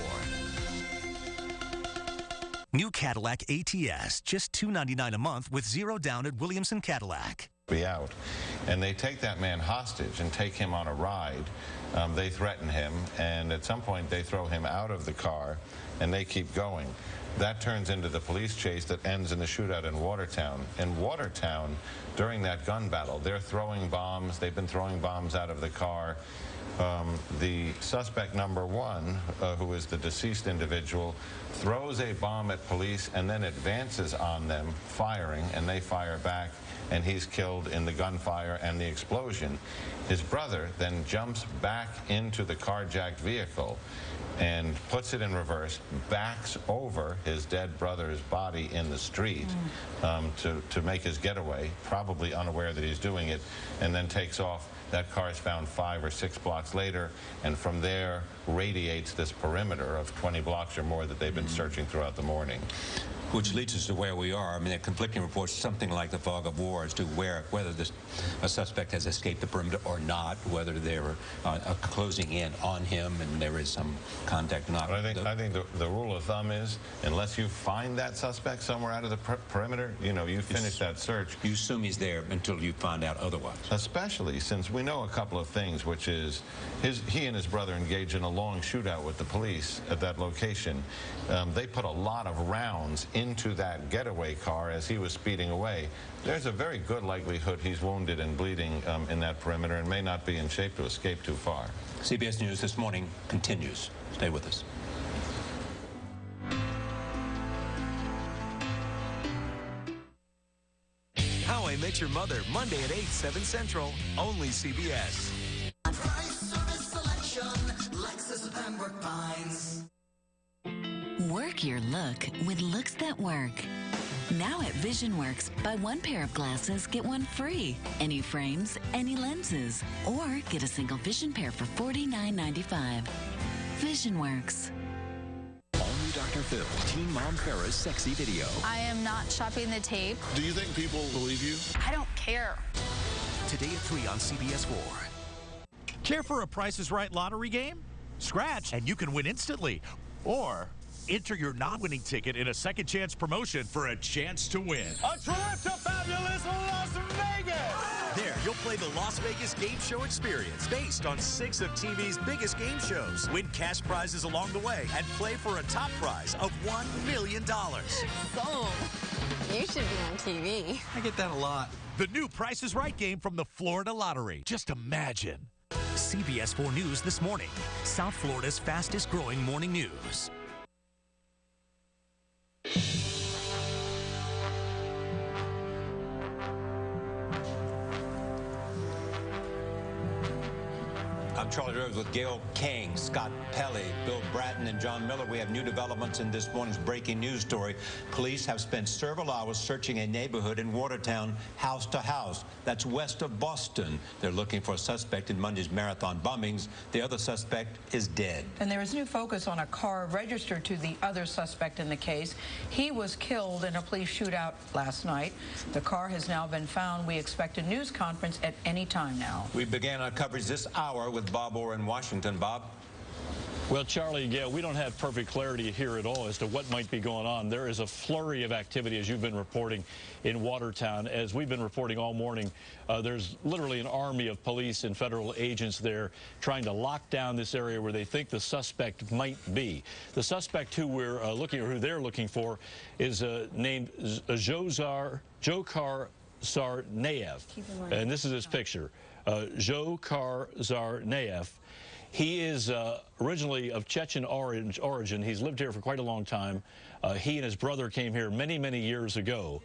New Cadillac ATS, just $299 a month with 0 down at Williamson Cadillac. Be out, and they take that man hostage and take him on a ride. They threaten him, and at some point they throw him out of the car, and they keep going. That turns into the police chase that ends in the shootout in Watertown. In Watertown, during that gun battle, they're throwing bombs. They've been throwing bombs out of the car. The suspect number 1, who is the deceased individual, throws a bomb at police and then advances on them, firing, and they fire back, and he's killed in the gunfire and the explosion. His brother then jumps back into the carjacked vehicle and puts it in reverse, backs over his dead brother's body in the street to make his getaway, probably unaware that he's doing it, and then takes off. That car is found 5 or 6 blocks later, and from there radiates this perimeter of 20 blocks or more that they've been searching throughout the morning. Which leads us to where we are. I mean, there are conflicting reports, something like the fog of war, as to whether a suspect has escaped the perimeter or not, whether they're closing in on him and there is some contact or not. I think the rule of thumb is, unless you find that suspect somewhere out of the perimeter, you know, you finish that search. You assume he's there until you find out otherwise. Especially since we know a couple of things, which is he and his brother engaged in a long shootout with the police at that location. They put a lot of rounds into that getaway car as he was speeding away. There's a very good likelihood he's wounded and bleeding in that perimeter and may not be in shape to escape too far. CBS News This Morning continues. Stay with us. How I Met Your Mother, Monday at 8, 7 Central, only CBS. Work your look with looks that work. Now at VisionWorks, buy 1 pair of glasses, get 1 free. Any frames, any lenses. Or get a single vision pair for $49.95. VisionWorks. All new Dr. Phil, Teen Mom Farrah's sexy video. I am not shopping the tape. Do you think people believe you? I don't care. Today at 3 on CBS 4. Care for a Price is Right lottery game? Scratch and you can win instantly. Or enter your non-winning ticket in a second chance promotion for a chance to win. A trip to fabulous Las Vegas! There, you'll play the Las Vegas Game Show experience based on 6 of TV's biggest game shows. Win cash prizes along the way and play for a top prize of $1 million. Sold. You should be on TV. I get that a lot. The new Price is Right game from the Florida Lottery. Just imagine. CBS 4 News this morning. South Florida's fastest growing morning news. I'm Charlie Rose with Gail King, Scott Pelley, Bill Bratton, and John Miller. We have new developments in this morning's breaking news story. Police have spent several hours searching a neighborhood in Watertown, house to house. That's west of Boston. They're looking for a suspect in Monday's marathon bombings. The other suspect is dead. And there is new focus on a car registered to the other suspect in the case. He was killed in a police shootout last night. The car has now been found. We expect a news conference at any time now. We began our coverage this hour with Bob Orr in Washington. Bob? Well, Charlie, yeah, we don't have perfect clarity here at all as to what might be going on. There is a flurry of activity, as you've been reporting, in Watertown. As we've been reporting all morning, there's literally an army of police and federal agents there trying to lock down this area where they think the suspect might be. The suspect who who they're looking for is named Dzhokhar Tsarnaev. And this is his picture. Dzhokhar Tsarnaev. He is originally of Chechen origin. He's lived here for quite a long time. He and his brother came here many, many years ago.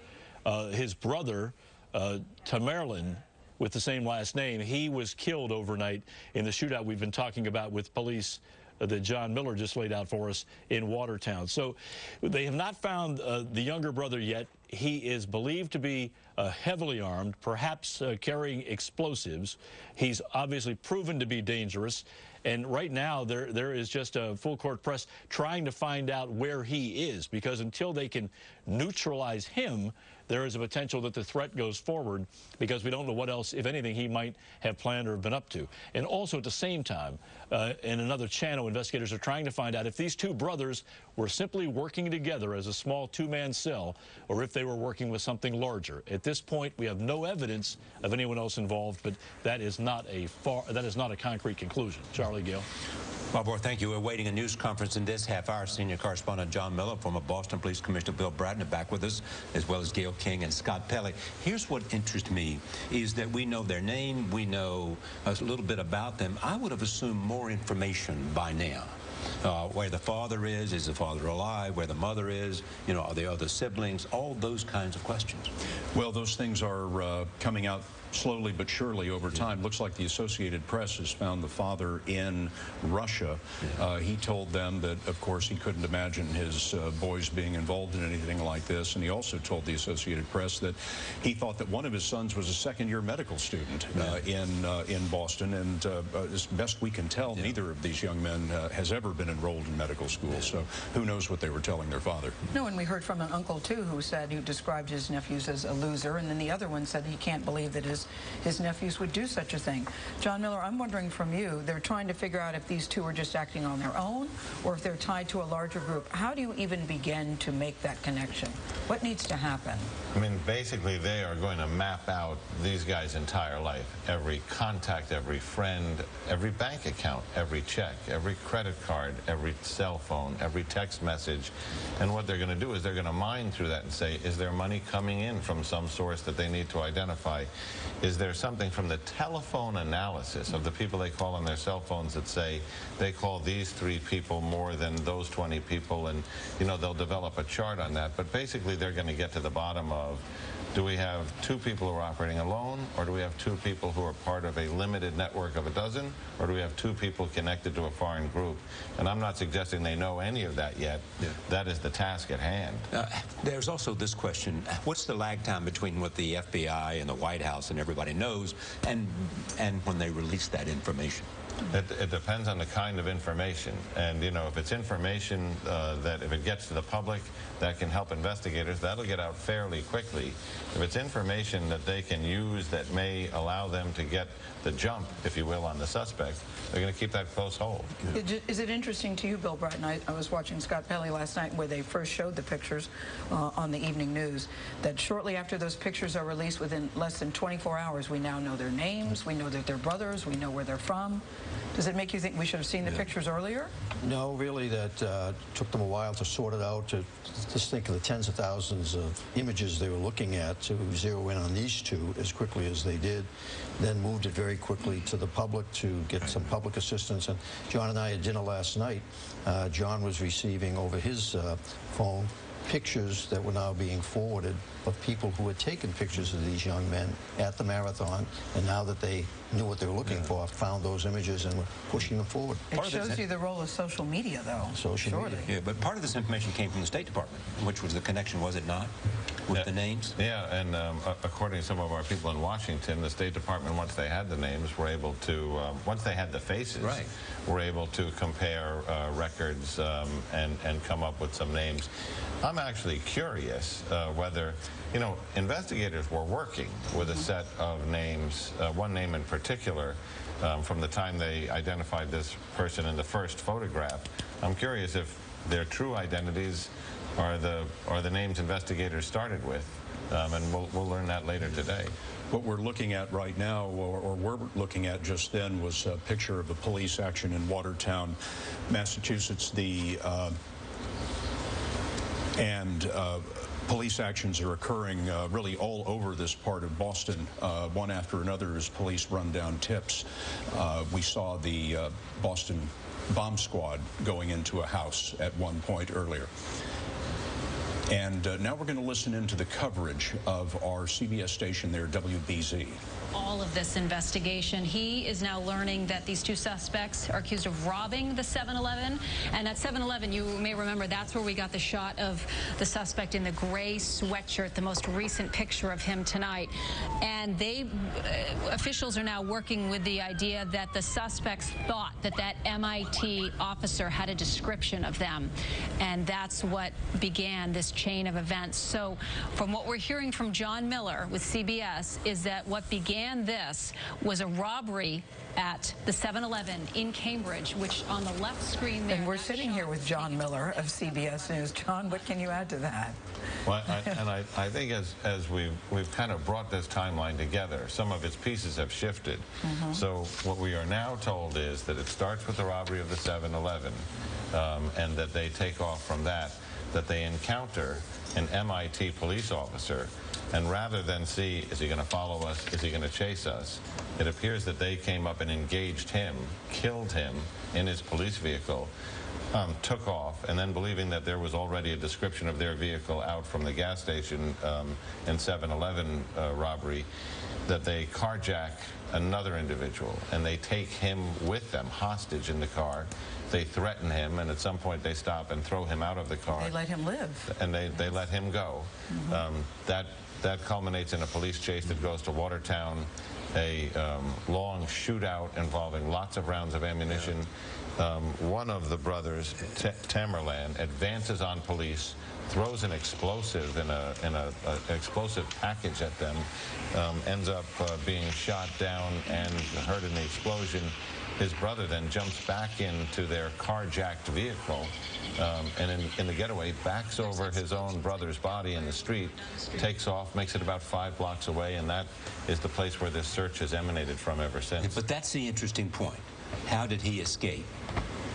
His brother, Tamerlan, with the same last name, he was killed overnight in the shootout we've been talking about with police that John Miller just laid out for us in Watertown. So they have not found the younger brother yet. He is believed to be heavily armed, perhaps carrying explosives. He's obviously proven to be dangerous. And right now, there is just a full court press trying to find out where he is, because until they can neutralize him, there is a potential that the threat goes forward, because we don't know what else, if anything, he might have planned or been up to. And also at the same time, in another channel, investigators are trying to find out if these two brothers were simply working together as a small two-man cell, or if they were working with something larger. At this point, we have no evidence of anyone else involved, but that is not a concrete conclusion. Charlie, Gail. Barbara, thank you. We're awaiting a news conference in this half hour. Senior correspondent John Miller, former Boston Police Commissioner Bill Bratton are back with us, as well as Gail King and Scott Pelley. Here's what interests me, is that we know their name, we know a little bit about them. I would have assumed more information by now. Where the father is the father alive, where the mother is, you know, are there other siblings, all those kinds of questions. Well, those things are coming out slowly but surely over time. Looks like the Associated Press has found the father in Russia. He told them that, of course, he couldn't imagine his boys being involved in anything like this. And he also told the Associated Press that he thought that one of his sons was a second-year medical student in Boston. And as best we can tell, neither of these young men has ever been enrolled in medical school. So who knows what they were telling their father. No, and we heard from an uncle, too, who described his nephews as a loser. And then the other one said he can't believe that his nephews would do such a thing. John Miller, I'm wondering from you, they're trying to figure out if these two are just acting on their own or if they're tied to a larger group. How do you even begin to make that connection? What needs to happen? I mean, basically, they are going to map out these guys' entire life. Every contact, every friend, every bank account, every check, every credit card, every cell phone, every text message. And what they're going to do is they're going to mine through that and say, is there money coming in from some source that they need to identify? Is there something from the telephone analysis of the people they call on their cell phones that say they call these 3 people more than those 20 people, and you know they'll develop a chart on that. But basically they're going to get to the bottom of, do we have 2 people who are operating alone, or do we have 2 people who are part of a limited network of a dozen, or do we have 2 people connected to a foreign group? And I'm not suggesting they know any of that yet. That is the task at hand. There's also this question, what's the lag time between what the FBI and the White House and everybody knows and when they release that information? It depends on the kind of information. And, you know, if it's information that if it gets to the public, that can help investigators, that'll get out fairly quickly. If it's information that they can use that may allow them to get the jump, if you will, on the suspect, they're going to keep that close hold. Is it interesting to you, Bill Bratton? I was watching Scott Pelley last night where they first showed the pictures on the evening news, that shortly after those pictures are released, within less than 24 hours, we now know their names, we know that they're brothers, we know where they're from. Does it make you think we should have seen the pictures earlier? No, really, that took them a while to sort it out, to just think of the tens of thousands of images they were looking at, to zero in on these 2 as quickly as they did, then moved it very quickly to the public to get some public assistance. And John and I had dinner last night. John was receiving over his phone pictures that were now being forwarded of people who had taken pictures of these young men at the marathon, and now that they knew what they were looking for, found those images and were pushing them forward. It shows you the role of social media, though. Social media. Yeah, but part of this information came from the State Department, which was the connection, was it not, with the names? Yeah, and according to some of our people in Washington, the State Department, once they had the names, were able to, once they had the faces, were able to compare records and come up with some names. I'm actually curious whether, you know, investigators were working with a set of names, one name in particular, from the time they identified this person in the first photograph. I'm curious if their true identities are the names investigators started with, and we'll learn that later today. What we're looking at right now, or we're looking at just then, was a picture of the police action in Watertown, Massachusetts. Police actions are occurring really all over this part of Boston, one after another, as police run down tips. We saw the Boston bomb squad going into a house at one point earlier. And now we're going to listen into the coverage of our CBS station there, WBZ. All of this investigation. He is now learning that these two suspects are accused of robbing the 7-Eleven. And at 7-Eleven, you may remember, that's where we got the shot of the suspect in the gray sweatshirt, the most recent picture of him tonight. And officials are now working with the idea that the suspects thought that that MIT officer had a description of them. And that's what began this chain of events. So from what we're hearing from John Miller with CBS is that what began this was a robbery at the 7-Eleven in Cambridge, which on the left screen there. And we're sitting here with John Miller of CBS News. John, what can you add to that? Well, I think as we've kind of brought this timeline together, some of its pieces have shifted. So what we are now told is that it starts with the robbery of the 7-Eleven, and that they take off from that they encounter an MIT police officer, and rather than see, is he going to follow us, is he going to chase us, it appears that they came up and engaged him, killed him in his police vehicle, took off, and then believing that there was already a description of their vehicle out from the gas station in 7-Eleven robbery, that they carjack another individual, and they take him with them, hostage in the car. They threaten him, and at some point they stop and throw him out of the car. They let him live. And they let him go. That culminates in a police chase that goes to Watertown, a long shootout involving lots of rounds of ammunition. One of the brothers, Tamerlan, advances on police, throws an explosive in an explosive package at them, ends up being shot down and hurt in the explosion. His brother then jumps back into their carjacked vehicle, and in the getaway backs over his own brother's body in the street, takes off, makes it about 5 blocks away, and that is the place where this search has emanated from ever since. But that's the interesting point. How did he escape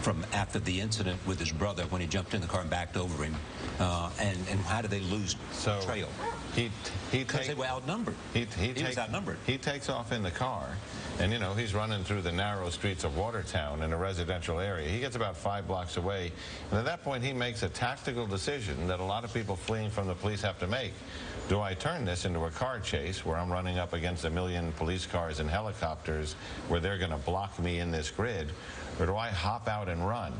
from after the incident with his brother when he jumped in the car and backed over him? And how did they lose trail? Because they were outnumbered. He was outnumbered. He takes off in the car, and you know, he's running through the narrow streets of Watertown in a residential area. He gets about 5 blocks away, and at that point he makes a tactical decision that a lot of people fleeing from the police have to make. Do I turn this into a car chase where I'm running up against 1 million police cars and helicopters where they're going to block me in this grid, or do I hop out and run?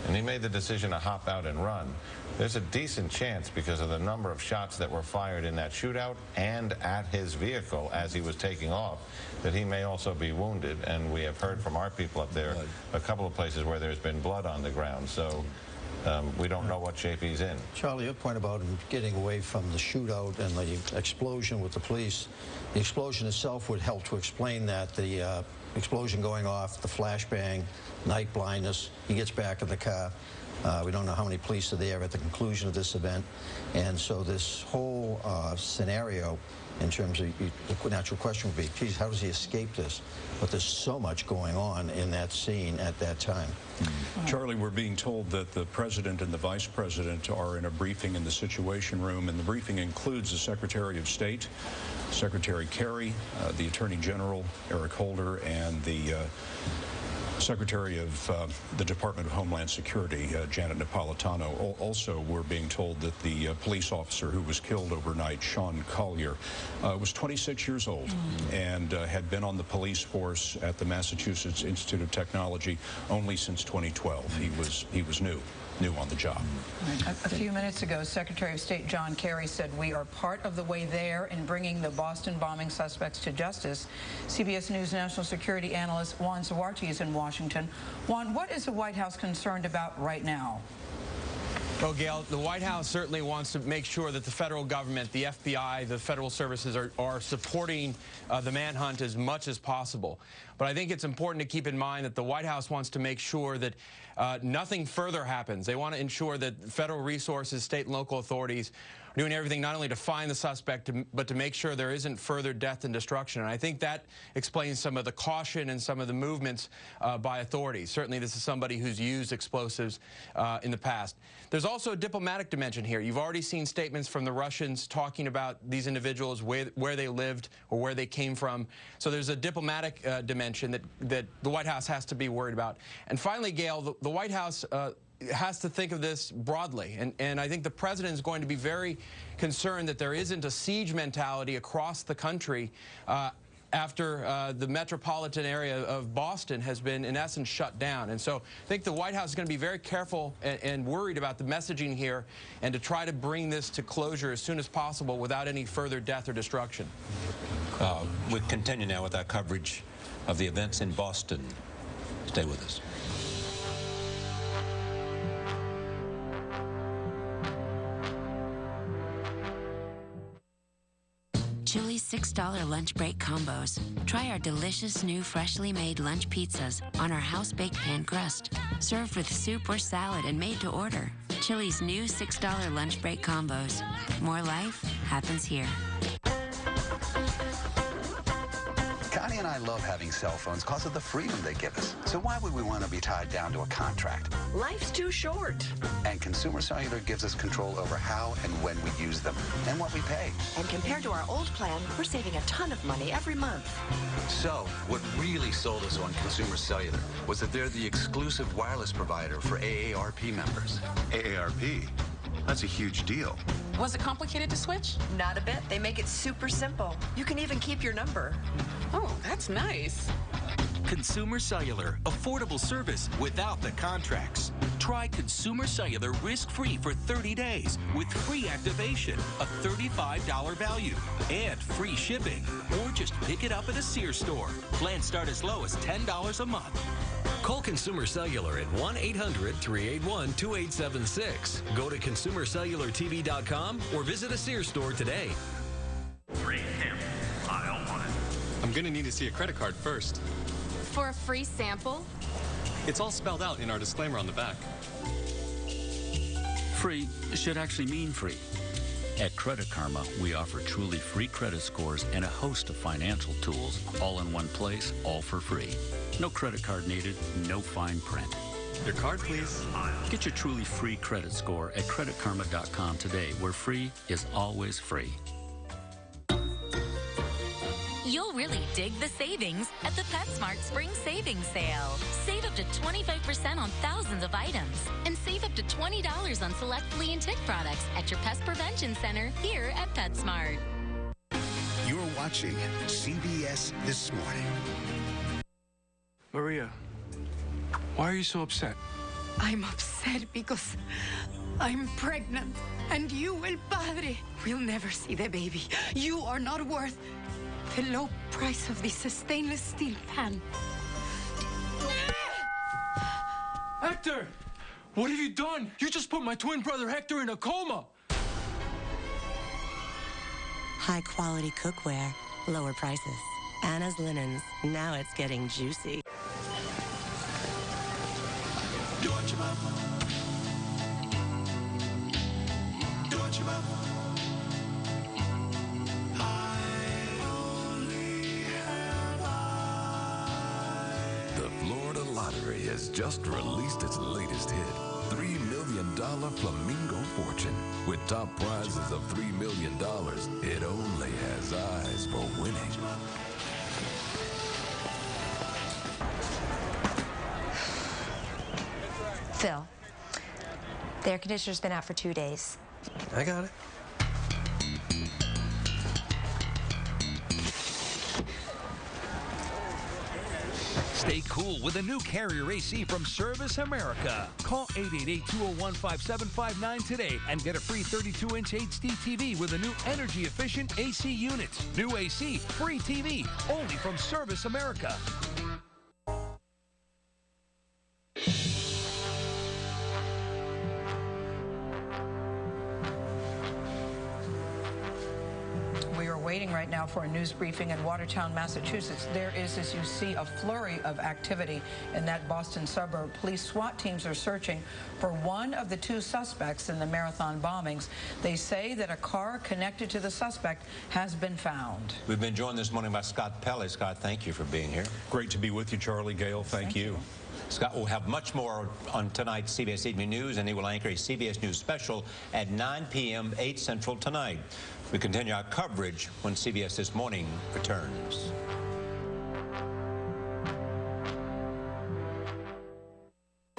And he made the decision to hop out and run. There's a decent chance, because of the number of shots that were fired in that shootout and at his vehicle as he was taking off, that he may also be wounded. And we have heard from our people up there a couple of places where there's been blood on the ground. So we don't know what shape he's in. Charlie, your point about him getting away from the shootout and the explosion with the police, the explosion itself would help to explain that. The explosion going off, the flashbang, night blindness, he gets back in the car. We don't know how many police are there at the conclusion of this event. And so this whole scenario, in terms of the natural question would be, geez, how does he escape this? But there's so much going on in that scene at that time. Charlie, we're being told that the president and the vice president are in a briefing in the Situation Room, and the briefing includes the Secretary of State, Secretary Kerry, the Attorney General, Eric Holder, and the Secretary of the Department of Homeland Security, Janet Napolitano. Also, we're being told that the police officer who was killed overnight, Sean Collier, was 26 years old and had been on the police force at the Massachusetts Institute of Technology only since 2012. He was new on the job. A few minutes ago, Secretary of State John Kerry said we are part of the way there in bringing the Boston bombing suspects to justice. CBS News national security analyst Juan Sawarti is in Washington. Juan, what is the White House concerned about right now? Well, Gail, the White House certainly wants to make sure that the federal government, the FBI, the federal services are supporting the manhunt as much as possible. But I think it's important to keep in mind that the White House wants to make sure that nothing further happens. They want to ensure that federal resources, state and local authorities are doing everything not only to find the suspect, but to make sure there isn't further death and destruction. And I think that explains some of the caution and some of the movements by authorities. Certainly this is somebody who's used explosives in the past. There's also a diplomatic dimension here. You've already seen statements from the Russians talking about these individuals, where they lived or where they came from. So there's a diplomatic dimension that the White House has to be worried about. And finally, Gail, the White House has to think of this broadly. And I think the president is going to be very concerned that there isn't a siege mentality across the country after the metropolitan area of Boston has been, in essence, shut down. And so I think the White House is going to be very careful and worried about the messaging here and to try to bring this to closure as soon as possible without any further death or destruction. We continue now with our coverage of the events in Boston. Stay with us. Chili's $6 lunch break combos. Try our delicious new freshly made lunch pizzas on our house-baked pan crust. Served with soup or salad and made to order. Chili's new $6 lunch break combos. More life happens here. Connie and I love having cell phones because of the freedom they give us. So why would we want to be tied down to a contract? Life's too short. And Consumer Cellular gives us control over how and when we use them and what we pay. And compared to our old plan, we're saving a ton of money every month. So, what really sold us on Consumer Cellular was that they're the exclusive wireless provider for AARP members. AARP? That's a huge deal. Was it complicated to switch? Not a bit. They make it super simple. You can even keep your number. Oh, that's nice. Consumer Cellular, affordable service without the contracts. Try Consumer Cellular risk-free for 30 days with free activation, a $35 value, and free shipping. Or just pick it up at a Sears store. Plans start as low as $10 a month. Call Consumer Cellular at 1-800-381-2876. Go to ConsumerCellularTV.com or visit a Sears store today. Rate him. Aisle 1. I'm gonna need to see a credit card first. For a free sample? It's all spelled out in our disclaimer on the back. Free should actually mean free. At Credit Karma, we offer truly free credit scores and a host of financial tools, all in one place, all for free. No credit card needed, no fine print. Your card, please. Get your truly free credit score at creditkarma.com today, where free is always free. You'll really dig the savings at the PetSmart Spring Savings Sale. Save up to 25% on thousands of items and save up to $20 on select flea and tick products at your Pest Prevention Center here at PetSmart. You're watching CBS This Morning. Maria, why are you so upset? I'm upset because I'm pregnant and you, El Padre, will never see the baby. You are not worth the low price of this stainless steel pan. Hector! What have you done? You just put my twin brother Hector in a coma! High quality cookware, lower prices. Anna's Linens, now it's getting juicy. The Florida Lottery has just released its latest hit, $3 million Flamingo Fortune. With top prizes of $3 million, it only has eyes for winning. Phil, the air conditioner's been out for 2 days. I got it. Stay cool with a new Carrier AC from Service America. Call 888-201-5759 today and get a free 32-inch HD TV with a new energy-efficient AC unit. New AC, free TV, only from Service America. waiting right now for a news briefing in Watertown, Massachusetts. There is, as you see, a flurry of activity in that Boston suburb. Police SWAT teams are searching for one of the two suspects in the marathon bombings. They say that a car connected to the suspect has been found. We've been joined this morning by Scott Pelley. Scott, thank you for being here. Great to be with you, Charlie. Gail, thank you. Scott will have much more on tonight's CBS Evening News, and he will anchor a CBS News special at 9 p.m., 8 Central tonight. We continue our coverage when CBS This Morning returns.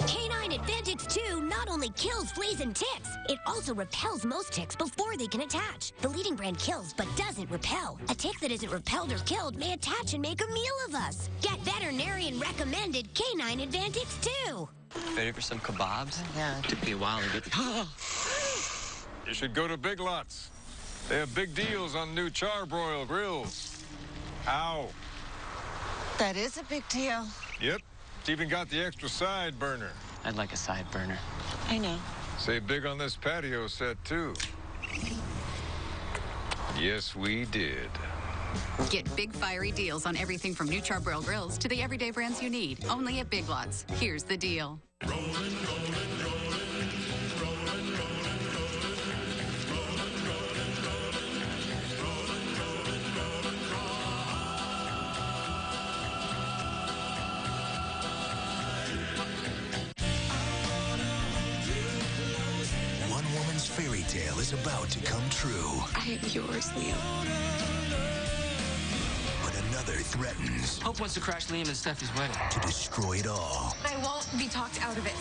Canine Advantage 2 not only kills fleas and ticks, it also repels most ticks before they can attach. The leading brand kills but doesn't repel. A tick that isn't repelled or killed may attach and make a meal of us. Get veterinarian recommended Canine Advantage 2. Ready for some kebabs? Yeah. It took me a while to get the... You should go to Big Lots. They have big deals on new charbroil grills. Ow. That is a big deal. Yep. It's even got the extra side burner. I'd like a side burner. I know. Say big on this patio set, too. Yes, we did. Get big fiery deals on everything from new charbroil grills to the everyday brands you need. Only at Big Lots. Here's the deal. Fairy tale is about to come true. I am yours, Liam. But another threatens Hope wants to crash Liam and Steffi's wedding. to destroy it all. I won't be talked out of it.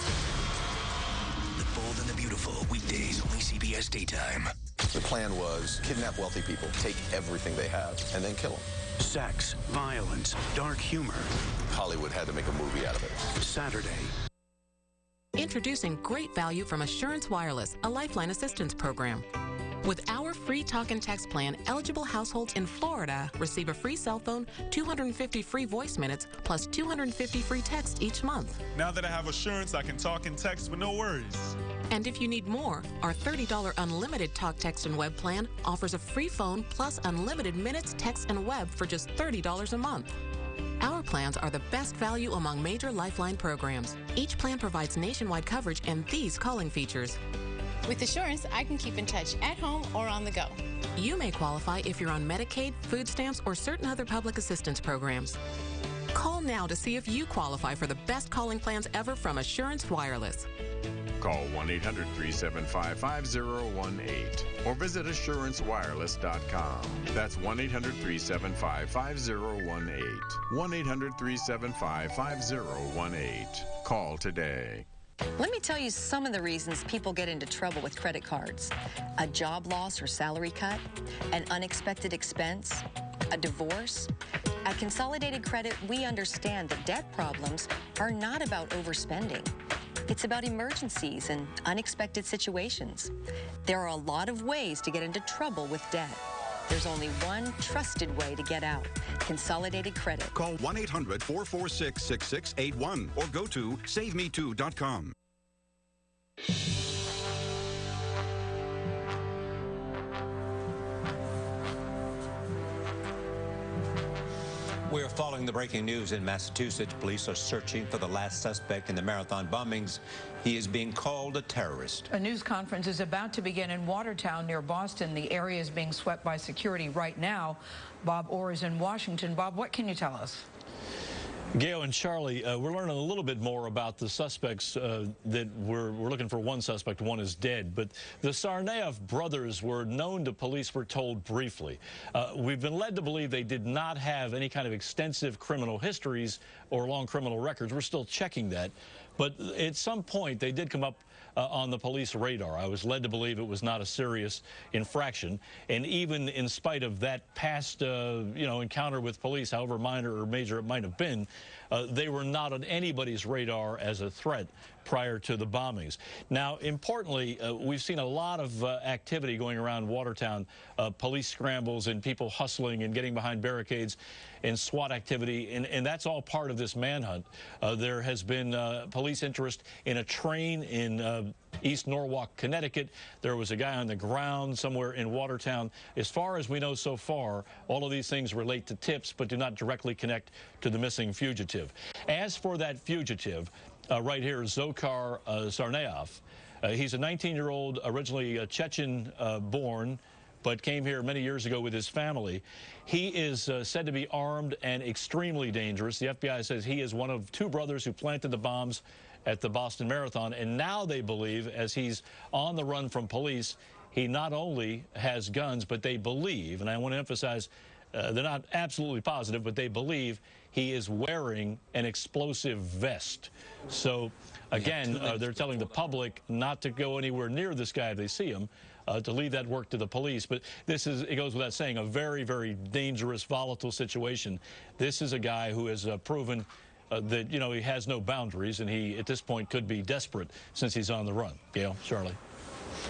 The Bold and the Beautiful, weekdays, only CBS Daytime. The plan was kidnap wealthy people, take everything they have, and then kill them. Sex, violence, dark humor. Hollywood had to make a movie out of it. Saturday. Introducing great value from Assurance Wireless, a lifeline assistance program. With our free talk and text plan, eligible households in Florida receive a free cell phone, 250 free voice minutes, plus 250 free text each month. Now that I have Assurance, I can talk and text with no worries. And if you need more, our $30 unlimited talk, text, and web plan offers a free phone plus unlimited minutes, text, and web for just $30 a month. Our plans are the best value among major Lifeline programs. Each plan provides nationwide coverage and these calling features. With Assurance, I can keep in touch at home or on the go. You may qualify if you're on Medicaid, food stamps, or certain other public assistance programs. Call now to see if you qualify for the best calling plans ever from Assurance Wireless. Call 1-800-375-5018 or visit assurancewireless.com. That's 1-800-375-5018. 1-800-375-5018. Call today. Let me tell you some of the reasons people get into trouble with credit cards. A job loss or salary cut, an unexpected expense, a divorce. At Consolidated Credit, we understand that debt problems are not about overspending. It's about emergencies and unexpected situations. There are a lot of ways to get into trouble with debt. There's only one trusted way to get out: Consolidated Credit. Call 1-800-446-6681 or go to SaveMe2.com. We are following the breaking news in Massachusetts. Police are searching for the last suspect in the marathon bombings. He is being called a terrorist. A news conference is about to begin in Watertown near Boston. The area is being swept by security right now. Bob Orr is in Washington. Bob, what can you tell us? Gail and Charlie, we're learning a little bit more about the suspects that we're looking for. One suspect, one is dead. But the Tsarnaev brothers were known to police, we're told briefly. We've been led to believe they did not have any kind of extensive criminal histories or long criminal records. We're still checking that. But at some point, they did come up on the police radar. I was led to believe it was not a serious infraction. And even in spite of that past, encounter with police, however minor or major it might have been, they were not on anybody's radar as a threat prior to the bombings. Now, importantly, we've seen a lot of activity going around Watertown, police scrambles and people hustling and getting behind barricades. and SWAT activity, and that's all part of this manhunt. There has been police interest in a train in East Norwalk, Connecticut. There was a guy on the ground somewhere in Watertown. As far as we know so far, all of these things relate to tips but do not directly connect to the missing fugitive. As for that fugitive, right here, Dzhokhar Tsarnaev, he's a 19-year-old, originally Chechen-born, but came here many years ago with his family. He is said to be armed and extremely dangerous. The FBI says he is one of 2 brothers who planted the bombs at the Boston Marathon, and now they believe, as he's on the run from police, he not only has guns, but they believe, and I want to emphasize, they're not absolutely positive, but they believe he is wearing an explosive vest. So, again, they're telling the public not to go anywhere near this guy if they see him, to leave that work to the police. But this is, it goes without saying, a very, very dangerous, volatile situation. This is a guy who has proven that, you know, he has no boundaries, and he, at this point, could be desperate since he's on the run. Gail, Charlie.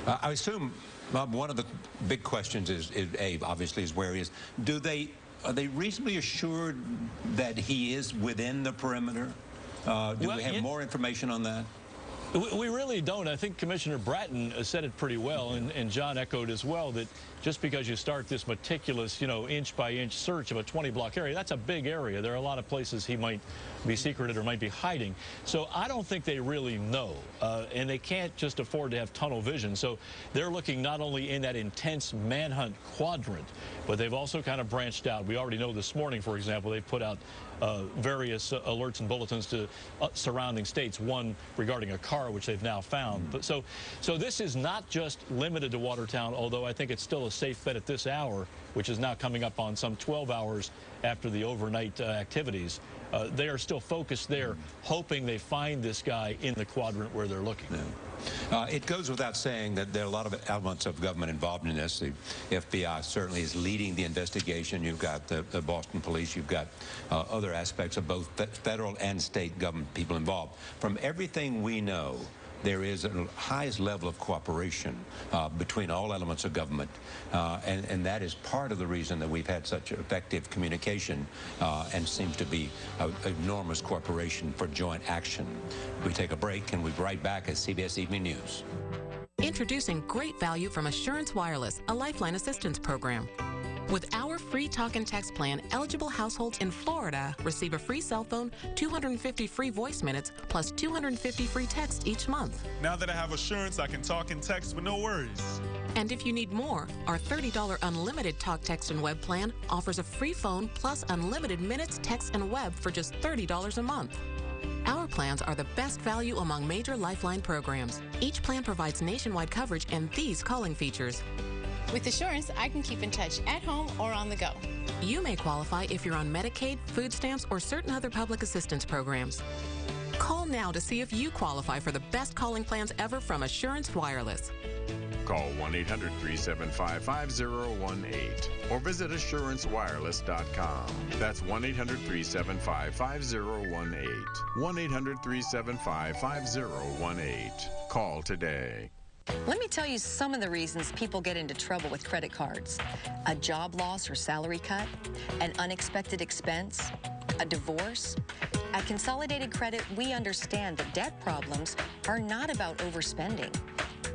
I assume one of the big questions is obviously, is where he is. Are they reasonably assured that he is within the perimeter? Do we have more information on that? We really don't. I think Commissioner Bratton said it pretty well, and John echoed as well, that just because you start this meticulous, you know, inch-by-inch search of a 20-block area, that's a big area. There are a lot of places he might be secreted or might be hiding. So I don't think they really know, and they can't just afford to have tunnel vision. So they're looking not only in that intense manhunt quadrant, but they've also kind of branched out. We already know this morning, for example, they've put out various alerts and bulletins to surrounding states, one regarding a car, which they've now found. But so this is not just limited to Watertown, although I think it's still a safe bet at this hour, which is now coming up on some 12 hours after the overnight activities. They are still focused there, hoping they find this guy in the quadrant where they're looking. Yeah. It goes without saying that there are a lot of elements of government involved in this. The FBI certainly is leading the investigation. You've got the Boston police. You've got other aspects of both federal and state government people involved. From everything we know, there is a highest level of cooperation between all elements of government, and that is part of the reason that we've had such effective communication and seems to be enormous cooperation for joint action. We take a break, and we'll be right back at CBS Evening News. Introducing great value from Assurance Wireless, a lifeline assistance program. With our free talk and text plan, eligible households in Florida receive a free cell phone, 250 free voice minutes, plus 250 free texts each month. Now that I have Assurance, I can talk and text with no worries. And if you need more, our $30 unlimited talk, text, and web plan offers a free phone plus unlimited minutes, text, and web for just $30 a month. Our plans are the best value among major Lifeline programs. Each plan provides nationwide coverage and these calling features. With Assurance, I can keep in touch at home or on the go. You may qualify if you're on Medicaid, food stamps, or certain other public assistance programs. Call now to see if you qualify for the best calling plans ever from Assurance Wireless. Call 1-800-375-5018 or visit assurancewireless.com. That's 1-800-375-5018. 1-800-375-5018. Call today. Let me tell you some of the reasons people get into trouble with credit cards. A job loss or salary cut, an unexpected expense, a divorce. At Consolidated Credit, we understand that debt problems are not about overspending.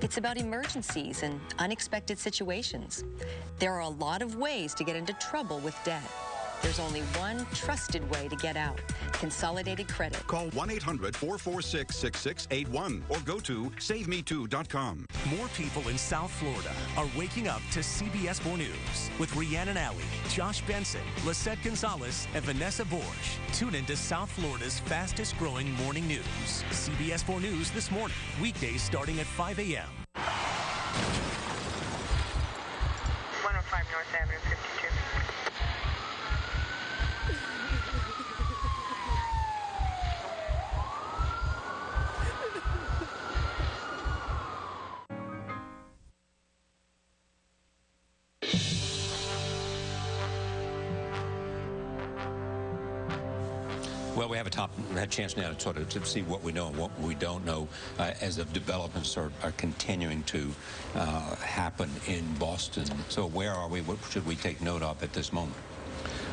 It's about emergencies and unexpected situations. There are a lot of ways to get into trouble with debt. There's only one trusted way to get out. Consolidated Credit. Call 1-800-446-6681 or go to SaveMe2.com. More people in South Florida are waking up to CBS 4 News with Rhiannon Alley, Josh Benson, Lisette Gonzalez, and Vanessa Borsch. Tune in to South Florida's fastest growing morning news. CBS 4 News this morning, weekdays starting at 5 a.m. 105 North Avenue, 52. Well, we have a chance now to sort of see what we know and what we don't know as the developments are continuing to happen in Boston. So where are we? What should we take note of at this moment?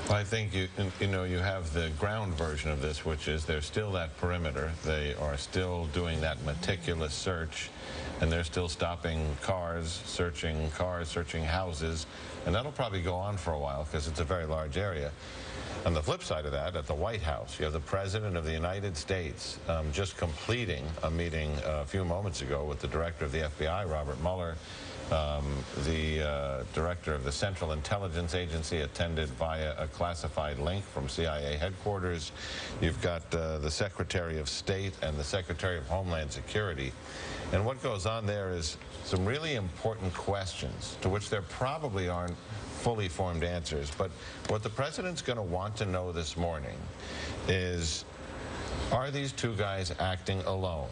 Well, I think you have the ground version of this, which is there's still that perimeter. They are still doing that meticulous search, and they're still stopping cars, searching houses, and that'll probably go on for a while because it's a very large area. On the flip side of that, at the White House, you have the President of the United States just completing a meeting a few moments ago with the Director of the FBI, Robert Mueller. The Director of the Central Intelligence Agency attended via a classified link from CIA headquarters. You've got the Secretary of State and the Secretary of Homeland Security. And what goes on there is some really important questions to which there probably aren't fully formed answers. But what the President's going to want to know this morning is, are these two guys acting alone?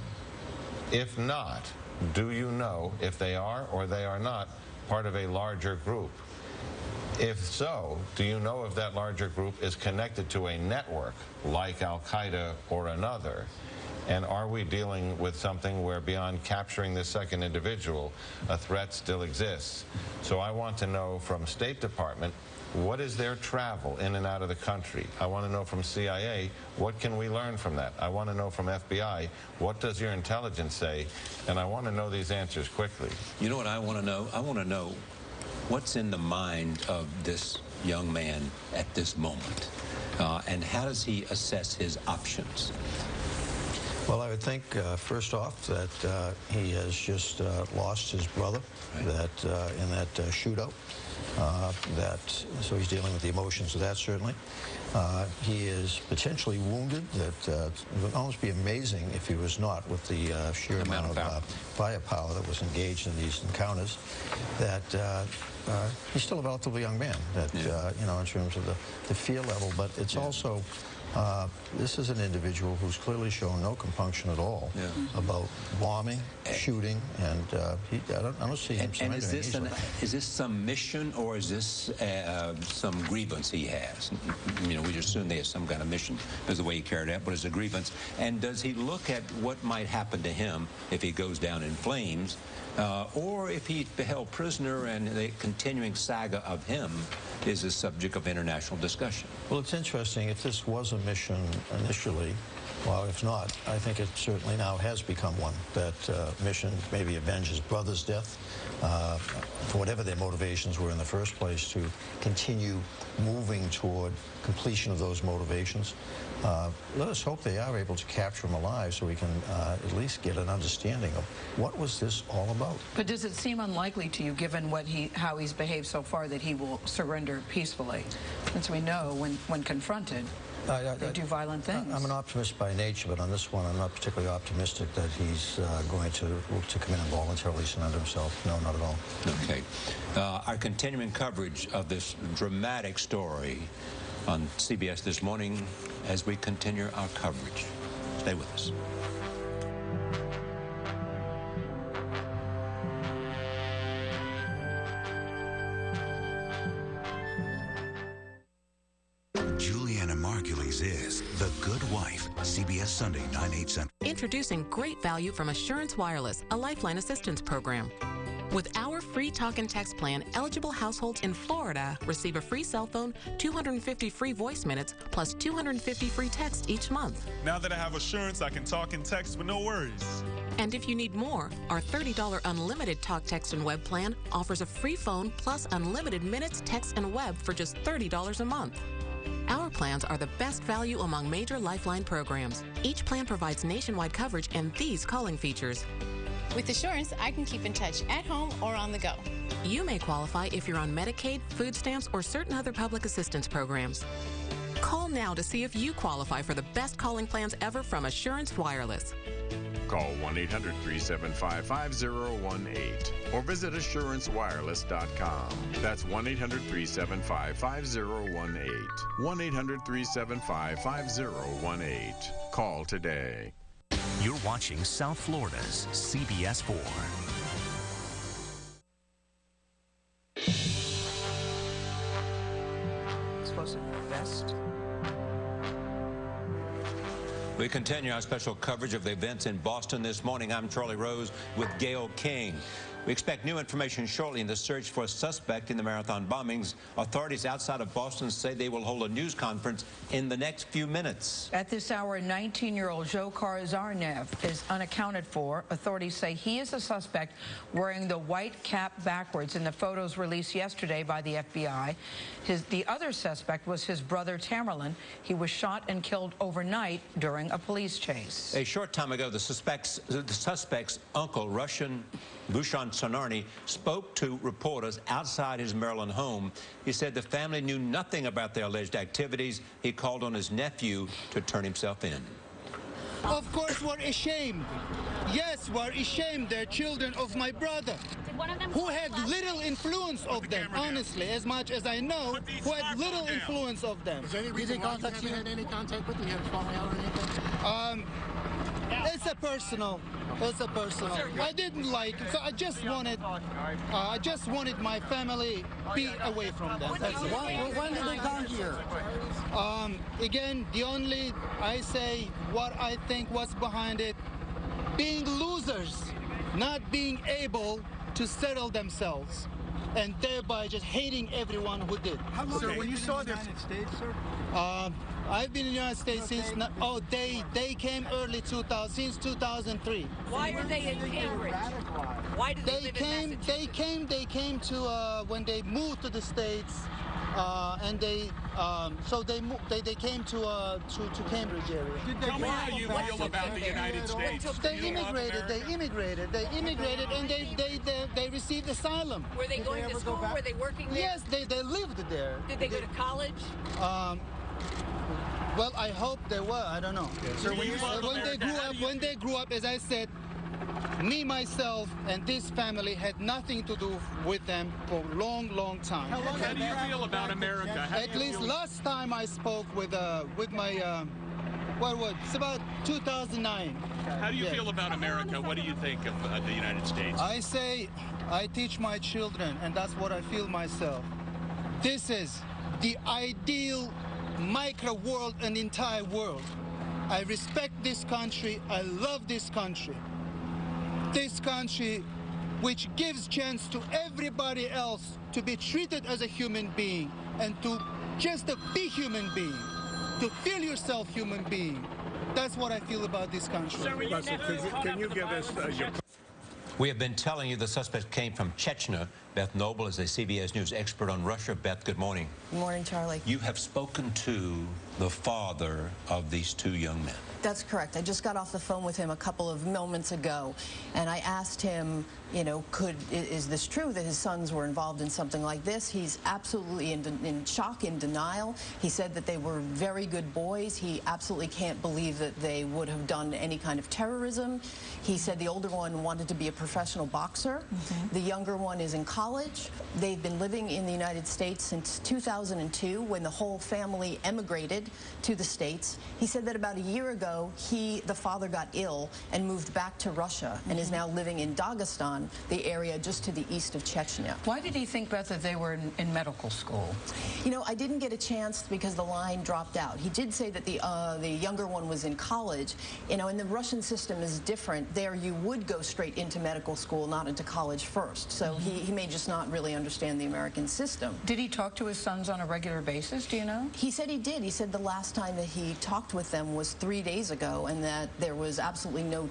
If not, do you know if they are or they are not part of a larger group? If so, do you know if that larger group is connected to a network like Al-Qaeda or another? And are we dealing with something where beyond capturing this second individual, a threat still exists? So I want to know from State Department, what is their travel in and out of the country? I want to know from CIA, what can we learn from that? I want to know from FBI, what does your intelligence say? And I want to know these answers quickly. You know what I want to know? I want to know what's in the mind of this young man at this moment, and how does he assess his options? Well, I would think, first off, that he has just lost his brother in that shootout. So he's dealing with the emotions of that, certainly. He is potentially wounded. That it would almost be amazing if he was not, with the sheer amount of firepower that was engaged in these encounters. That he's still a relatively young man. That in terms of the fear level, but it's also. This is an individual who's clearly shown no compunction at all about bombing, shooting, and I don't see him surrendering easily. Is this some mission, or is this some grievance he has? We just assume they have some kind of mission because of the way he carried out, but it's a grievance. And does he look at what might happen to him if he goes down in flames, or if he's held prisoner and the continuing saga of him is a subject of international discussion? Well, it's interesting. If this was a mission initially, well, if not, I think it certainly now has become one. That mission maybe avenge his brother's death, for whatever their motivations were in the first place, to continue moving toward completion of those motivations. Let us hope they are able to capture him alive so we can at least get an understanding of what was this all about. But does it seem unlikely to you, given how he's behaved so far, that he will surrender peacefully? Since we know when confronted, they do violent things. I'm an optimist by nature, but on this one, I'm not particularly optimistic that he's going to come in and voluntarily surrender himself. No, not at all. Okay. Our continuing coverage of this dramatic story on CBS this morning as we continue our coverage. Stay with us. Is The Good Wife, CBS Sunday, 9/8 Central. Introducing great value from Assurance Wireless, a lifeline assistance program. With our free talk and text plan, eligible households in Florida receive a free cell phone, 250 free voice minutes, plus 250 free texts each month. Now that I have Assurance, I can talk and text with no worries. And if you need more, our $30 unlimited talk, text, and web plan offers a free phone plus unlimited minutes, text, and web for just $30 a month. Our plans are the best value among major Lifeline programs. Each plan provides nationwide coverage and these calling features. With Assurance, I can keep in touch at home or on the go. You may qualify if you're on Medicaid, food stamps, or certain other public assistance programs. Call now to see if you qualify for the best calling plans ever from Assurance Wireless. Call 1-800-375-5018 or visit assurancewireless.com. That's 1-800-375-5018. 1-800-375-5018. Call today. You're watching South Florida's CBS 4. Explosive vest. We continue our special coverage of the events in Boston this morning. I'm Charlie Rose with Gail King. We expect new information shortly in the search for a suspect in the marathon bombings. Authorities outside of Boston say they will hold a news conference in the next few minutes. At this hour, 19-year-old Dzhokhar A is unaccounted for. Authorities say he is a suspect wearing the white cap backwards in the photos released yesterday by the FBI. The other suspect was his brother Tamerlan. He was shot and killed overnight during a police chase. A short time ago, the suspect's uncle, Russian Bhushan Tsarnaev, spoke to reporters outside his Maryland home. He said the family knew nothing about their alleged activities. He called on his nephew to turn himself in. Of course, we're ashamed. Yes, we're ashamed. They're children of my brother, who had little influence of them, honestly, as much as I know, who had little influence of them. Did he contact you? Had any contact with you? Had a falling out or anything? It's a personal. I didn't like it, so I just wanted my family be away from them. That's it. When did they come here? Again, I say what I think was behind it, being losers, not being able to settle themselves, and thereby just hating everyone who did. How long when you saw this? United States, sir? I've been in the United States since. They came early 2000, since 2003. Why are they in Cambridge? Why do they live in Massachusetts? They came to when they moved to the States, and they came to Cambridge area. Tell me how you feel about the United States. They immigrated, and they received asylum. Were they going to school? Were they working there? Yes, they lived there. Did they go to college? Well, I hope they were. I don't know. So when they grew up, as I said, me, myself, and this family had nothing to do with them for a long time. How do you feel about America? At least last time I spoke with my, it's about 2009. How do you feel about America? What do you think of the United States? I say, I teach my children, and that's what I feel myself. This is the ideal micro world and entire world. I respect this country. I love this country. This country which gives chance to everybody else to be treated as a human being and to just be human being, to feel yourself human being. That's what I feel about this country. Can you give us your... We have been telling you the suspect came from Chechnya. Beth Noble is a CBS News expert on Russia. Beth, good morning. Good morning, Charlie. You have spoken to the father of these two young men. That's correct. I just got off the phone with him a couple of moments ago, and I asked him, you know, is this true that his sons were involved in something like this? He's absolutely in shock, in denial. He said that they were very good boys. He absolutely can't believe that they would have done any kind of terrorism. He said the older one wanted to be a professional boxer. The younger one is in college. They've been living in the United States since 2002, when the whole family emigrated to the States. He said that about a year ago, the father got ill and moved back to Russia and is now living in Dagestan, the area just to the east of Chechnya. Why did he think, Beth, that they were in medical school? You know, I didn't get a chance because the line dropped out. He did say that the younger one was in college. You know, and the Russian system is different. There you would go straight into medical school, not into college first. So he may just not really understand the American system. Did he talk to his sons on a regular basis, do you know? He said he did. He said the last time that he talked with them was 3 days ago, and that there was absolutely no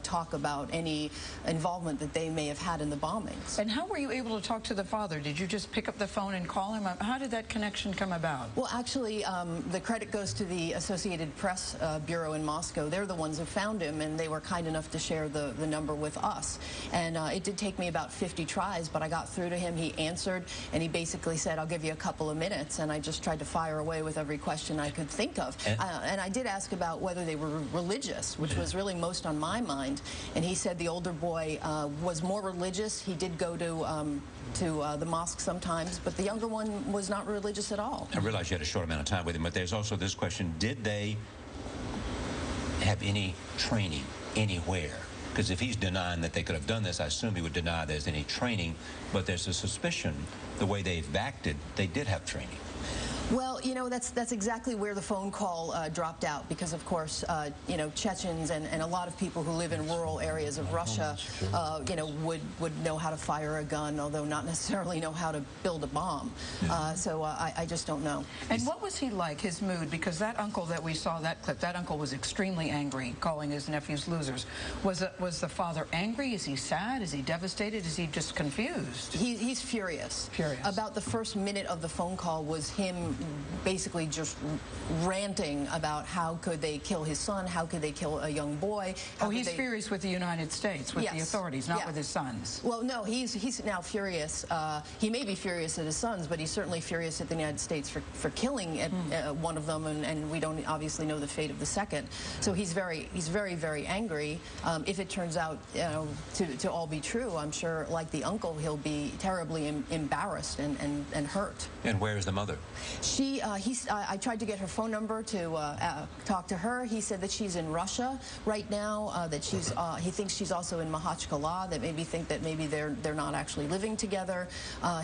talk about any involvement that they may have had in the bombings. And how were you able to talk to the father? Did you just pick up the phone and call him? How did that connection come about? Well, actually, the credit goes to the Associated Press Bureau in Moscow. They're the ones who found him, and they were kind enough to share the number with us. And it did take me about 50 tries, but I got through to him. He answered, and he basically said, I'll give you a couple of minutes. And I just tried to fire away with every question I could think of. And I did ask about whether they were religious, which was really most on my mind. And he said the older boy was more religious. He did go to the mosque sometimes, but the younger one was not religious at all. I realize you had a short amount of time with him, but there's also this question. Did they have any training anywhere? Because if he's denying that they could have done this, I assume he would deny there's any training, but there's a suspicion the way they've acted, they did have training. Well, Well, you know, that's exactly where the phone call dropped out, because of course, you know, Chechens and a lot of people who live in rural areas of Russia, you know, would know how to fire a gun, although not necessarily know how to build a bomb. So I just don't know. And what was he like, his mood? Because that uncle that we saw, that clip, that uncle was extremely angry, calling his nephews losers. Was the father angry? Is he sad? Is he devastated? Is he just confused? He's furious. Furious. About the first minute of the phone call was him basically just ranting about how could they kill his son, how could they kill a young boy. Oh, he's furious with the United States, with the authorities, not with his sons. Well, no, he's now furious. He may be furious at his sons, but he's certainly furious at the United States for killing one of them, and we don't obviously know the fate of the second. So he's very, very angry. If it turns out, you know, to all be true, I'm sure, like the uncle, he'll be terribly embarrassed and hurt. And where is the mother? I tried to get her phone number to talk to her. He said that she's in Russia right now. That he thinks she's also in Makhachkala. That maybe they're not actually living together.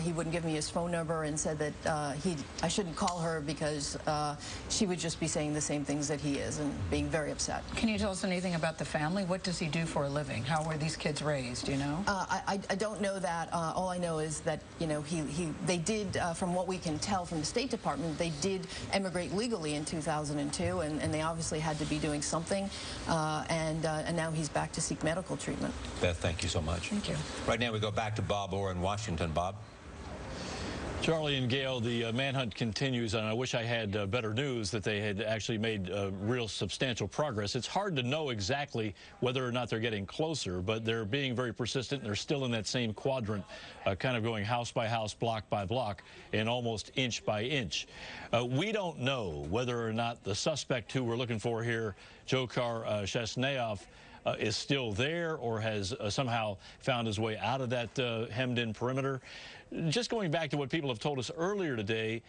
He wouldn't give me his phone number and said that I shouldn't call her because she would just be saying the same things that he is and being very upset. Can you tell us anything about the family? What does he do for a living? How were these kids raised? Do you know? I don't know that. All I know is that, you know, they did, from what we can tell from the State Department, they did emigrate legally in 2002, and they obviously had to be doing something, and now he's back to seek medical treatment. Beth, thank you so much. Thank you. Right now we go back to Bob Orr in Washington. Bob? Charlie and Gail, the manhunt continues, and I wish I had better news that they had actually made real substantial progress. It's hard to know exactly whether or not they're getting closer, but they're being very persistent, and they're still in that same quadrant, kind of going house by house, block by block, and almost inch by inch. We don't know whether or not the suspect who we're looking for here, Dzhokhar Tsarnaev, is still there or has somehow found his way out of that hemmed-in perimeter. Just going back to what people have told us earlier today,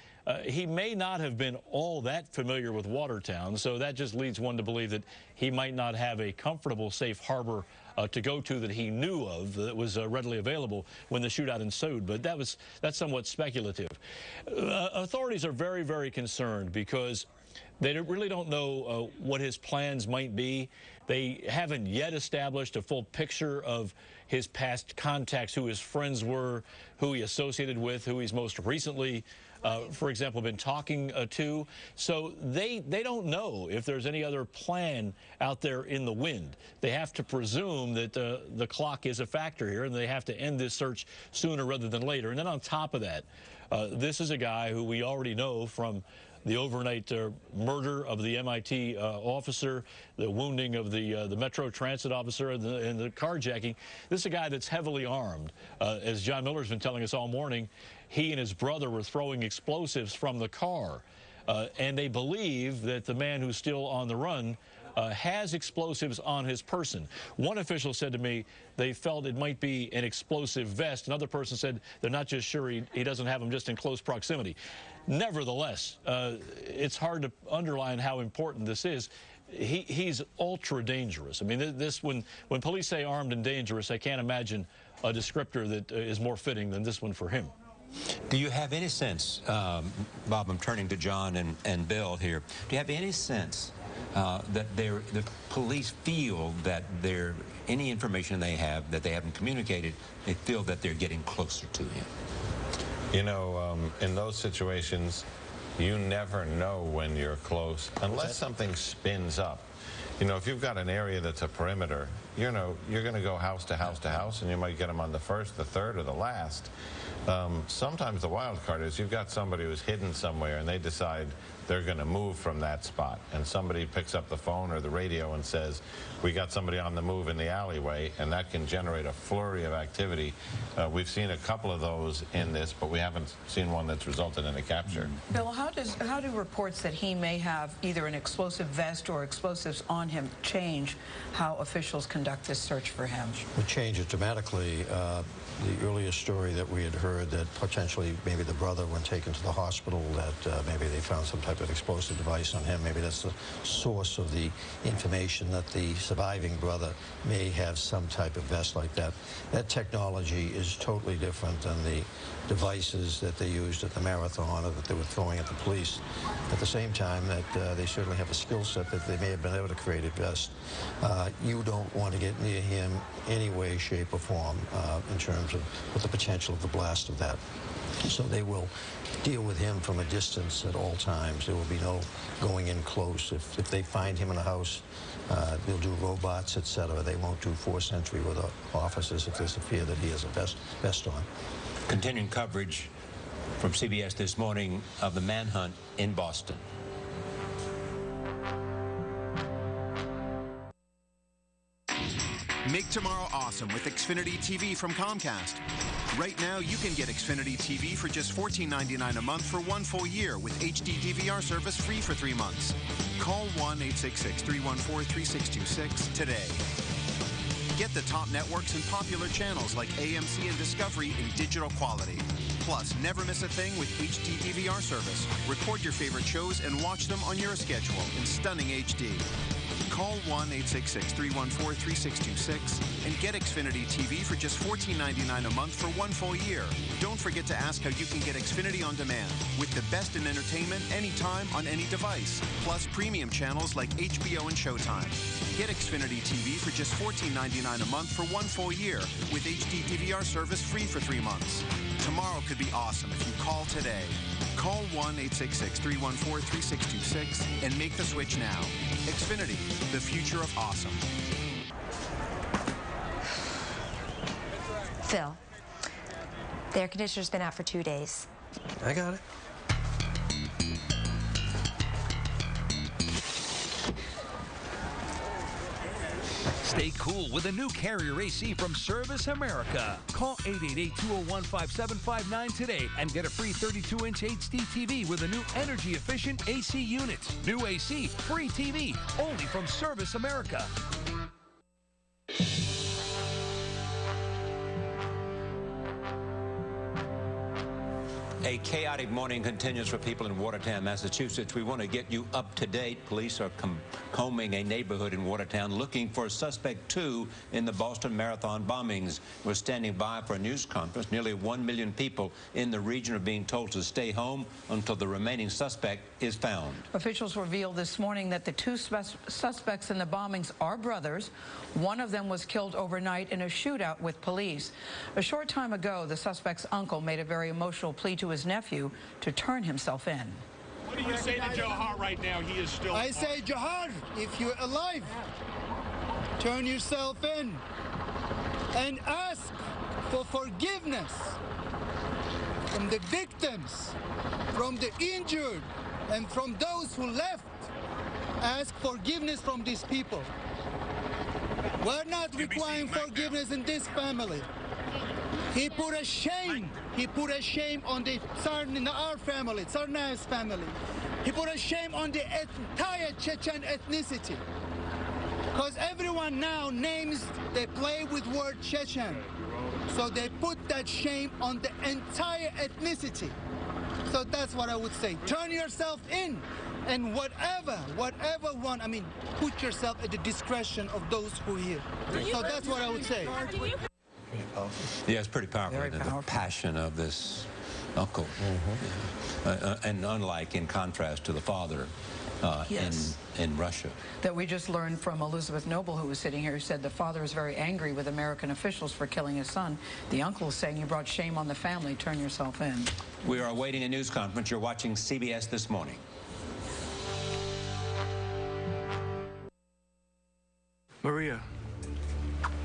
he may not have been all that familiar with Watertown, so that just leads one to believe that he might not have a comfortable, safe harbor to go to that he knew of that was readily available when the shootout ensued. But that's somewhat speculative. Authorities are very, very concerned because they really don't know what his plans might be. They haven't yet established a full picture of his past contacts, who his friends were, who he associated with, who he's most recently, for example, been talking to. So they don't know if there's any other plan out there in the wind. They have to presume that the clock is a factor here, and they have to end this search sooner rather than later. And then on top of that, this is a guy who we already know from the overnight murder of the MIT officer, the wounding of the Metro Transit officer, and the carjacking. This is a guy that's heavily armed. As John Miller's been telling us all morning, he and his brother were throwing explosives from the car. And they believe that the man who's still on the run has explosives on his person. One official said to me they felt it might be an explosive vest. Another person said they're not just sure he doesn't have them just in close proximity. Nevertheless, it's hard to underline how important this is. He's ultra dangerous. I mean, when police say armed and dangerous, I can't imagine a descriptor that is more fitting than this one for him. Do you have any sense, Bob, I'm turning to John and Bill here, do you have any sense that the police feel that any information they have that they haven't communicated, they feel that they're getting closer to him? You know, in those situations, you never know when you're close unless something spins up. You know, if you've got an area that's a perimeter, you know, you're going to go house to house to house, and you might get them on the first, the third, or the last. Sometimes the wild card is you've got somebody who's hidden somewhere, and they decide they're going to move from that spot. And somebody picks up the phone or the radio and says, we got somebody on the move in the alleyway, and that can generate a flurry of activity. We've seen a couple of those in this, but we haven't seen one that's resulted in a capture. Bill, how do reports that he may have either an explosive vest or explosive photos on him change how officials conduct this search for him? Would change it dramatically. The earlier story that we had heard that potentially maybe the brother, when taken to the hospital, that maybe they found some type of explosive device on him. Maybe that's the source of the information, that the surviving brother may have some type of vest like that. That technology is totally different than the devices that they used at the marathon or that they were throwing at the police. At the same time, that they certainly have a skill set that they may have been able to create a vest. You don't want to get near him any way, shape, or form in terms of with the potential of the blast of that. So they will deal with him from a distance at all times. There will be no going in close. If they find him in a house, they'll do robots, etc. They won't do force entry with officers if there's a fear that he has a vest on. Continuing coverage from CBS this morning of the manhunt in Boston. Make tomorrow awesome with Xfinity TV from Comcast. Right now, you can get Xfinity TV for just $14.99 a month for 1 full year with HD DVR service free for 3 months. Call 1-866-314-3626 today. Get the top networks and popular channels like AMC and Discovery in digital quality. Plus, never miss a thing with HD DVR service. Record your favorite shows and watch them on your schedule in stunning HD. Call 1-866-314-3626 and get Xfinity TV for just $14.99 a month for 1 full year. Don't forget to ask how you can get Xfinity on demand with the best in entertainment anytime on any device, plus premium channels like HBO and Showtime. Get Xfinity TV for just $14.99 a month for 1 full year with HD DVR service free for 3 months. Tomorrow could be awesome if you call today. Call 1-866-314-3626 and make the switch now. Xfinity, the future of awesome. Phil, the air conditioner's been out for 2 days. I got it. Stay cool with a new Carrier AC from Service America. Call 888-201-5759 today and get a free 32-inch HD TV with a new energy-efficient AC unit. New AC, free TV, only from Service America. A chaotic morning continues for people in Watertown, Massachusetts. We want to get you up to date. Police are combing a neighborhood in Watertown looking for suspect 2 in the Boston Marathon bombings. We're standing by for a news conference. Nearly 1 million people in the region are being told to stay home until the remaining suspect is found. Officials revealed this morning that the 2 suspects in the bombings are brothers. One of them was killed overnight in a shootout with police. A short time ago, the suspect's uncle made a very emotional plea to his nephew to turn himself in. What do you say to Dzhokhar right now? He is still... I say, Dzhokhar, if you're alive, turn yourself in and ask for forgiveness from the victims, from the injured, and from those who left. Ask forgiveness from these people. We're not requiring forgiveness in this family. He put a shame. He put a shame on our family, Tsarnaev's family. He put a shame on the entire Chechen ethnicity. Because everyone now they play with word Chechen. So they put that shame on the entire ethnicity. So that's what I would say. Turn yourself in. And whatever one, put yourself at the discretion of those who are here. So that's what I would say. Yeah, it's pretty powerful. The passion of this uncle. And unlike, in contrast to the father in Russia. That we just learned from Elizabeth Noble, who was sitting here, who said the father is very angry with American officials for killing his son. The uncle is saying you brought shame on the family. Turn yourself in. We are awaiting a news conference. You're watching CBS This Morning. Maria,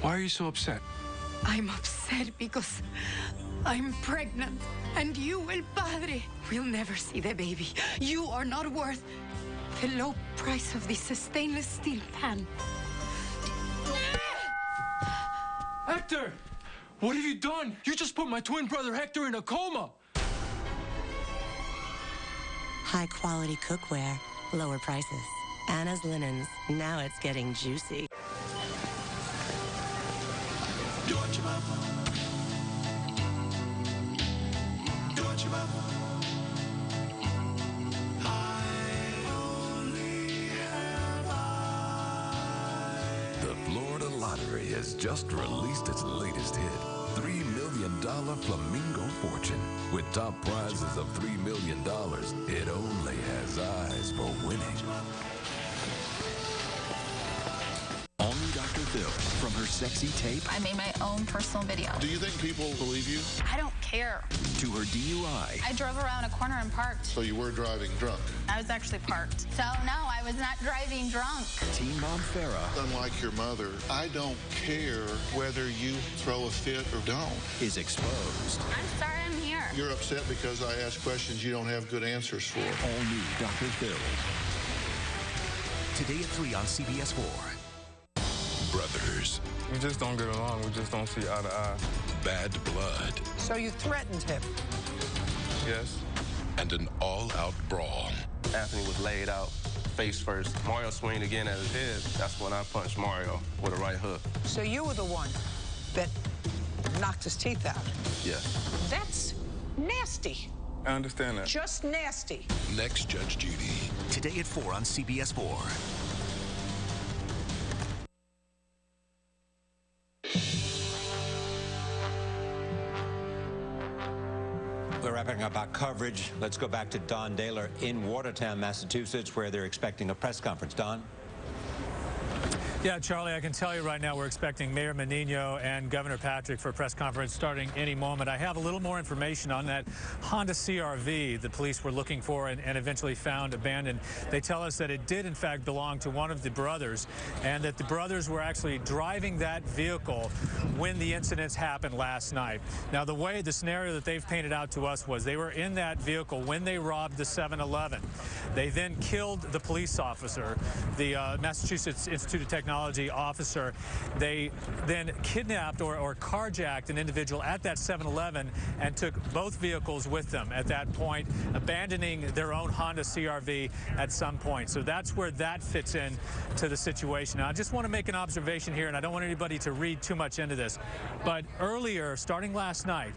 why are you so upset? I'm upset because I'm pregnant, and you, El Padre, will never see the baby. You are not worth the low price of this stainless steel pan. Hector! What have you done? You just put my twin brother Hector in a coma! High-quality cookware, lower prices. Anna's Linens. Now it's getting juicy. The Florida Lottery has just released its latest hit, $3 million Flamingo Fortune. With top prizes of $3 million, it only has eyes for winning. Only Dr. Phil from her sexy tape. I made my own personal video. Do you think people believe you? I don't care. To her DUI. I drove around a corner and parked. So you were driving drunk. I was actually parked. So no, I was not driving drunk. Teen Mom Farah. Unlike your mother, I don't care whether you throw a fit or don't. Is exposed. I'm sorry I'm here. You're upset because I ask questions you don't have good answers for. All new Dr. Phil. Today at 3 on CBS 4. Brothers. We just don't get along. We just don't see eye to eye. Bad blood. So you threatened him? Yes. And an all-out brawl. Anthony was laid out, face first. Mario swinged again at his head. That's when I punched Mario with a right hook. So you were the one that knocked his teeth out? Yes. That's nasty. I understand that. Just nasty. Next, Judge Judy. Today at 4 on CBS 4. We're wrapping up our coverage. Let's go back to Don Daler in Watertown, Massachusetts, where they're expecting a press conference. Don? Yeah, Charlie, I can tell you right now we're expecting Mayor Menino and Governor Patrick for a press conference starting any moment. I have a little more information on that Honda CR-V the police were looking for and eventually found abandoned. They tell us that it did, in fact, belong to one of the brothers, and that the brothers were actually driving that vehicle when the incidents happened last night. Now, the scenario that they've painted out to us was they were in that vehicle when they robbed the 7-Eleven. They then killed the police officer, the Massachusetts Institute of Technology officer. They then kidnapped or carjacked an individual at that 7-Eleven and took both vehicles with them at that point, abandoning their own Honda CR-V at some point. So that's where that fits in to the situation. Now, I just want to make an observation here, and I don't want anybody to read too much into this, but earlier, starting last night,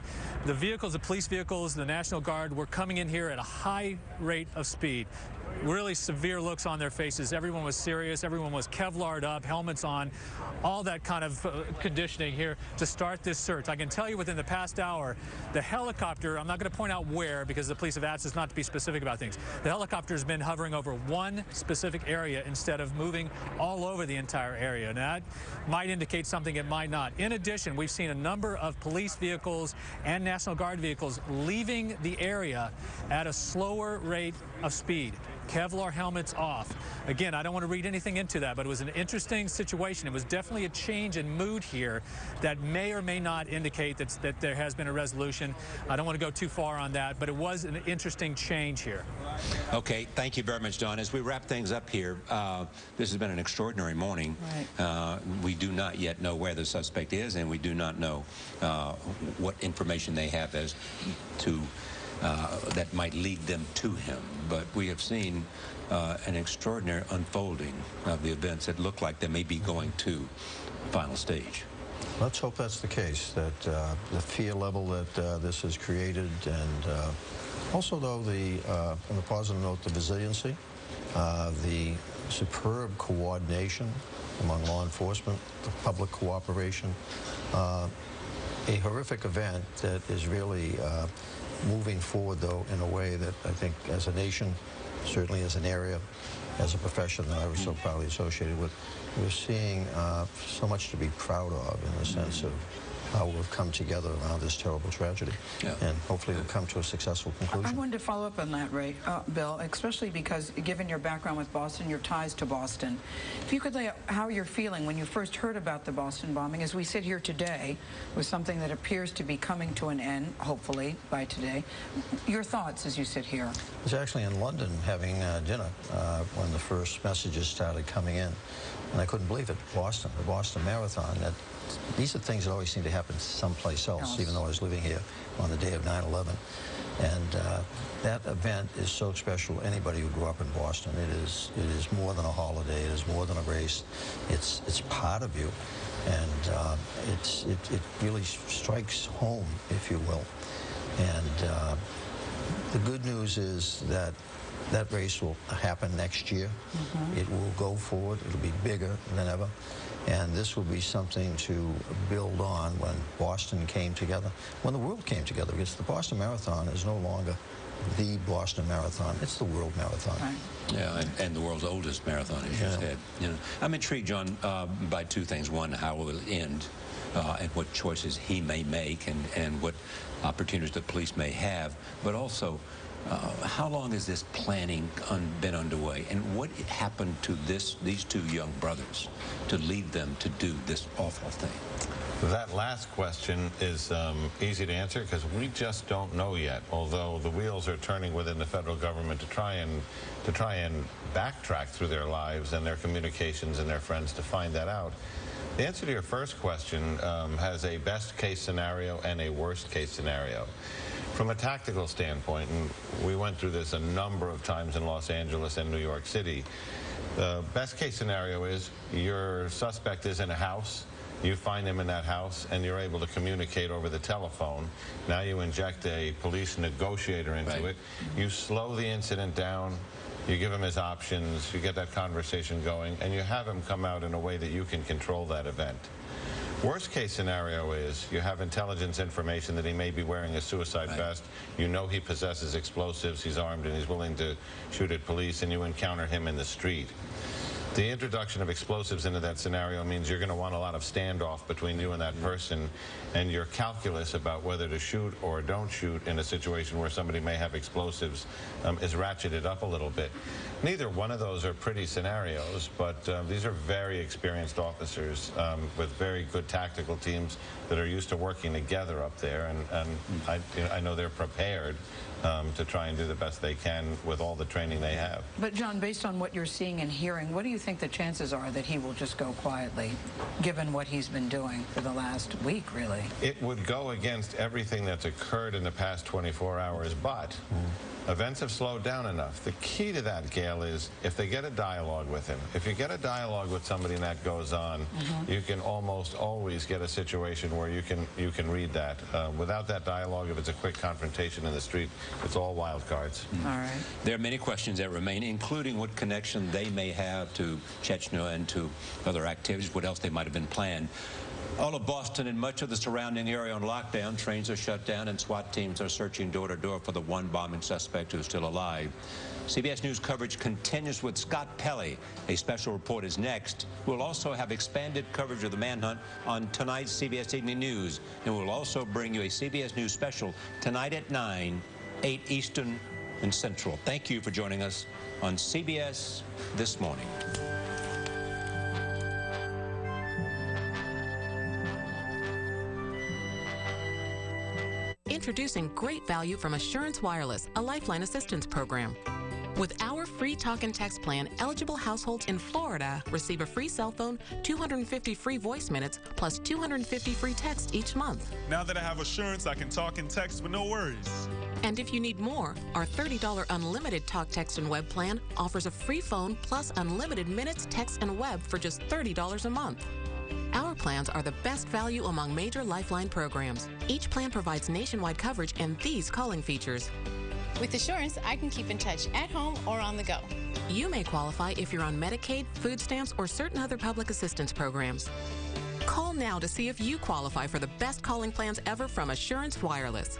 the police vehicles, the National Guard were coming in here at a high rate of speed. Really severe looks on their faces. Everyone was serious. Everyone was Kevlared up, helmets on, all that kind of conditioning here to start this search. I can tell you within the past hour, the helicopter, I'm not going to point out where because the police have asked us not to be specific about things. The helicopter has been hovering over one specific area instead of moving all over the entire area. Now, that might indicate something, it might not. In addition, we've seen a number of police vehicles and National Guard vehicles leaving the area at a slower rate of speed. Kevlar helmets off. Again, I don't want to read anything into that, but it was an interesting situation. It was definitely a change in mood here that may or may not indicate that there has been a resolution. I don't want to go too far on that, but it was an interesting change here. Okay, thank you very much, Don. As we wrap things up here, this has been an extraordinary morning. Right. We do not yet know where the suspect is, and we do not know what information they have as to that might lead them to him. But we have seen an extraordinary unfolding of the events that look like they may be going to the final stage. Let's hope that's the case, that the fear level that this has created, and also, though, on the positive note, the resiliency, the superb coordination among law enforcement, the public cooperation, a horrific event that is really moving forward, though, in a way that I think as a nation, certainly as an area, as a profession that I was so proudly associated with, we're seeing so much to be proud of in the sense of how we've come together around this terrible tragedy. Yeah. And hopefully we'll come to a successful conclusion. I wanted to follow up on that, Ray, Bill, especially because given your background with Boston, your ties to Boston, if you could lay out how you're feeling when you first heard about the Boston bombing, as we sit here today with something that appears to be coming to an end, hopefully, by today. Your thoughts as you sit here? I was actually in London having dinner when the first messages started coming in, and I couldn't believe it. Boston, the Boston Marathon, these are things that always seem to happen someplace else, even though I was living here on the day of 9/11. And that event is so special to anybody who grew up in Boston. It is more than a holiday. It is more than a race. It's part of you. And it really strikes home, if you will. And the good news is that that race will happen next year. It will go forward. It'll be bigger than ever. And this will be something to build on when Boston came together, when the world came together, because the Boston Marathon is no longer the Boston Marathon. It's the World Marathon. Right. Yeah, and the world's oldest marathon, as you said. You know, I'm intrigued, John, by two things. One, how will it end, and what choices he may make, and what opportunities the police may have, but also how long has this planning been underway, and what happened to these two young brothers to lead them to do this awful thing? That last question is easy to answer because we just don't know yet. Although the wheels are turning within the federal government to try and backtrack through their lives and their communications and their friends to find that out. The answer to your first question has a best case scenario and a worst case scenario. From a tactical standpoint, and we went through this a number of times in Los Angeles and New York City, the best case scenario is your suspect is in a house, you find him in that house, and you're able to communicate over the telephone. Now you inject a police negotiator into it. You slow the incident down, you give him his options, you get that conversation going, and you have him come out in a way that you can control that event. Worst case scenario is you have intelligence information that he may be wearing a suicide vest. You know he possesses explosives, he's armed, and he's willing to shoot at police, and you encounter him in the street. The introduction of explosives into that scenario means you're going to want a lot of standoff between you and that person, and your calculus about whether to shoot or don't shoot in a situation where somebody may have explosives is ratcheted up a little bit. Neither one of those are pretty scenarios, but these are very experienced officers with very good tactical teams that are used to working together up there, and I know they're prepared to try and do the best they can with all the training they have. But John, based on what you're seeing and hearing, what do you think the chances are that he will just go quietly, given what he's been doing for the last week, really? It would go against everything that's occurred in the past 24 hours, but events have slowed down enough. The key to that, Gail, is if they get a dialogue with him. If you get a dialogue with somebody and that goes on, you can almost always get a situation where you can read that. Without that dialogue, if it's a quick confrontation in the street, it's all wild cards. All right. There are many questions that remain, including what connection they may have to Chechnya and to other activities, what else they might have been planned. All of Boston and much of the surrounding area on lockdown. Trains are shut down, and SWAT teams are searching door to door for the one bombing suspect who's still alive. CBS News coverage continues with Scott Pelley. A special report is next. We'll also have expanded coverage of the manhunt on tonight's CBS Evening News, and we'll also bring you a CBS News special tonight at 9, 8 Eastern and Central. Thank you for joining us on CBS This Morning. Introducing great value from Assurance Wireless, a lifeline assistance program. With our free talk and text plan, eligible households in Florida receive a free cell phone, 250 free voice minutes, plus 250 free text each month. Now that I have Assurance, I can talk and text with no worries. And if you need more, our $30 unlimited talk, text, and web plan offers a free phone plus unlimited minutes, text, and web for just $30 a month. Our plans are the best value among major Lifeline programs. Each plan provides nationwide coverage and these calling features. With Assurance, I can keep in touch at home or on the go. You may qualify if you're on Medicaid, food stamps, or certain other public assistance programs. Call now to see if you qualify for the best calling plans ever from Assurance Wireless.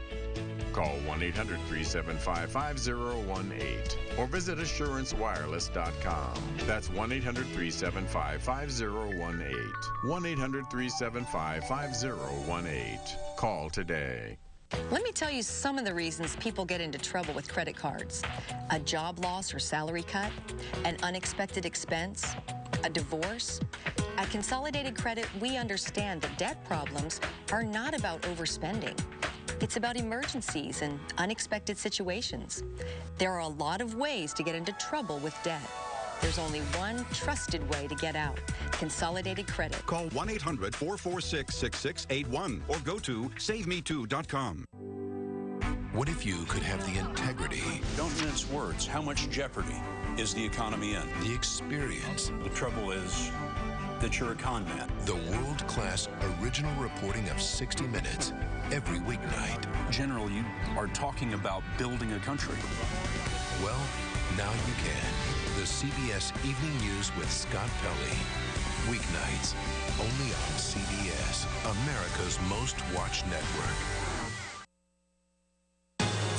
Call 1-800-375-5018 or visit AssuranceWireless.com. That's 1-800-375-5018. 1-800-375-5018. Call today. Let me tell you some of the reasons people get into trouble with credit cards. A job loss or salary cut, an unexpected expense, a divorce. At Consolidated Credit, we understand that debt problems are not about overspending. It's about emergencies and unexpected situations. There are a lot of ways to get into trouble with debt. There's only one trusted way to get out. Consolidated Credit. Call 1-800-446-6681 or go to SaveMe2.com. What if you could have the integrity? Don't mince words. How much jeopardy is the economy in? The experience. The trouble is that you're a con man. The world-class original reporting of 60 Minutes every weeknight. General, you are talking about building a country. Well, now you can. The CBS Evening News with Scott Pelley. Weeknights, only on CBS, America's most watched network.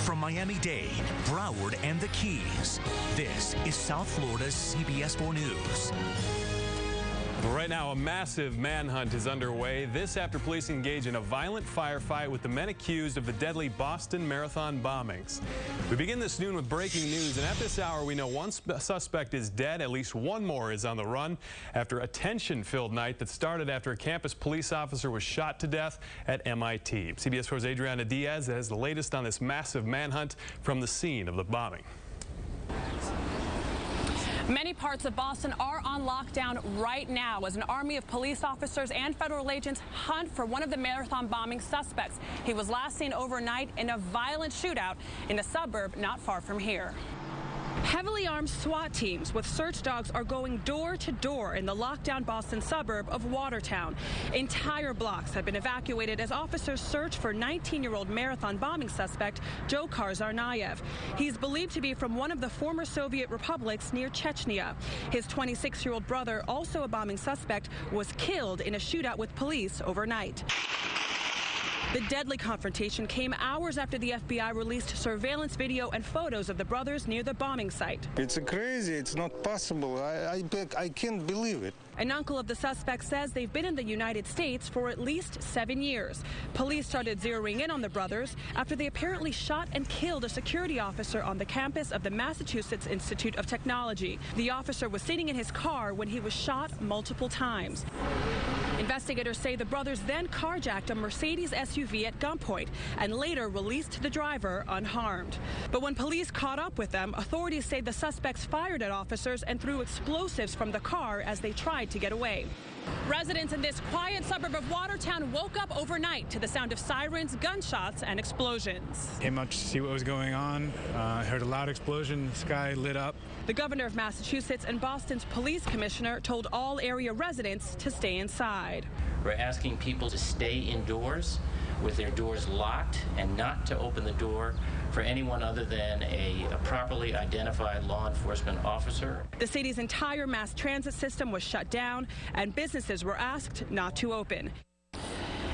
From Miami-Dade, Broward, and the Keys, this is South Florida's CBS 4 News. Right now, a massive manhunt is underway. This after police engage in a violent firefight with the men accused of the deadly Boston Marathon bombings. We begin this noon with breaking news, and at this hour, we know one suspect is dead. At least one more is on the run after a tension-filled night that started after a campus police officer was shot to death at MIT. CBS 4's Adriana Diaz has the latest on this massive manhunt from the scene of the bombing. Many parts of Boston are on lockdown right now as an army of police officers and federal agents hunt for one of the marathon bombing suspects. He was last seen overnight in a violent shootout in a suburb not far from here. Heavily armed SWAT teams with search dogs are going door to door in the lockdown Boston suburb of Watertown. Entire blocks have been evacuated as officers search for 19-year-old marathon bombing suspect Dzhokhar Tsarnaev. He's believed to be from one of the former Soviet republics near Chechnya. His 26-year-old brother, also a bombing suspect, was killed in a shootout with police overnight. The deadly confrontation came hours after the FBI released surveillance video and photos of the brothers near the bombing site. It's crazy. It's not possible. I can't believe it. An uncle of the suspect says they've been in the United States for at least 7 years. Police started zeroing in on the brothers after they apparently shot and killed a security officer on the campus of the Massachusetts Institute of Technology. The officer was sitting in his car when he was shot multiple times. Investigators say the brothers then carjacked a Mercedes SUV at gunpoint and later released the driver unharmed. But when police caught up with them, authorities say the suspects fired at officers and threw explosives from the car as they tried to get away. Residents in this quiet suburb of Watertown woke up overnight to the sound of sirens, gunshots, and explosions. Came up to see what was going on. Heard a loud explosion. The sky lit up. The governor of Massachusetts and Boston's police commissioner told all area residents to stay inside. We're asking people to stay indoors with their doors locked and not to open the door for anyone other than a properly identified law enforcement officer. The city's entire mass transit system was shut down and businesses were asked not to open.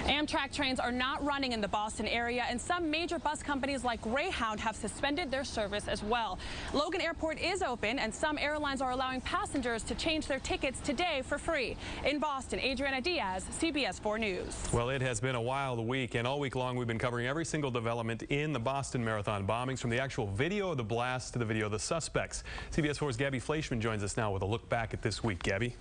Amtrak trains are not running in the Boston area, and some major bus companies like Greyhound have suspended their service as well. Logan Airport is open, and some airlines are allowing passengers to change their tickets today for free. In Boston, Adriana Diaz, CBS 4 News. Well, it has been a wild week, and all week long we've been covering every single development in the Boston Marathon bombings, from the actual video of the blast to the video of the suspects. CBS 4's Gabby Fleischman joins us now with a look back at this week. Gabby?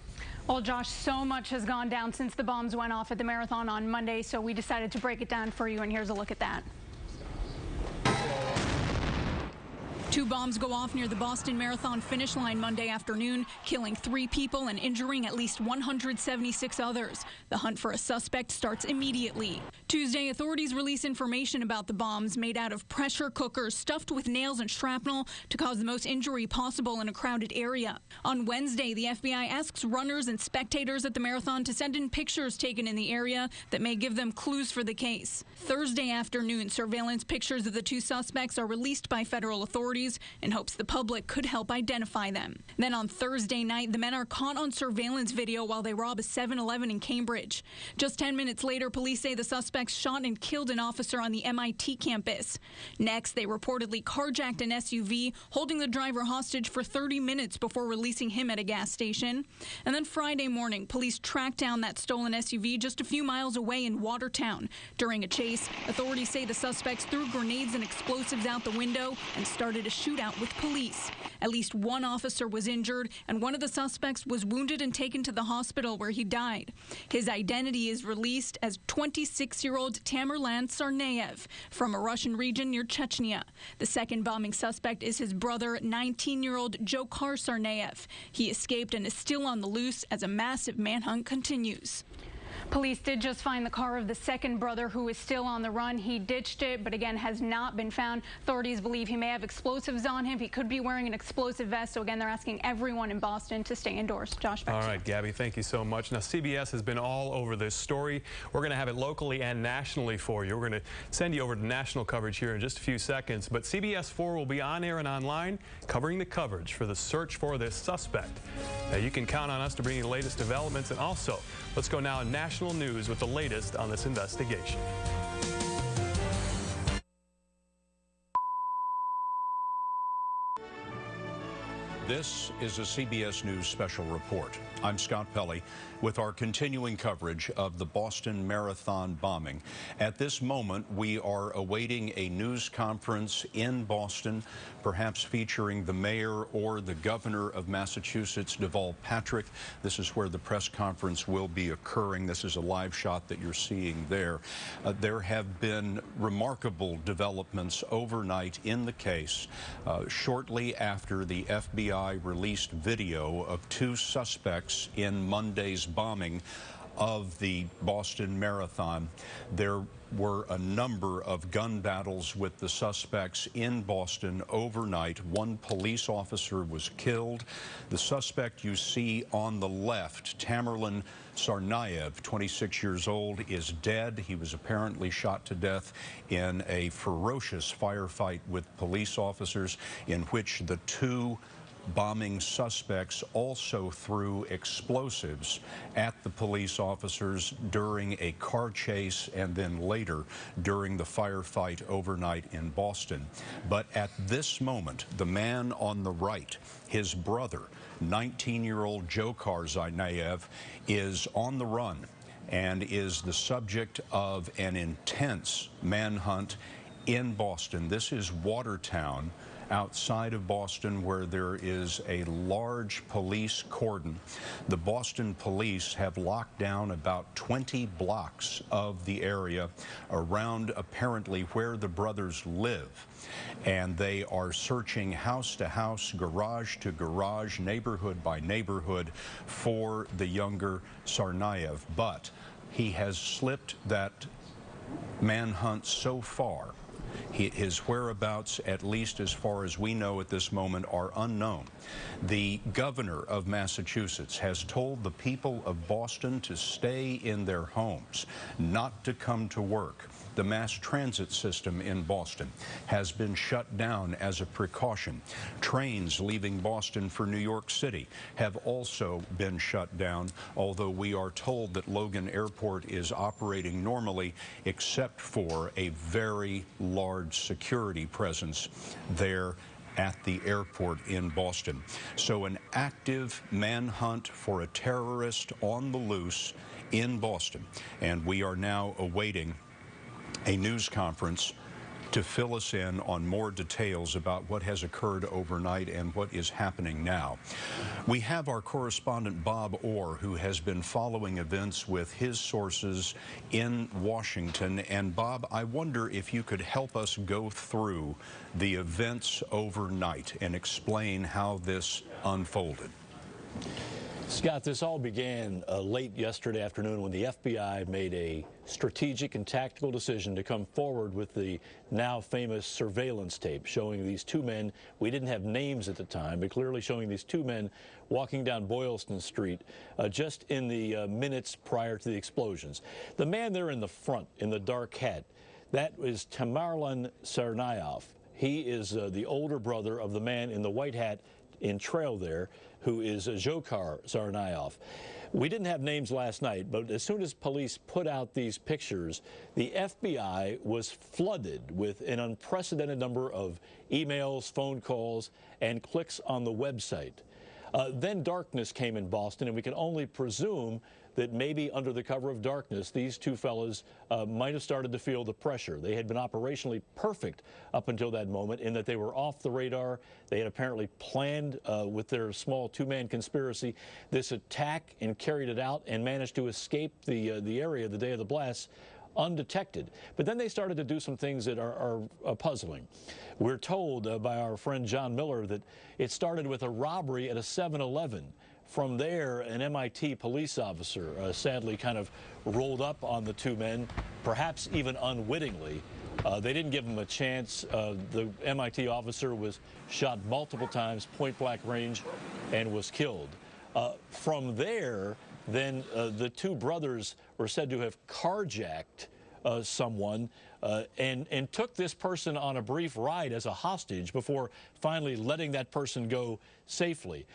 Well, Josh, so much has gone down since the bombs went off at the marathon on Monday, so we decided to break it down for you, and here's a look at that. 2 bombs go off near the Boston Marathon finish line Monday afternoon, killing 3 people and injuring at least 176 others. The hunt for a suspect starts immediately. Tuesday, authorities release information about the bombs made out of pressure cookers stuffed with nails and shrapnel to cause the most injury possible in a crowded area. On Wednesday, the FBI asks runners and spectators at the marathon to send in pictures taken in the area that may give them clues for the case. Thursday afternoon, surveillance pictures of the 2 suspects are released by federal authorities in hopes the public could help identify them. Then on Thursday night, the men are caught on surveillance video while they rob a 7-Eleven in Cambridge. Just 10 minutes later, police say the suspects shot and killed an officer on the MIT campus. Next, they reportedly carjacked an SUV, holding the driver hostage for 30 minutes before releasing him at a gas station. And then Friday morning, police tracked down that stolen SUV just a few miles away in Watertown. During a chase, authorities say the suspects threw grenades and explosives out the window and started a shootout with police. At least 1 officer was injured, and one of the suspects was wounded and taken to the hospital where he died. His identity is released as 26-year-old Tamerlan Tsarnaev from a Russian region near Chechnya. The second bombing suspect is his brother, 19-year-old Dzhokhar Tsarnaev. He escaped and is still on the loose as a massive manhunt continues. Police did just find the car of the second brother, who is still on the run. He ditched it, but again has not been found. Authorities believe he may have explosives on him. He could be wearing an explosive vest. So again, they're asking everyone in Boston to stay indoors. Josh, back to you. All right, Gabby, thank you so much. Now, CBS has been all over this story. We're going to have it locally and nationally for you. We're going to send you over to national coverage here in just a few seconds. But CBS 4 will be on air and online covering the coverage for the search for this suspect. Now, you can count on us to bring you the latest developments. And also, let's go now to national news with the latest on this investigation. This is a CBS News special report. I'm Scott Pelley with our continuing coverage of the Boston Marathon bombing. At this moment, we are awaiting a news conference in Boston, perhaps featuring the mayor or the governor of Massachusetts, Deval Patrick. This is where the press conference will be occurring. This is a live shot that you're seeing there. There have been remarkable developments overnight in the case. Shortly after the FBI released video of two suspects in Monday's bombing of the Boston Marathon, there were a number of gun battles with the suspects in Boston overnight. One police officer was killed. The suspect you see on the left, Tamerlan Tsarnaev, 26 years old, is dead. He was apparently shot to death in a ferocious firefight with police officers in which the two bombing suspects also threw explosives at the police officers during a car chase and then later during the firefight overnight in Boston. But at this moment, the man on the right, his brother, 19-year-old Dzhokhar Tsarnaev, is on the run and is the subject of an intense manhunt in Boston. This is Watertown, outside of Boston, where there is a large police cordon. The Boston police have locked down about 20 blocks of the area around apparently where the brothers live. And they are searching house to house, garage to garage, neighborhood by neighborhood for the younger Tsarnaev. But he has slipped that manhunt so far. His whereabouts, at least as far as we know at this moment, are unknown. The governor of Massachusetts has told the people of Boston to stay in their homes, not to come to work. The mass transit system in Boston has been shut down as a precaution. Trains leaving Boston for New York City have also been shut down, although we are told that Logan Airport is operating normally, except for a very large security presence there at the airport in Boston. So an active manhunt for a terrorist on the loose in Boston, and we are now awaiting a news conference to fill us in on more details about what has occurred overnight and what is happening now. We have our correspondent Bob Orr, who has been following events with his sources in Washington. And Bob, I wonder if you could help us go through the events overnight and explain how this unfolded. Scott, this all began late yesterday afternoon when the FBI made a strategic and tactical decision to come forward with the now famous surveillance tape showing these two men. We didn't have names at the time, but clearly showing these two men walking down Boylston Street just in the minutes prior to the explosions. The man there in the front in the dark hat, that is Tamerlan Tsarnaev. He is the older brother of the man in the white hat in trail there, who is Dzhokhar Tsarnaev. We didn't have names last night, but as soon as police put out these pictures, the FBI was flooded with an unprecedented number of emails, phone calls, and clicks on the website. Then darkness came in Boston, and we can only presume that maybe under the cover of darkness, these two fellas might have started to feel the pressure. They had been operationally perfect up until that moment in that they were off the radar. They had apparently planned with their small two-man conspiracy this attack and carried it out and managed to escape the area the day of the blast undetected. But then they started to do some things that are puzzling. We're told by our friend John Miller that it started with a robbery at a 7-Eleven. From there, an MIT police officer sadly kind of rolled up on the two men, perhaps even unwittingly. They didn't give him a chance. The MIT officer was shot multiple times, point-blank range, and was killed. From there, then the two brothers were said to have carjacked someone and took this person on a brief ride as a hostage before finally letting that person go safely.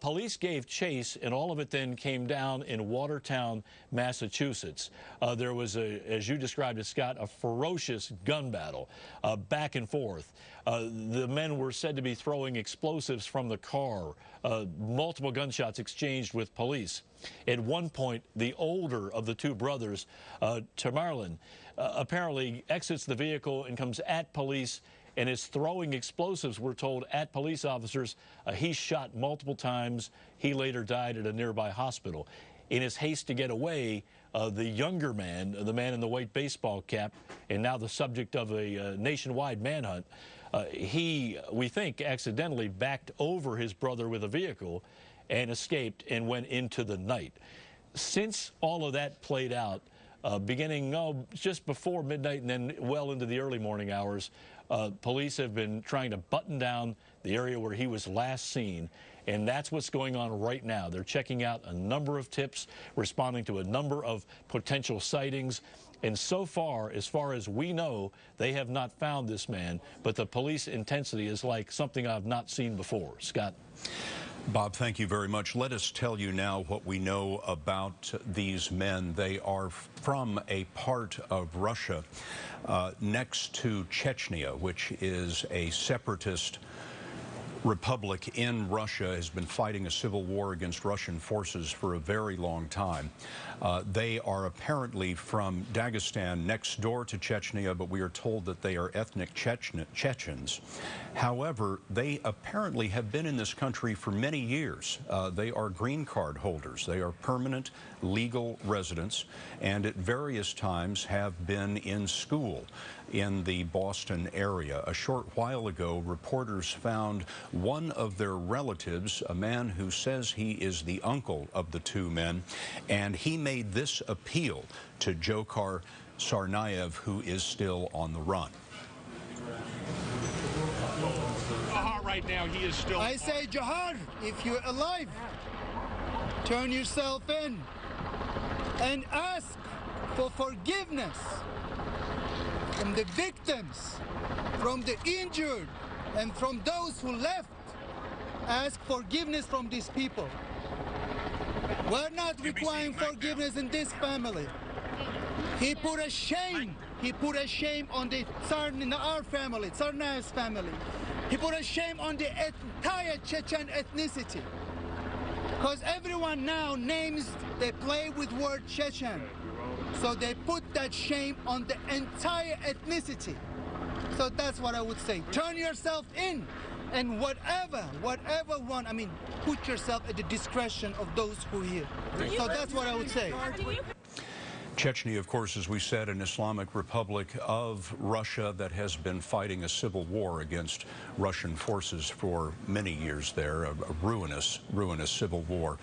Police gave chase, and all of it then came down in Watertown, Massachusetts. There was, as you described it, Scott, a ferocious gun battle, back and forth. The men were said to be throwing explosives from the car, multiple gunshots exchanged with police. At one point, the older of the two brothers, Tamerlan, apparently exits the vehicle and comes at police and is throwing explosives, we're told, at police officers. He's shot multiple times. He later died at a nearby hospital. In his haste to get away, the younger man, the man in the white baseball cap, and now the subject of a nationwide manhunt, he, we think, accidentally backed over his brother with a vehicle and escaped and went into the night. Since all of that played out, beginning just before midnight and then well into the early morning hours, police have been trying to button down the area where he was last seen, and that's what's going on right now. They're checking out a number of tips, responding to a number of potential sightings, and so far as we know, they have not found this man, but the police intensity is like something I've not seen before. Scott? Bob, thank you very much. Let us tell you now what we know about these men. They are from a part of Russia next to Chechnya, which is a separatist republic in Russia, has been fighting a civil war against Russian forces for a very long time. They are apparently from Dagestan, next door to Chechnya, but we are told that they are ethnic Chechens. However, they apparently have been in this country for many years. They are green card holders. They are permanent legal residents, and at various times have been in school in the Boston area. A short while ago, reporters found one of their relatives, a man who says he is the uncle of the two men, and he made this appeal to Dzhokhar Tsarnaev, who is still on the run. Right now, he is still. I say, Dzhokhar, if you're alive, turn yourself in and ask for forgiveness from the victims, from the injured, and from those who left. Ask forgiveness from these people. We're not requiring forgiveness in this family. He put a shame. He put a shame on the our family, Tsarnaev's family. He put a shame on the entire Chechen ethnicity. Because everyone now names, they play with word Chechen. So they put that shame on the entire ethnicity. So that's what I would say. Turn yourself in, and whatever one, I mean, put yourself at the discretion of those who are here. So that's what I would say. Chechnya, of course, as we said, an Islamic Republic of Russia that has been fighting a civil war against Russian forces for many years there, a ruinous civil war.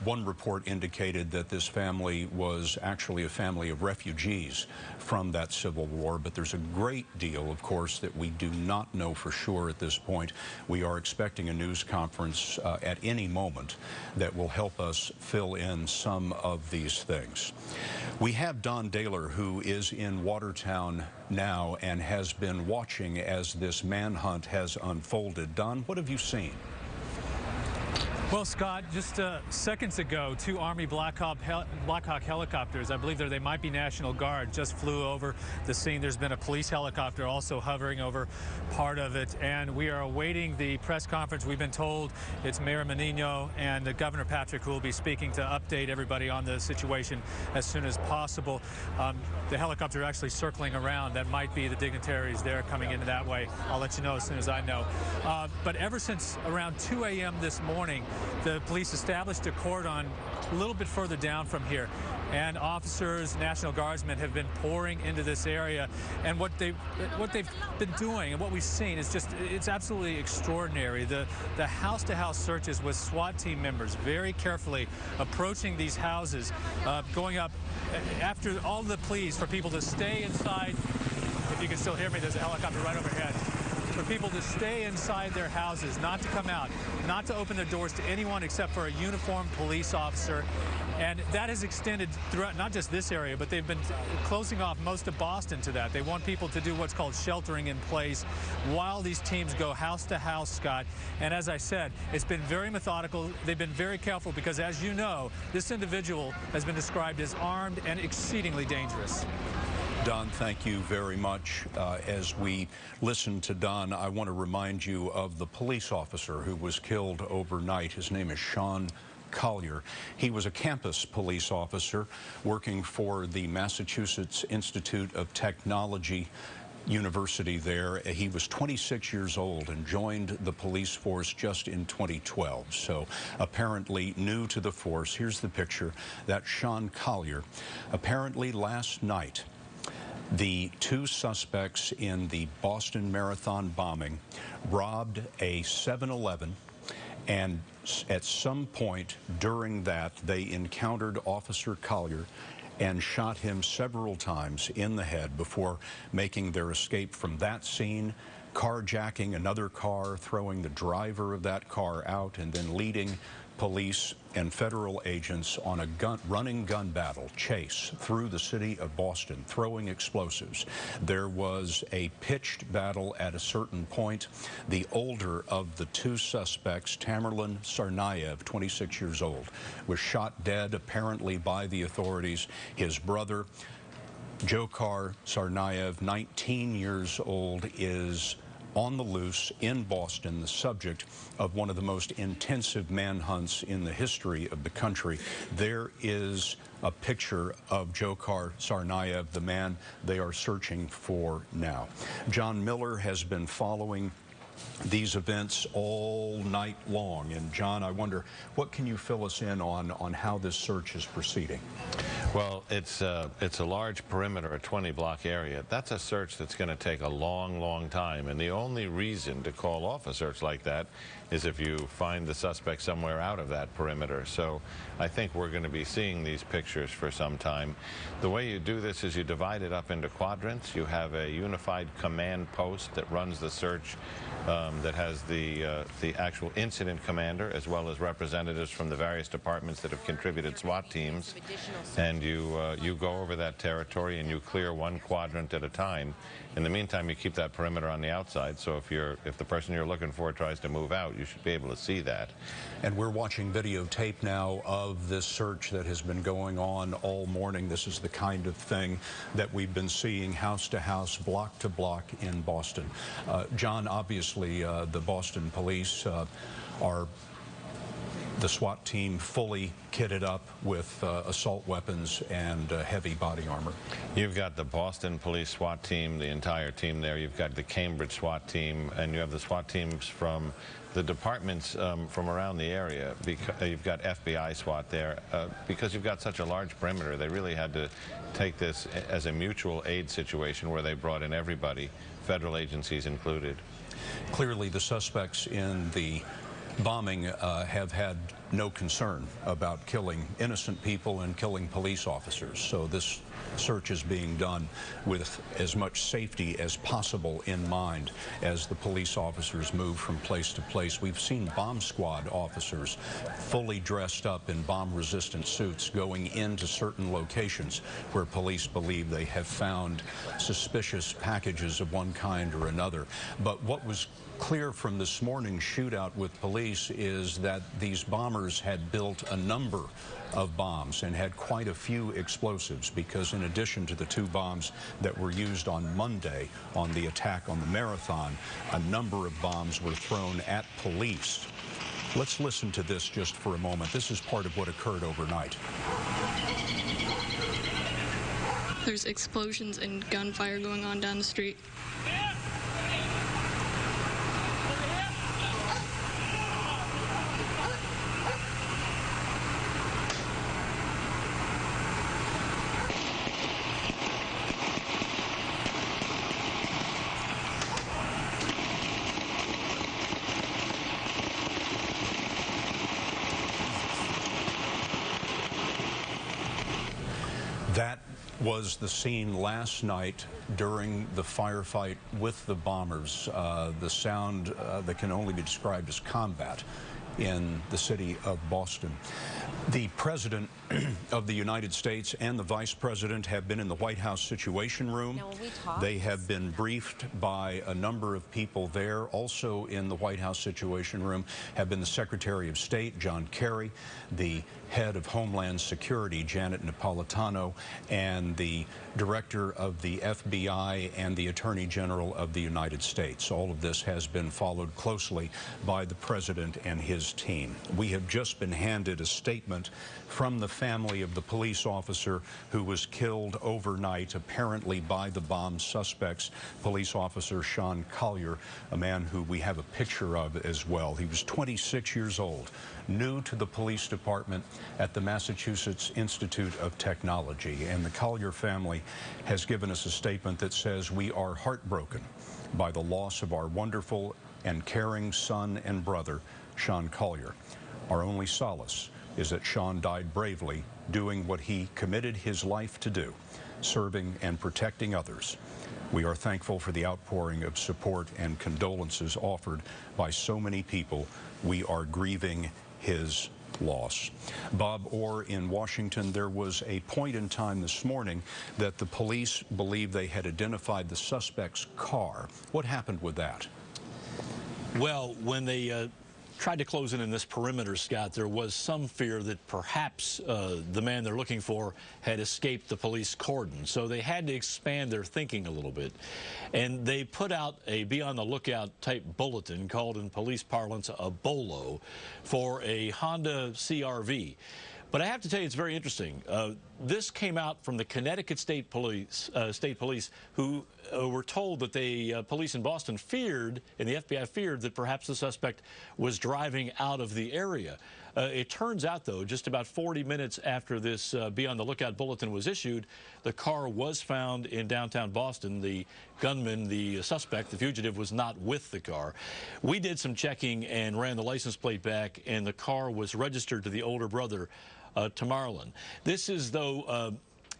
One report indicated that this family was actually a family of refugees from that civil war, but there's a great deal, of course, that we do not know for sure at this point. We are expecting a news conference at any moment that will help us fill in some of these things. We have Don Daler, who is in Watertown now and has been watching as this manhunt has unfolded. Don, what have you seen? Well, Scott, just seconds ago, two Army Black Hawk helicopters, I believe they might be National Guard, just flew over the scene. There's been a police helicopter also hovering over part of it, and we are awaiting the press conference. We've been told it's Mayor Menino and Governor Patrick who will be speaking to update everybody on the situation as soon as possible. The helicopter actually circling around. That might be the dignitaries there coming in that way. I'll let you know as soon as I know. But ever since around 2 a.m. this morning, the police established a cordon a little bit further down from here, and officers, National Guardsmen have been pouring into this area. And what they've been doing and what we've seen is it's absolutely extraordinary. The house-to-house searches with SWAT team members very carefully approaching these houses, going up after all the pleas for people to stay inside. If you can still hear me, there's a helicopter right overhead. For people to stay inside their houses, not to come out, not to open their doors to anyone except for a uniformed police officer. And that has extended throughout not just this area, but they've been closing off most of Boston to that. They want people to do what's called sheltering in place while these teams go house to house, Scott. And as I said, it's been very methodical. They've been very careful because, as you know, this individual has been described as armed and exceedingly dangerous. Don, thank you very much. As we listen to Don, I want to remind you of the police officer who was killed overnight. His name is Sean Collier. He was a campus police officer working for the Massachusetts Institute of Technology University there. He was 26 years old and joined the police force just in 2012. So apparently new to the force. Here's the picture. That's Sean Collier. Apparently last night, the two suspects in the Boston Marathon bombing robbed a 7-Eleven, and at some point during that, they encountered Officer Collier and shot him several times in the head before making their escape from that scene, carjacking another car, throwing the driver of that car out, and then leading police and federal agents on a running gun battle chase through the city of Boston, throwing explosives. There was a pitched battle at a certain point. The older of the two suspects, Tamerlan Tsarnaev, 26 years old, was shot dead apparently by the authorities. His brother, Dzhokhar Tsarnaev, 19 years old, is on the loose in Boston, the subject of one of the most intensive manhunts in the history of the country. There is a picture of Dzhokhar Tsarnaev, the man they are searching for now. John Miller has been following these events all night long. And John, I wonder, what can you fill us in on how this search is proceeding? Well, it's a large perimeter, a 20-block area. That's a search that's going to take a long, long time. And the only reason to call off a search like that is if you find the suspect somewhere out of that perimeter. So I think we're going to be seeing these pictures for some time. The way you do this is you divide it up into quadrants. You have a unified command post that runs the search, that has the actual incident commander, as well as representatives from the various departments that have contributed SWAT teams. And you go over that territory and you clear one quadrant at a time. In the meantime, you keep that perimeter on the outside, so if the person you're looking for tries to move out, you should be able to see that. And we're watching videotape now of this search that has been going on all morning. This is the kind of thing that we've been seeing house to house, block to block in Boston. John, obviously the Boston police are the SWAT team fully kitted up with assault weapons and heavy body armor. You've got the Boston Police SWAT team, the entire team there. You've got the Cambridge SWAT team, and you have the SWAT teams from the departments from around the area. You've got FBI SWAT there. Because you've got such a large perimeter, they really had to take this as a mutual aid situation where they brought in everybody, federal agencies included. Clearly, the suspects in the bombing have had no concern about killing innocent people and killing police officers. So this search is being done with as much safety as possible in mind as the police officers move from place to place. We've seen bomb squad officers fully dressed up in bomb-resistant suits going into certain locations where police believe they have found suspicious packages of one kind or another. But what was clear from this morning's shootout with police is that these bombers had built a number of bombs and had quite a few explosives, because in addition to the two bombs that were used on Monday on the attack on the Marathon, a number of bombs were thrown at police. Let's listen to this just for a moment. This is part of what occurred overnight. There's explosions and gunfire going on down the street. was the scene last night during the firefight with the bombers. The sound that can only be described as combat in the city of Boston. The President of the United States and the Vice President have been in the White House Situation Room. They have been briefed by a number of people there. Also in the White House Situation Room have been the Secretary of State, John Kerry, the Head of Homeland Security, Janet Napolitano, and the Director of the FBI and the Attorney General of the United States. All of this has been followed closely by the President and his team. We have just been handed a statement from the family of the police officer who was killed overnight, apparently by the bomb suspects, police officer Sean Collier, a man who we have a picture of as well. He was 26 years old, new to the police department at the Massachusetts Institute of Technology. And the Collier family has given us a statement that says, "We are heartbroken by the loss of our wonderful and caring son and brother, Sean Collier. Our only solace is that Sean died bravely, doing what he committed his life to do, serving and protecting others. We are thankful for the outpouring of support and condolences offered by so many people. We are grieving his loss." Bob Orr in Washington, there was a point in time this morning that the police believe they had identified the suspect's car. What happened with that? Well, when they tried to close in this perimeter, Scott, there was some fear that perhaps the man they're looking for had escaped the police cordon. So they had to expand their thinking a little bit. And they put out a be on the lookout type bulletin called in police parlance a BOLO for a Honda CR-V. But I have to tell you, it's very interesting. This came out from the Connecticut State Police, who were told that the police in Boston feared, and the FBI feared, that perhaps the suspect was driving out of the area. It turns out, though, just about 40 minutes after this Be on the Lookout bulletin was issued, the car was found in downtown Boston. The gunman, the suspect, the fugitive, was not with the car. We did some checking and ran the license plate back, and the car was registered to the older brother, Tamarlin. This is, though,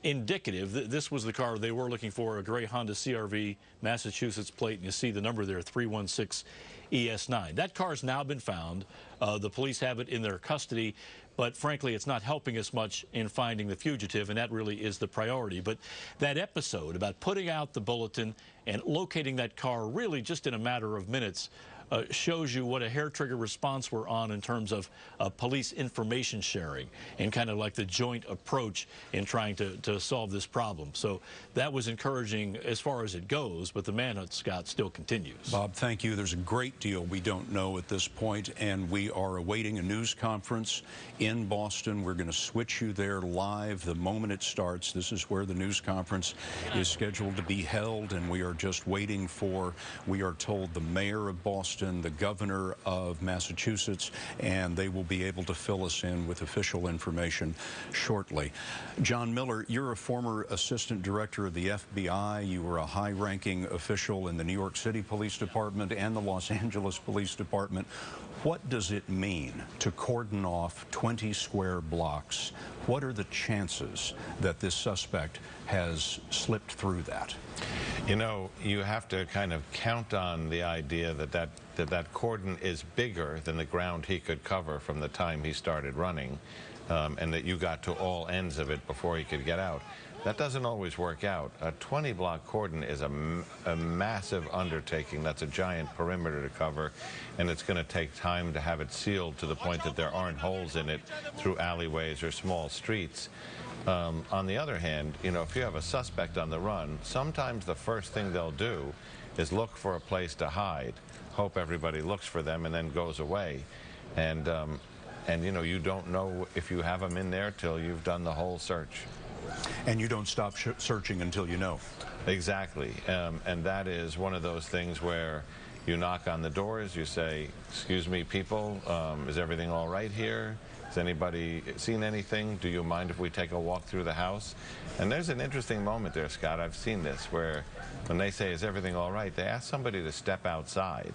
indicative. This was the car they were looking for, a gray Honda CR-V, Massachusetts plate, and you see the number there, 316 ES9. That car's now been found. The police have it in their custody, but frankly, it's not helping us much in finding the fugitive, and that really is the priority. But that episode about putting out the bulletin and locating that car really just in a matter of minutes shows you what a hair-trigger response we're on in terms of police information sharing and kind of like the joint approach in trying to solve this problem. So that was encouraging as far as it goes, but the manhunt, Scott, still continues. Bob, thank you. There's a great deal we don't know at this point, and we are awaiting a news conference in Boston. We're going to switch you there live the moment it starts. This is where the news conference is scheduled to be held, and we are just waiting for, we are told, the mayor of Boston, the governor of Massachusetts, and they will be able to fill us in with official information shortly. John Miller, you're a former assistant director of the FBI. You were a high-ranking official in the New York City Police Department and the Los Angeles Police Department. What does it mean to cordon off 20 square blocks? What are the chances that this suspect has slipped through that? You know, you have to kind of count on the idea that cordon is bigger than the ground he could cover from the time he started running, and that you got to all ends of it before he could get out. That doesn't always work out. A 20-block cordon is a massive undertaking. That's a giant perimeter to cover, and it's going to take time to have it sealed to the point that there aren't holes in it through alleyways or small streets. On the other hand, you know, if you have a suspect on the run, sometimes the first thing they'll do is look for a place to hide, hope everybody looks for them, and then goes away. And you know, you don't know if you have them in there till you've done the whole search. And you don't stop searching until you know. Exactly. And that is one of those things where you knock on the doors, you say, "Excuse me, people, is everything all right here? Has anybody seen anything? Do you mind if we take a walk through the house?" And there's an interesting moment there, Scott. I've seen this, where when they say, "Is everything all right?" they ask somebody to step outside.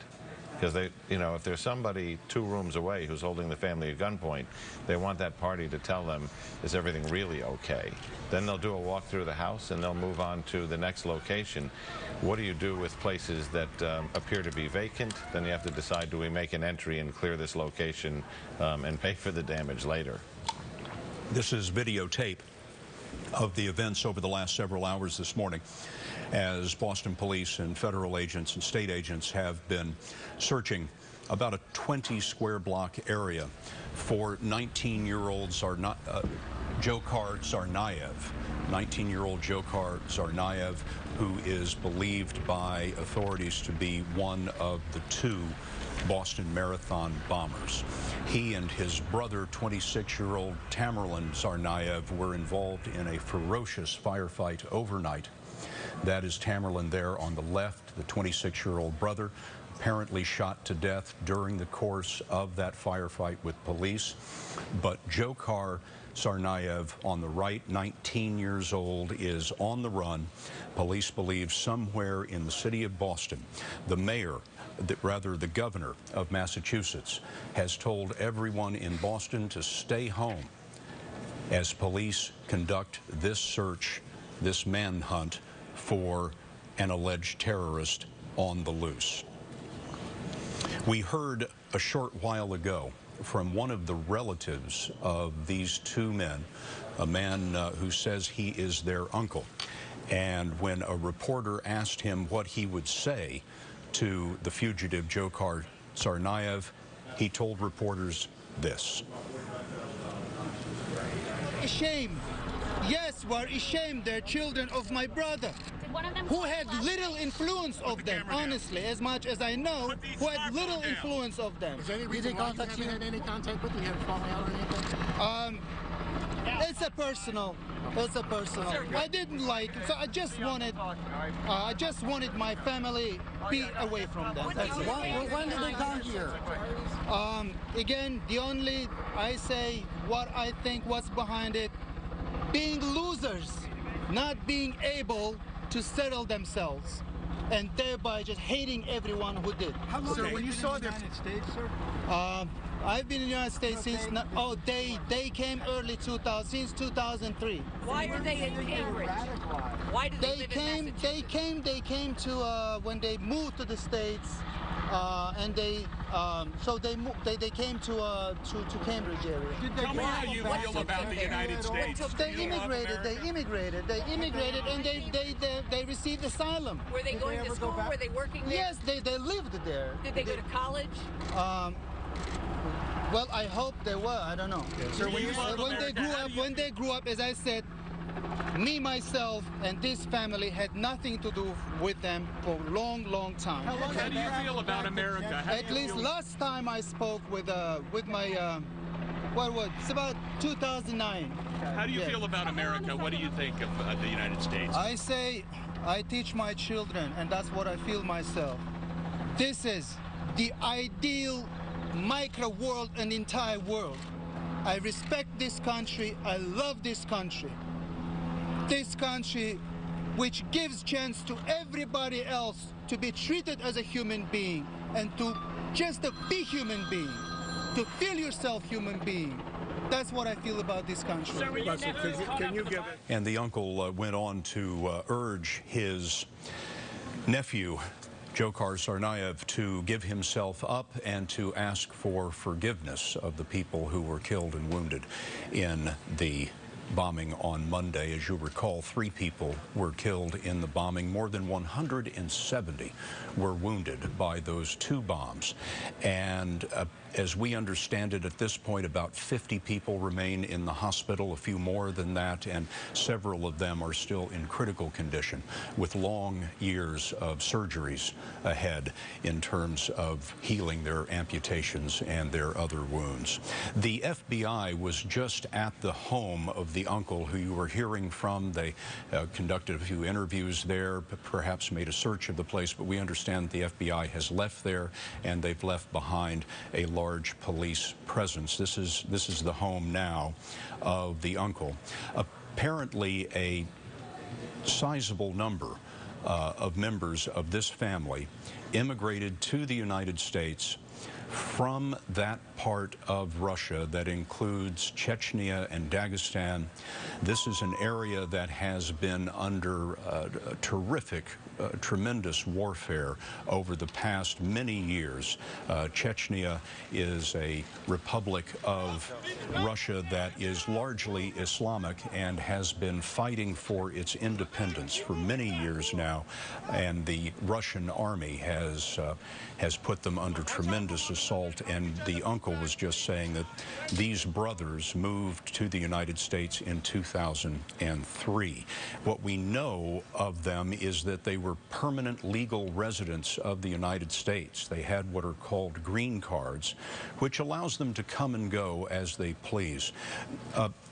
Because they, you know, if there's somebody 2 rooms away who's holding the family at gunpoint, they want that party to tell them, is everything really okay? Then they'll do a walk through the house and they'll move on to the next location. What do you do with places that appear to be vacant? Then you have to decide, do we make an entry and clear this location and pay for the damage later? This is videotape of the events over the last several hours this morning, as Boston police and federal agents and state agents have been searching about a 20 square block area for 19-year-old Dzhokhar Tsarnaev. 19-year-old Dzhokhar Tsarnaev, who is believed by authorities to be one of the 2 Boston Marathon bombers. He and his brother, 26-year-old Tamerlan Tsarnaev, were involved in a ferocious firefight overnight. That is Tamerlan there on the left, the 26-year-old brother, apparently shot to death during the course of that firefight with police. But Dzhokhar Tsarnaev on the right, 19 years old, is on the run. Police believe somewhere in the city of Boston. The mayor, the governor of Massachusetts, has told everyone in Boston to stay home as police conduct this search, this manhunt for an alleged terrorist on the loose. We heard a short while ago from one of the relatives of these 2 men, a man who says he is their uncle. And when a reporter asked him what he would say to the fugitive Dzhokhar Tsarnaev, he told reporters this. Ashamed. Yes, we're ashamed. They're children of my brother, who had little influence of them, honestly, as much as I know, who had little influence of them. Is there any reason why you haven't had any contact with them? You haven't fallen out or anything? It's a personal. I didn't like it, so I just wanted my family be away from them. That's it. When did they come here? Again, I say what I think, what's behind it. Being losers, not being able to settle themselves, and thereby just hating everyone who did. How long sir, when you saw the United States, sir? I've been in the United States since, they came early 2000, since 2003. Why are they in Cambridge? Why did they live in Massachusetts? They came to, when they moved to the States, and they came to Cambridge area. Tell me how you feel about the United States. They immigrated, and they received asylum. Were they going to school? Were they working there? Yes, they lived there. Did they go to college? Well, I hope they were. I don't know. So when they grew up, as I said, me, myself, and this family had nothing to do with them for a long, long time. How do you feel about America? At least last time I spoke with my, it's about 2009. How do you feel about America? What do you think of the United States? I say, I teach my children, and that's what I feel myself. This is the ideal micro world, an entire world. I respect this country. I love this country. This country which gives chance to everybody else to be treated as a human being and to just be human being, to feel yourself human being. That's what I feel about this country. Can you give it? And the uncle went on to urge his nephew, Dzhokhar Tsarnaev, to give himself up and to ask for forgiveness of the people who were killed and wounded in the bombing on Monday. As you recall, 3 people were killed in the bombing. More than 170 were wounded by those 2 bombs. And as we understand it at this point, about 50 people remain in the hospital, a few more than that, and several of them are still in critical condition with long years of surgeries ahead in terms of healing their amputations and their other wounds. The FBI was just at the home of the uncle who you were hearing from. They conducted a few interviews there, perhaps made a search of the place, but we understand the FBI has left there, and they've left behind a large police presence. This is the home now of the uncle. Apparently, a sizable number of members of this family immigrated to the United States from that part of Russia that includes Chechnya and Dagestan. This is an area that has been under terrific, tremendous warfare over the past many years. Chechnya is a republic of Russia that is largely Islamic and has been fighting for its independence for many years now, and the Russian army has put them under tremendous assault. And the uncle was just saying that these brothers moved to the United States in 2003. What we know of them is that they were permanent legal residents of the United States. They had what are called green cards, which allows them to come and go as they please.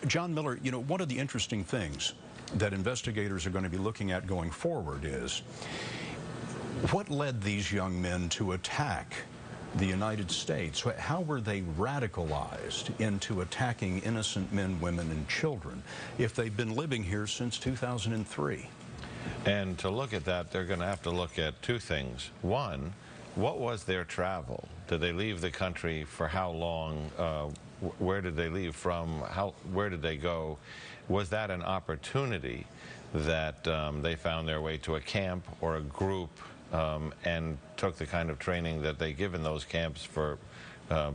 John Miller, you know, one of the interesting things that investigators are going to be looking at going forward is what led these young men to attack the United States? How were they radicalized into attacking innocent men, women, and children if they've been living here since 2003? And to look at that, they're going to have to look at two things. One, what was their travel? Did they leave the country for how long? Where did they leave from? Where did they go? Was that an opportunity that they found their way to a camp or a group and took the kind of training that they give in those camps for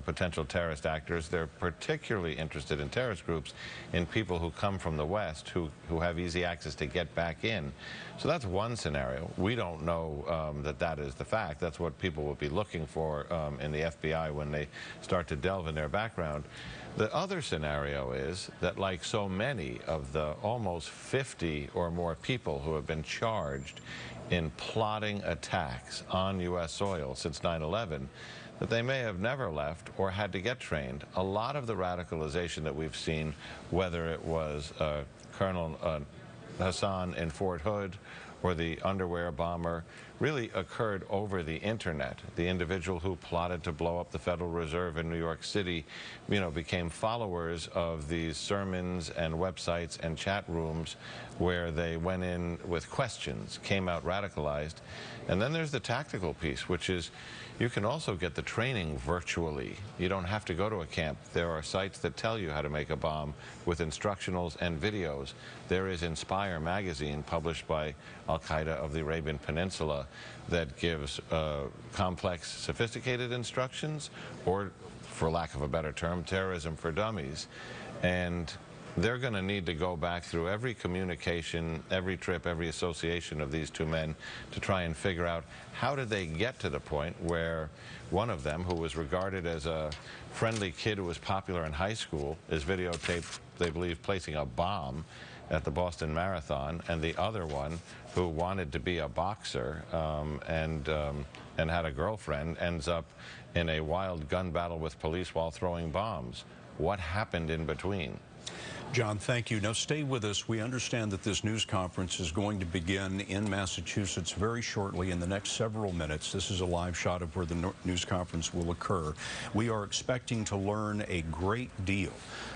potential terrorist actors? They're particularly interested in terrorist groups, in people who come from the West, who have easy access to get back in. So that's one scenario. We don't know that is the fact. That's what people will be looking for in the FBI when they start to delve in their background. The other scenario is that, like so many of the almost 50 or more people who have been charged in plotting attacks on U.S. soil since 9/11, that they may have never left or had to get trained. A lot of the radicalization that we've seen, whether it was Colonel Hassan in Fort Hood or the underwear bomber, really occurred over the internet. The individual who plotted to blow up the Federal Reserve in New York City, you know, became followers of these sermons and websites and chat rooms where they went in with questions, came out radicalized. And then there's the tactical piece, which is you can also get the training virtually. You don't have to go to a camp. There are sites that tell you how to make a bomb with instructionals and videos. There is Inspire magazine, published by Al-Qaeda of the Arabian Peninsula, that gives complex, sophisticated instructions, or, for lack of a better term, terrorism for dummies. And they're going to need to go back through every communication, every trip, every association of these two men to try and figure out how did they get to the point where one of them, who was regarded as a friendly kid who was popular in high school, is videotaped, they believe, placing a bomb at the Boston Marathon, and the other one, who wanted to be a boxer and had a girlfriend, ends up in a wild gun battle with police while throwing bombs. What happened in between? John, thank you. Now stay with us. We understand that this news conference is going to begin in Massachusetts very shortly, in the next several minutes. This is a live shot of where the news conference will occur. We are expecting to learn a great deal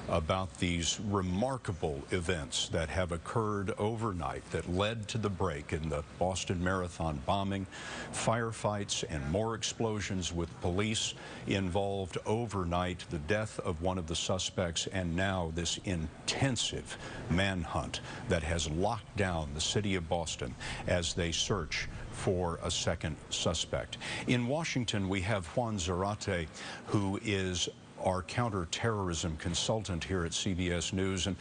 about these remarkable events that have occurred overnight that led to the break in the Boston Marathon bombing, firefights, and more explosions with police involved overnight, the death of one of the suspects, and now this intensive manhunt that has locked down the city of Boston as they search for a second suspect. In Washington, we have Juan Zarate, who is our counterterrorism consultant here at CBS News. And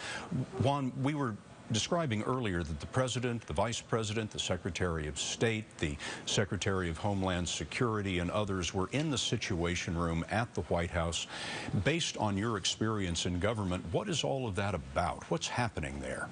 Juan, we were describing earlier that the President, the Vice President, the Secretary of State, the Secretary of Homeland Security, and others were in the Situation Room at the White House. Based on your experience in government, what is all of that about? What's happening there?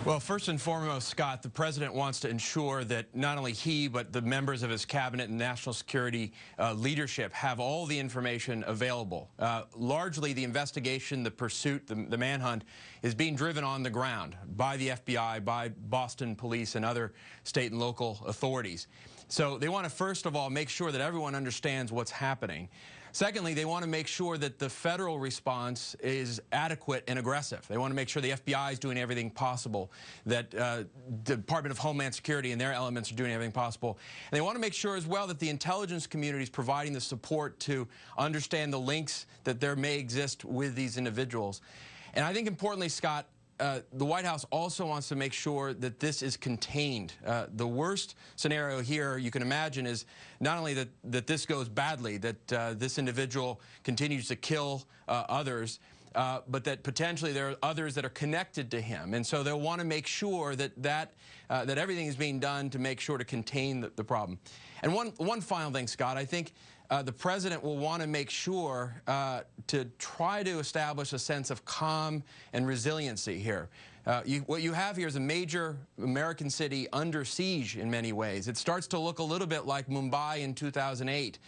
Well, first and foremost, Scott, the president wants to ensure that not only he, but the members of his cabinet and national security leadership have all the information available. Largely, the investigation, the pursuit, the manhunt is being driven on the ground by the FBI, by Boston police, and other state and local authorities. So they want to, first of all, make sure that everyone understands what's happening. Secondly, they want to make sure that the federal response is adequate and aggressive. They want to make sure the FBI is doing everything possible, that the Department of Homeland Security and their elements are doing everything possible. And they want to make sure as well that the intelligence community is providing the support to understand the links that there may exist with these individuals. And I think importantly, Scott, the White House also wants to make sure that this is contained. The worst scenario here you can imagine is not only that this goes badly, that this individual continues to kill others, but that potentially there are others that are connected to him. And so they'll want to make sure that everything is being done to make sure to contain the problem. And one final thing, Scott, I think the president will want to make sure to try to establish a sense of calm and resiliency here. What you have here is a major American city under siege in many ways. It starts to look a little bit like Mumbai in 2008,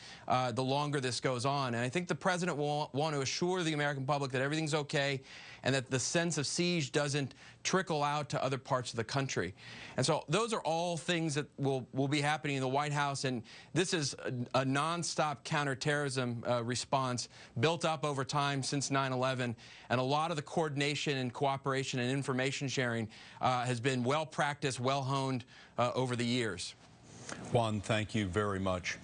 the longer this goes on. And I think the president will want to assure the American public that everything's okay and that the sense of siege doesn't trickle out to other parts of the country. And so those are all things that will be happening in the White House. And this is a nonstop counterterrorism response built up over time since 9/11. And a lot of the coordination and cooperation and information sharing has been well practiced, well honed over the years. Juan, thank you very much.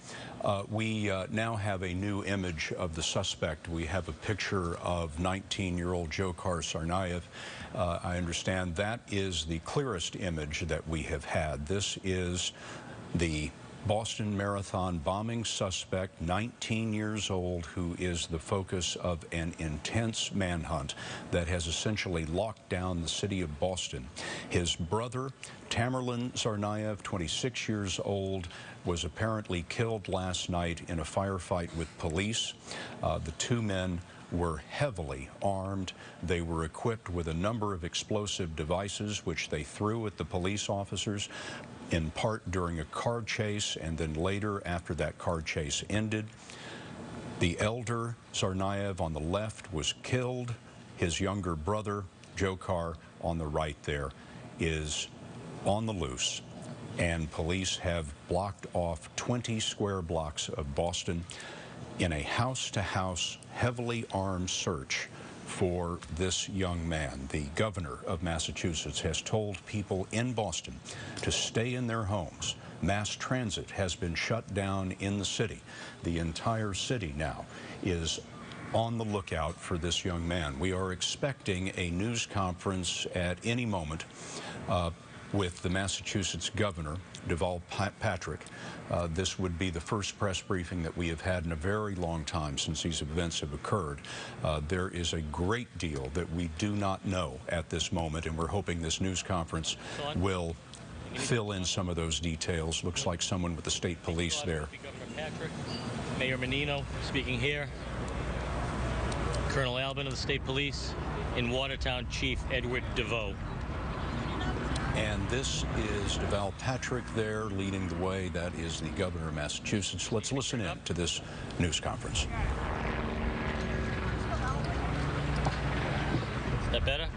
We now have a new image of the suspect. We have a picture of 19-year-old Dzhokhar Tsarnaev. I understand that is the clearest image that we have had. This is the Boston Marathon bombing suspect, 19 years old, who is the focus of an intense manhunt that has essentially locked down the city of Boston. His brother, Tamerlan Tsarnaev, 26 years old, was apparently killed last night in a firefight with police. The two men were heavily armed. They were equipped with a number of explosive devices which they threw at the police officers, in part during a car chase, and then later after that car chase ended. The elder Tsarnaev on the left was killed. His younger brother, Dzhokhar, on the right there, is on the loose, and police have blocked off 20 square blocks of Boston in a house-to-house, heavily armed search for this young man. The governor of Massachusetts has told people in Boston to stay in their homes. Mass transit has been shut down in the city. The entire city now is on the lookout for this young man. We are expecting a news conference at any moment with the Massachusetts governor, Deval Patrick. This would be the first press briefing that we have had in a very long time since these events have occurred. There is a great deal that we do not know at this moment, and we're hoping this news conference will fill in some of those details. Looks like someone with the state police there. Governor Patrick, Mayor Menino speaking here, Colonel Albin of the state police, in Watertown, Chief Edward DeVoe. And this is Deval Patrick there leading the way. That is the governor of Massachusetts. Let's listen in to this news conference. Is that better?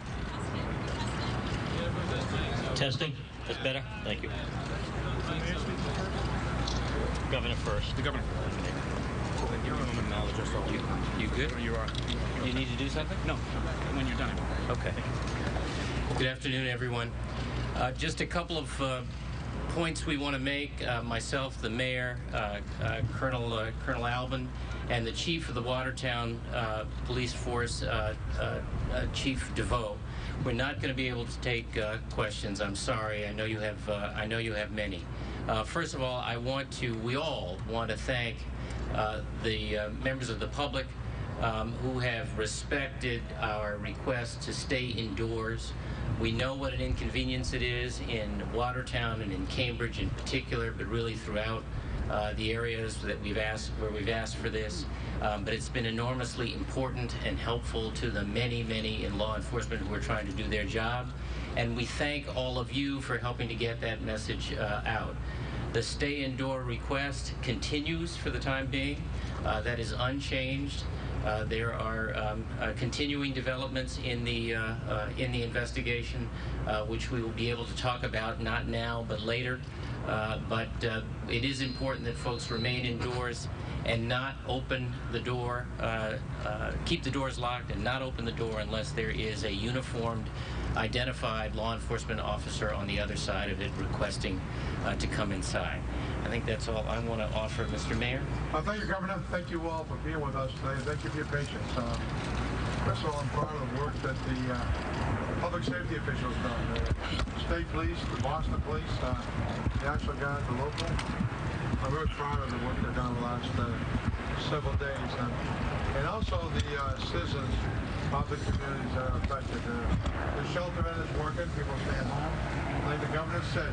Testing? That's better? Thank you. Governor first. The governor. You good? You are. You need to do something? No. When you're done. Okay. Good afternoon, everyone. Just a couple of points we want to make. Myself, the mayor, Colonel Albin, and the chief of the Watertown Police Force, Chief DeVoe. We're not going to be able to take questions. I'm sorry. I know you have many. First of all, we all want to thank the members of the public who have respected our request to stay indoors. We know what an inconvenience it is in Watertown and in Cambridge in particular, but really throughout the areas that where we've asked for this. But it's been enormously important and helpful to the many, many in law enforcement who are trying to do their job. And we thank all of you for helping to get that message out. The stay indoor request continues for the time being. That is unchanged. There are continuing developments in the investigation, which we will be able to talk about not now but later. But it is important that folks remain indoors and not open the door, keep the doors locked and not open the door unless there is a uniformed, identified law enforcement officer on the other side of it requesting to come inside. I think that's all I want to offer, Mr. Mayor. Thank you, Governor. Thank you all for being with us today. Thank you for your patience. First of all, I'm proud of the work that the public safety officials done. The state police, the Boston police, the National Guard, the local. I'm very proud of the work they've done the last several days. And also the citizens of the communities that are affected. The shelter-in is working. People staying home. Like the governor said,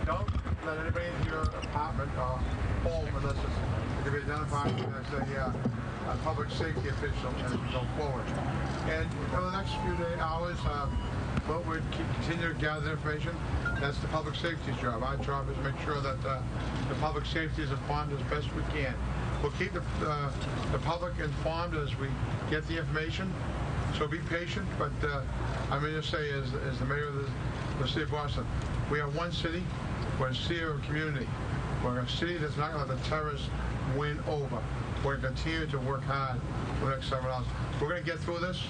don't let anybody into your apartment or home unless it can be identified as a public safety official as we go forward. And for the next few hours, we'll continue to gather information. That's the public safety's job. Our job is to make sure that the public safety is informed as best we can. We'll keep the public informed as we get the information. So be patient, but I'm going to say, as the mayor of the city of Boston, we are one city. We're a city of a community. We're a city that's not going to let the terrorists win over. We're going to continue to work hard for the next 7 hours. We're going to get through this.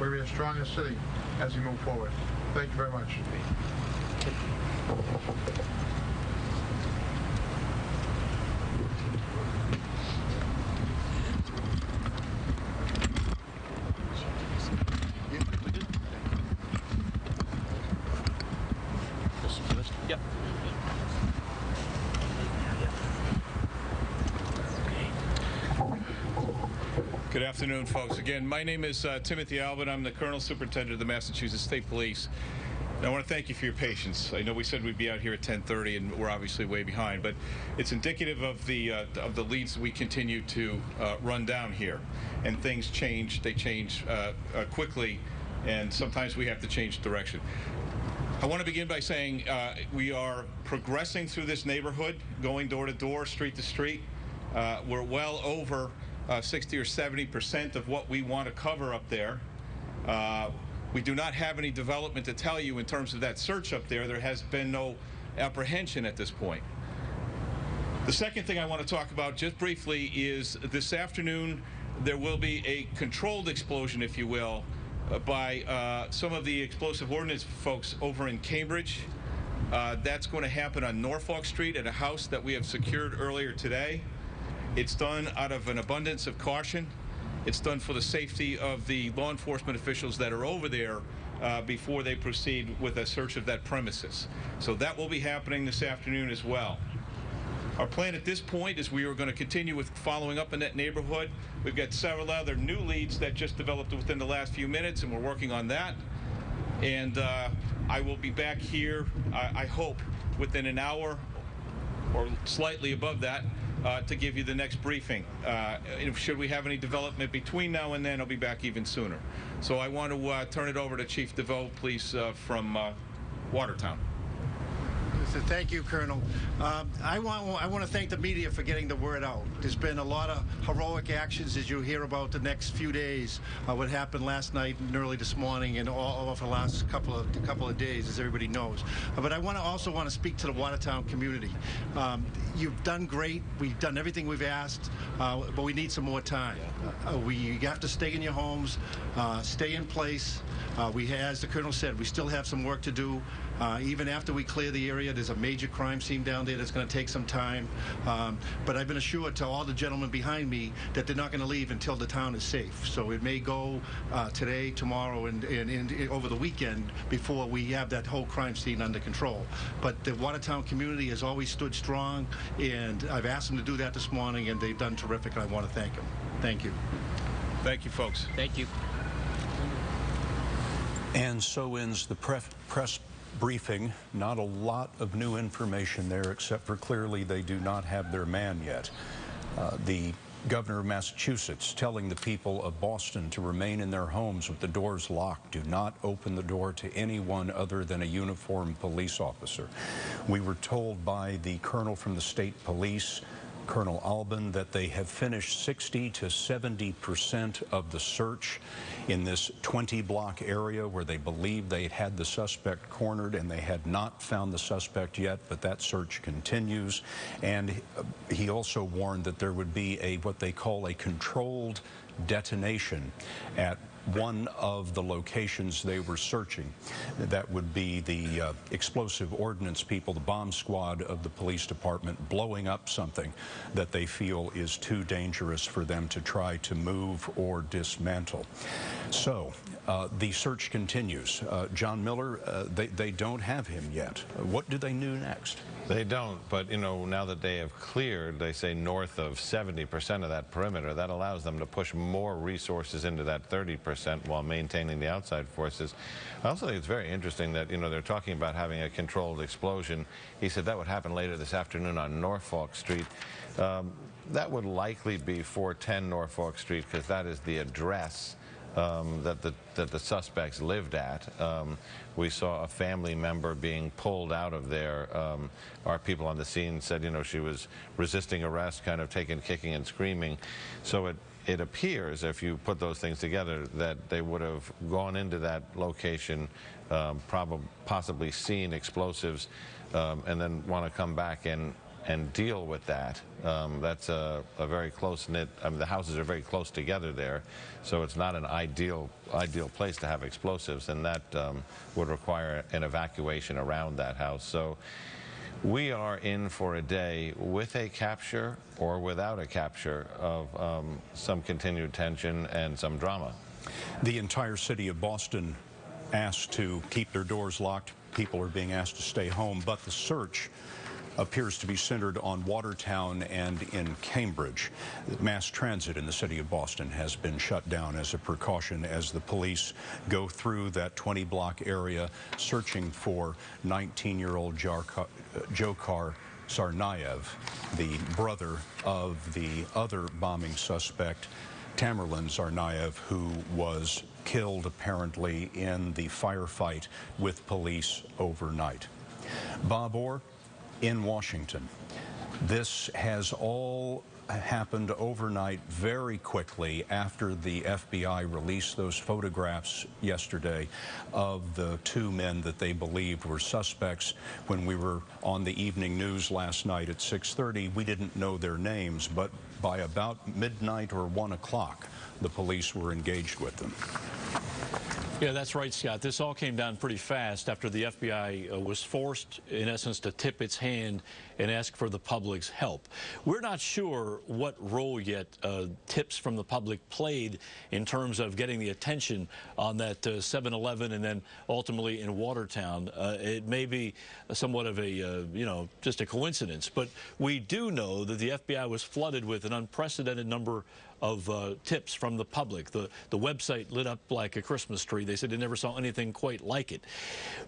We're going to be a stronger city as we move forward. Thank you very much. Yep. Good afternoon, folks. Again, my name is Timothy Albert. I'm the Colonel Superintendent of the Massachusetts State Police. And I want to thank you for your patience. I know we said we'd be out here at 10:30, and we're obviously way behind, but it's indicative of the leads we continue to run down here. And things change. They change quickly, and sometimes we have to change direction. I want to begin by saying we are progressing through this neighborhood, going door to door, street to street. We're well over 60 or 70% of what we want to cover up there. We do not have any development to tell you in terms of that search up there. There has been no apprehension at this point. The second thing I want to talk about just briefly is this afternoon there will be a controlled explosion, if you will, by some of the explosive ordnance folks over in Cambridge. That's going to happen on Norfolk Street at a house that we have secured earlier today. It's done out of an abundance of caution. It's done for the safety of the law enforcement officials that are over there before they proceed with a search of that premises. So that will be happening this afternoon as well. Our plan at this point is we are going to continue with following up in that neighborhood. We've got several other new leads that just developed within the last few minutes, and we're working on that. And I will be back here, I hope, within an hour or slightly above that to give you the next briefing. Should we have any development between now and then, I'll be back even sooner. So I want to turn it over to Chief DeVoe, please, from Watertown. Thank you, Colonel. I want to thank the media for getting the word out. There's been a lot of heroic actions, as you hear about the next few days. What happened last night and early this morning, and all over the last couple of days, as everybody knows. But I also want to speak to the Watertown community. You've done great. We've done everything we've asked, but we need some more time. You have to stay in your homes, stay in place. As the Colonel said, we still have some work to do. Even after we clear the area, there's a major crime scene down there that's going to take some time. But I've been assured to all the gentlemen behind me that they're not going to leave until the town is safe. So it may go today, tomorrow, and over the weekend before we have that whole crime scene under control. But the Watertown community has always stood strong, and I've asked them to do that this morning, and they've done terrific, and I want to thank them. Thank you. Thank you, folks. Thank you. And so ends the press briefing. Not a lot of new information there, except for clearly they do not have their man yet. The governor of Massachusetts telling the people of Boston to remain in their homes with the doors locked. Do not open the door to anyone other than a uniformed police officer. We were told by the colonel from the state police Colonel Albin, that they have finished 60 to 70% of the search in this 20-block area where they believe they had the suspect cornered, and they had not found the suspect yet, but that search continues. And he also warned that there would be what they call a controlled detonation at one of the locations they were searching. That would be the explosive ordnance people, the bomb squad of the police department, blowing up something that they feel is too dangerous for them to try to move or dismantle. So the search continues. John Miller, they don't have him yet. What do they do next? They don't, but now that they have cleared, they say north of 70% of that perimeter, that allows them to push more resources into that 30% while maintaining the outside forces. I also think it's very interesting that, they're talking about having a controlled explosion. He said that would happen later this afternoon on Norfolk Street. That would likely be 410 Norfolk Street, because that is the address that the suspects lived at. We saw a family member being pulled out of there. Our people on the scene said, she was resisting arrest, kind of kicking and screaming. So it appears, if you put those things together, that they would have gone into that location, possibly seen explosives, and then want to come back and deal with that. That's a very close-knit, the houses are very close together there, so it's not an ideal place to have explosives, and that would require an evacuation around that house. So we are in for a day with a capture or without a capture of some continued tension and some drama. The entire city of Boston asked to keep their doors locked. People are being asked to stay home, but the search appears to be centered on Watertown and in Cambridge. Mass transit in the city of Boston has been shut down as a precaution as the police go through that 20-block area searching for 19-year-old Dzhokhar Tsarnaev, the brother of the other bombing suspect, Tamerlan Tsarnaev, who was killed apparently in the firefight with police overnight. Bob Orr in Washington. This has all happened overnight very quickly after the FBI released those photographs yesterday of the two men that they believed were suspects. When we were on the evening news last night at 6:30, we didn't know their names, but by about midnight or 1 o'clock, the police were engaged with them. Yeah, that's right, Scott. This all came down pretty fast after the FBI was forced, in essence, to tip its hand and ask for the public's help. We're not sure what role yet tips from the public played in terms of getting the attention on that 7-Eleven and then ultimately in Watertown. It may be somewhat of a, just a coincidence, but we do know that the FBI was flooded with an unprecedented number of tips from the public. The website lit up like a Christmas tree. They said they never saw anything quite like it.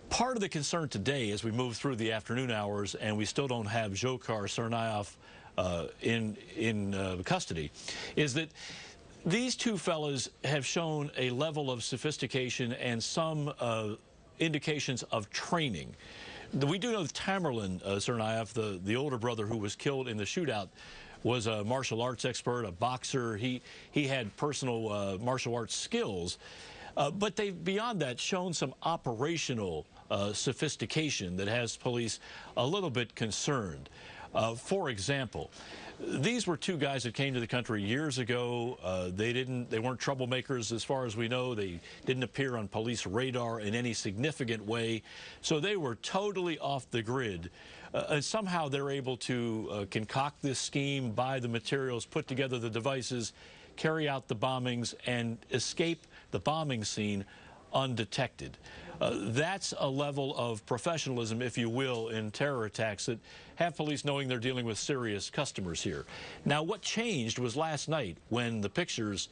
Part of the concern today as we move through the afternoon hours and we still don't have Dzhokhar Tsarnaev in custody is that these two fellas have shown a level of sophistication and some indications of training. We do know that Tamerlan Tsarnaev, the older brother who was killed in the shootout, was a martial arts expert, a boxer. He had personal martial arts skills, but they've, beyond that, shown some operational sophistication that has police a little bit concerned. For example, these were two guys that came to the country years ago. They weren't troublemakers as far as we know. They didn't appear on police radar in any significant way. So they were totally off the grid. And somehow they're able to concoct this scheme, buy the materials, put together the devices, carry out the bombings, and escape the bombing scene undetected. That's a level of professionalism, if you will, in terror attacks that have police knowing they're dealing with serious customers here. Now, what changed was last night when the pictures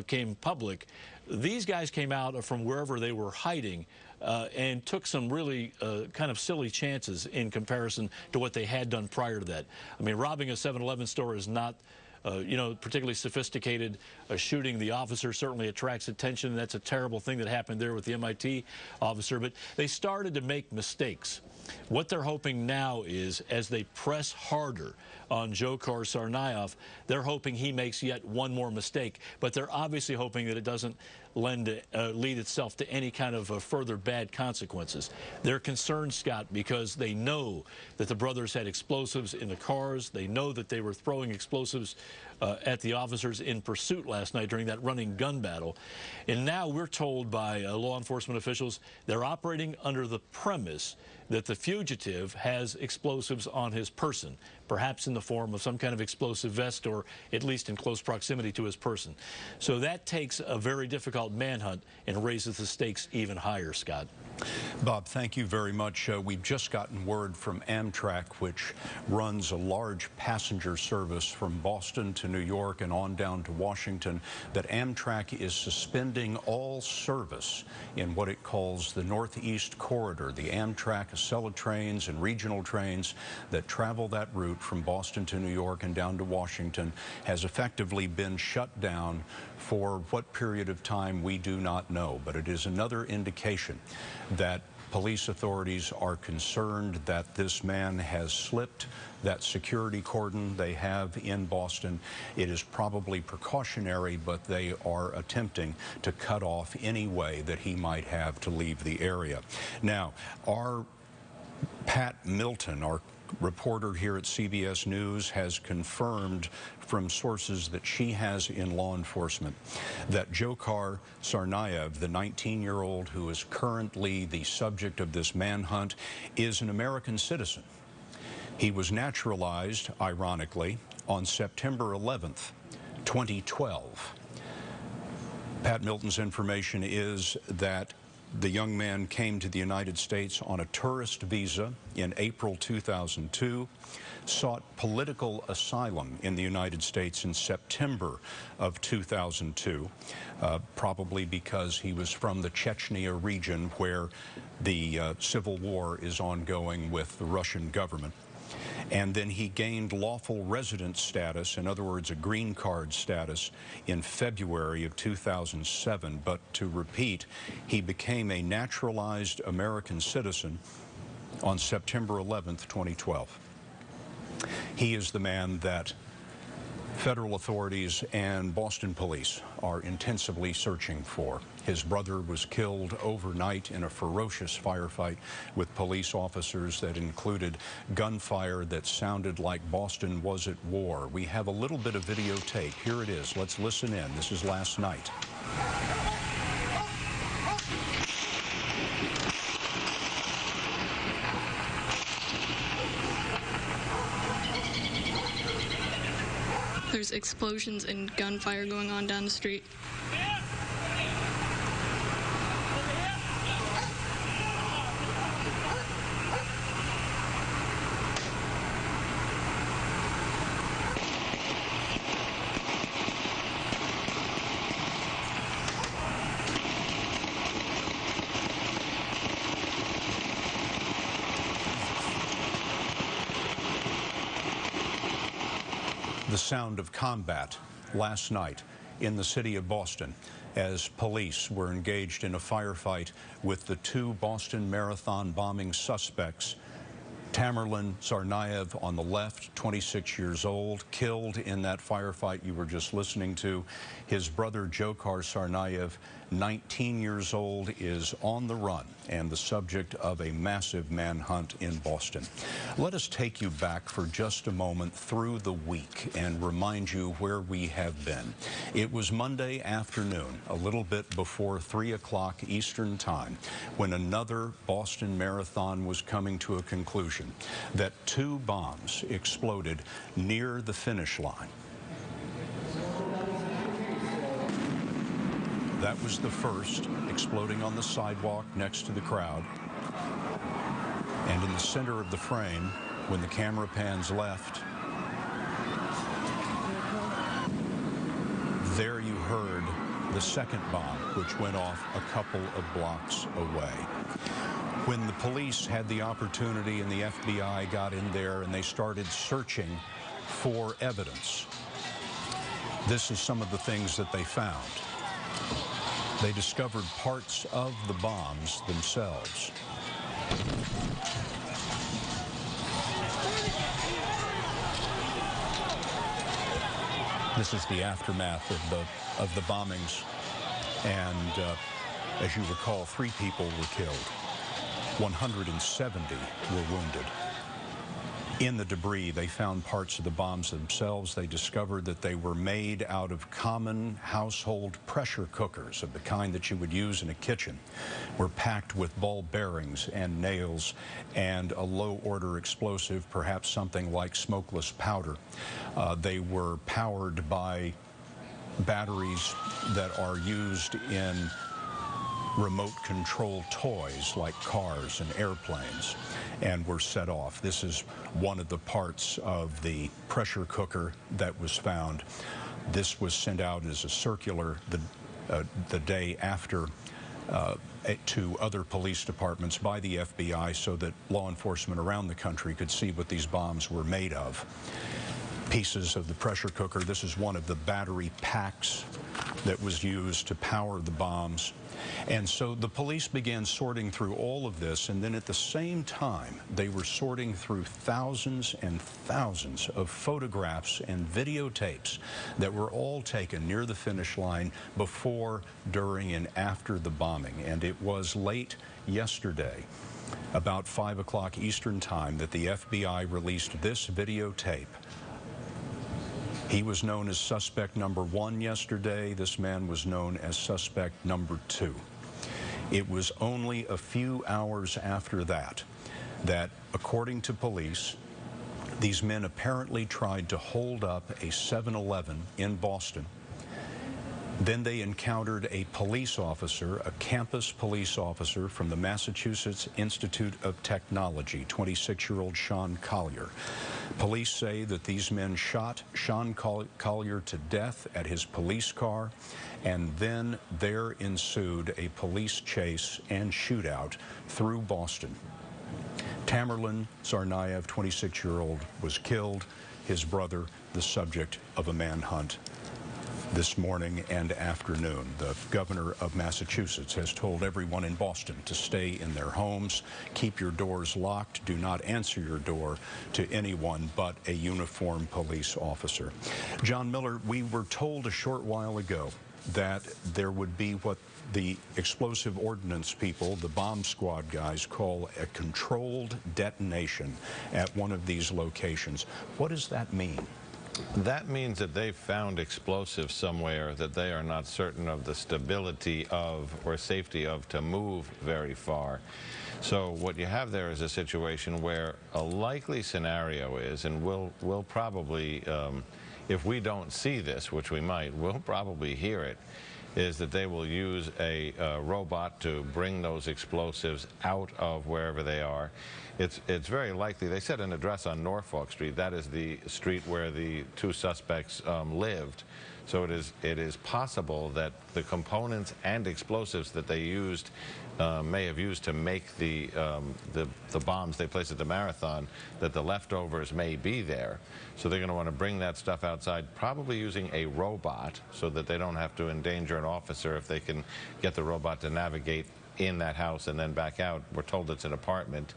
came public. These guys came out from wherever they were hiding and took some really kind of silly chances in comparison to what they had done prior to that. I mean, robbing a 7-Eleven store is not particularly sophisticated shooting. The officer certainly attracts attention. That's a terrible thing that happened there with the MIT officer. But they started to make mistakes. What they're hoping now is, as they press harder on Dzhokhar Tsarnaev, they're hoping he makes yet one more mistake. But they're obviously hoping that it doesn't lead itself to any kind of further bad consequences. They're concerned, Scott, because they know that the brothers had explosives in the cars. They know that they were throwing explosives at the officers in pursuit last night during that running gun battle. And now we're told by law enforcement officials they're operating under the premise that the fugitive has explosives on his person, perhaps in the form of some kind of explosive vest or at least in close proximity to his person. So that takes a very difficult manhunt and raises the stakes even higher, Scott. Bob, thank you very much. We've just gotten word from Amtrak, which runs a large passenger service from Boston to New York and on down to Washington, that Amtrak is suspending all service in what it calls the Northeast Corridor. The Amtrak Acela trains and regional trains that travel that route from Boston to New York and down to Washington has effectively been shut down for what period of time we do not know. But it is another indication that police authorities are concerned that this man has slipped that security cordon they have in Boston. It is probably precautionary, but they are attempting to cut off any way that he might have to leave the area. Now, our Pat Milton, our reporter here at CBS News, has confirmed from sources that she has in law enforcement that Dzhokhar Tsarnaev, the 19-year-old who is currently the subject of this manhunt, is an American citizen. He was naturalized, ironically, on September 11th, 2012. Pat Milton's information is that the young man came to the United States on a tourist visa in April 2002, sought political asylum in the United States in September of 2002, probably because he was from the Chechnya region where the civil war is ongoing with the Russian government. And then he gained lawful resident status, in other words, a green card status, in February of 2007. But to repeat, he became a naturalized American citizen on September 11th, 2012. He is the man that federal authorities and Boston police are intensively searching for. His brother was killed overnight in a ferocious firefight with police officers that included gunfire that sounded like Boston was at war. We have a little bit of videotape. Here it is. Let's listen in. This is last night. There's explosions and gunfire going on down the street. The sound of combat last night in the city of Boston as police were engaged in a firefight with the two Boston Marathon bombing suspects. Tamerlan Tsarnaev on the left, 26 years old, killed in that firefight you were just listening to. His brother Dzhokhar Tsarnaev, 19 years old, is on the run and the subject of a massive manhunt in Boston. Let us take you back for just a moment through the week and remind you where we have been. It was Monday afternoon, a little bit before 3 o'clock Eastern Time, when another Boston Marathon was coming to a conclusion, that two bombs exploded near the finish line. That was the first, exploding on the sidewalk next to the crowd. And in the center of the frame, when the camera pans left, there you heard the second bomb, which went off a couple of blocks away. When the police had the opportunity and the FBI got in there and they started searching for evidence, This is some of the things that they found. They discovered parts of the bombs themselves. This is the aftermath of the bombings, and as you recall, 3 people were killed. 170 were wounded. In the debris, they found parts of the bombs themselves. They discovered that they were made out of common household pressure cookers of the kind that you would use in a kitchen. Were packed with ball bearings and nails and a low-order explosive, perhaps something like smokeless powder. They were powered by batteries that are used in remote control toys like cars and airplanes, and were set off. This is one of the parts of the pressure cooker that was found. This was sent out as a circular the day after to other police departments by the FBI so that law enforcement around the country could see what these bombs were made of. Pieces of the pressure cooker. This is one of the battery packs that was used to power the bombs. And so the police began sorting through all of this, and then at the same time, they were sorting through thousands and thousands of photographs and videotapes that were all taken near the finish line before, during, and after the bombing. And it was late yesterday, about 5 o'clock Eastern Time, that the FBI released this videotape. He was known as suspect number 1 yesterday. This man was known as suspect number 2. It was only a few hours after that, according to police, these men apparently tried to hold up a 7-Eleven in Boston. Then they encountered a police officer, a campus police officer from the Massachusetts Institute of Technology, 26-year-old Sean Collier. Police say that these men shot Sean Collier to death at his police car, and then there ensued a police chase and shootout through Boston. Tamerlan Tsarnaev, 26-year-old, was killed. His brother, the subject of a manhunt this morning and afternoon. The governor of Massachusetts has told everyone in Boston to stay in their homes, keep your doors locked, do not answer your door to anyone but a uniformed police officer. John Miller, we were told a short while ago that there would be what the explosive ordnance people, the bomb squad guys, call a controlled detonation at one of these locations. What does that mean? That means that they've found explosives somewhere that they are not certain of the stability of or safety of to move very far. So what you have there is a situation where a likely scenario is, and we'll probably, if we don't see this, which we might, we'll probably hear it, is that they will use a robot to bring those explosives out of wherever they are. It's very likely. They said an address on Norfolk Street. That is the street where the 2 suspects lived. So it is possible that the components and explosives that they used may have used to make the bombs they placed at the marathon, that the leftovers may be there. So they're going to want to bring that stuff outside, probably using a robot so that they don't have to endanger an officer if they can get the robot to navigate in that house and then back out. We're told it's an apartment.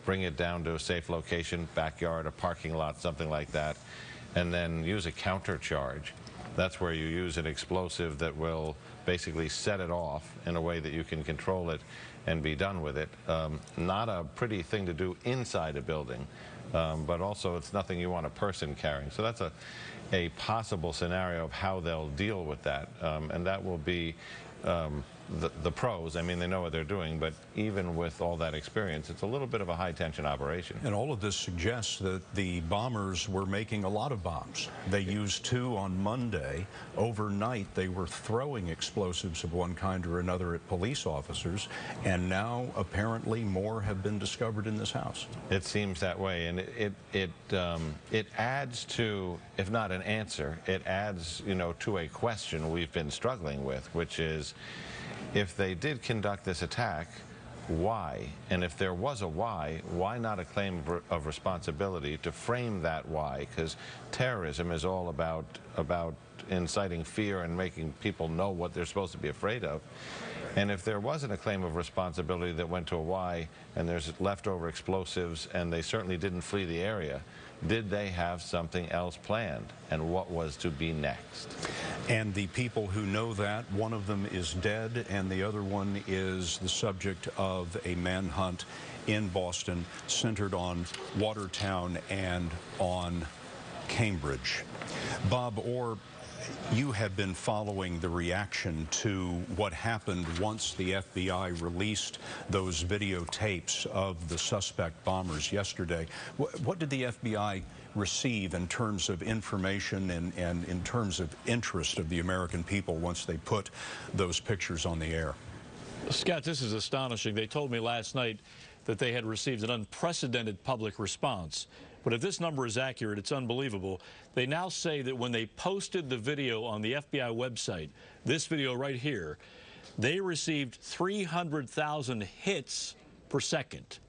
Bring it down to a safe location, backyard, a parking lot, something like that, and then use a counter charge. That's where you use an explosive that will basically set it off in a way that you can control it and be done with it. Not a pretty thing to do inside a building, but also it's nothing you want a person carrying. So that's a possible scenario of how they'll deal with that, and that will be the pros. I mean, they know what they're doing, but even with all that experience, it's a little bit of a high-tension operation. And all of this suggests that the bombers were making a lot of bombs. They used 2 on Monday. Overnight, they were throwing explosives of one kind or another at police officers, and now apparently more have been discovered in this house. It seems that way, and it adds to, if not an answer, it adds, to a question we've been struggling with, which is, if they did conduct this attack, why? And if there was a why not a claim of responsibility to frame that why? Because terrorism is all about inciting fear and making people know what they're supposed to be afraid of. And if there wasn't a claim of responsibility that went to a why, and there's leftover explosives, and they certainly didn't flee the area, did they have something else planned? And what was to be next? And the people who know that, one of them is dead, and the other one is the subject of a manhunt in Boston centered on Watertown and on Cambridge. Bob Orr, you have been following the reaction to what happened once the FBI released those videotapes of the suspect bombers yesterday. What did the FBI receive in terms of information and in terms of interest of the American people once they put those pictures on the air? Scott, this is astonishing. They told me last night that they had received an unprecedented public response. But if this number is accurate, it's unbelievable. They now say that when they posted the video on the FBI website, this video right here, they received 300,000 hits per second.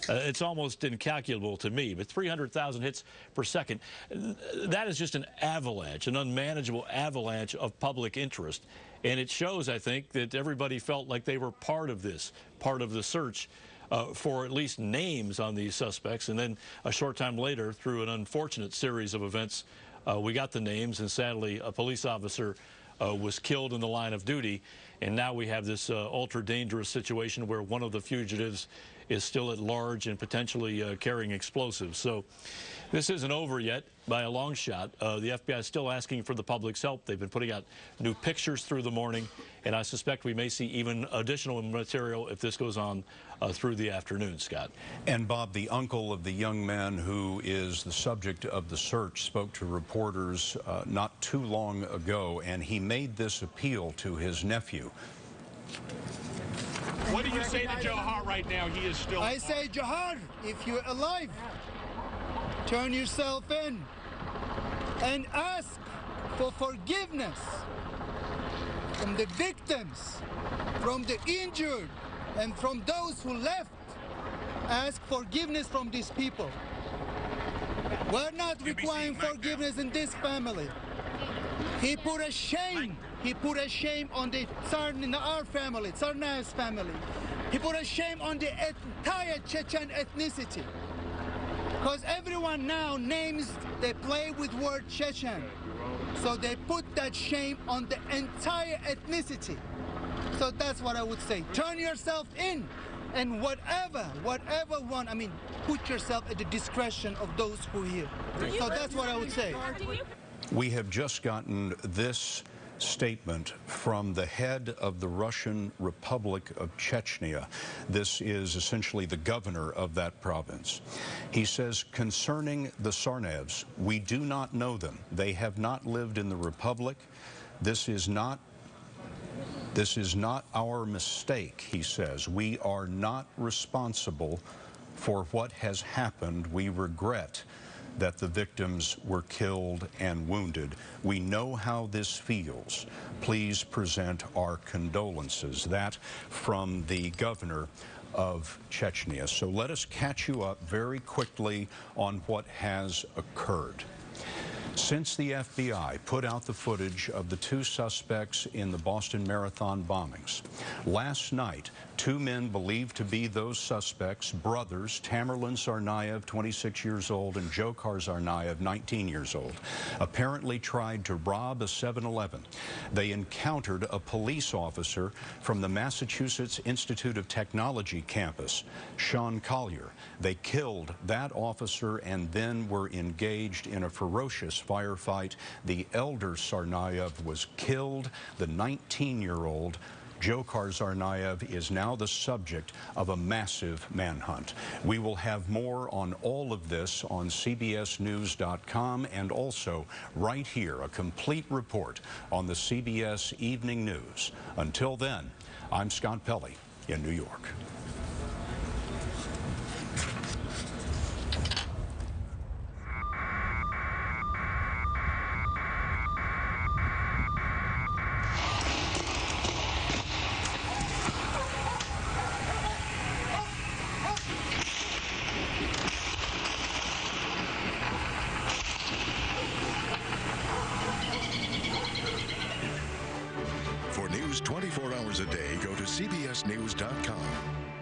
It's almost incalculable to me, but 300,000 hits per second. That is just an avalanche, an unmanageable avalanche of public interest. And it shows, I think, that everybody felt like they were part of this, part of the search for at least names on these suspects. And then a short time later, through an unfortunate series of events, we got the names, and sadly a police officer was killed in the line of duty. And now we have this ultra dangerous situation where one of the fugitives is still at large and potentially carrying explosives. So this isn't over yet by a long shot. The FBI is still asking for the public's help. They've been putting out new pictures through the morning, and I suspect we may see even additional material if this goes on through the afternoon, Scott. And Bob, the uncle of the young man who is the subject of the search spoke to reporters not too long ago, and he made this appeal to his nephew. What do you say to Dzhokhar right now? He is still... I say, Dzhokhar, if you're alive, turn yourself in and ask for forgiveness from the victims, from the injured, and from those who left. Ask forgiveness from these people. We're not requiring forgiveness in this family. He put a shame. He put a shame on the our family, Tsarnaev's family. He put a shame on the entire Chechen ethnicity. Because everyone now names, they play with word Chechen. So they put that shame on the entire ethnicity. So that's what I would say. Turn yourself in, and whatever one, I mean, put yourself at the discretion of those who are here. So that's what I would say. We have just gotten this statement from the head of the Russian Republic of Chechnya. This is essentially the governor of that province. He says, concerning the Tsarnaevs, we do not know them. They have not lived in the Republic. This is not our mistake, he says. We are not responsible for what has happened. We regret that the victims were killed and wounded. We know how this feels. Please present our condolences. That from the governor of Chechnya. So let us catch you up very quickly on what has occurred. Since the FBI put out the footage of the two suspects in the Boston Marathon bombings, last night, two men believed to be those suspects, brothers, Tamerlan Tsarnaev, 26 years old, and Dzhokhar Tsarnaev, 19 years old, apparently tried to rob a 7-Eleven. They encountered a police officer from the Massachusetts Institute of Technology campus, Sean Collier. They killed that officer and then were engaged in a ferocious firefight. The elder Tsarnaev was killed. The 19-year-old Dzhokhar Tsarnaev is now the subject of a massive manhunt. We will have more on all of this on CBSNews.com, and also right here, a complete report on the CBS Evening News. Until then, I'm Scott Pelley in New York. For news 24 hours a day, go to cbsnews.com.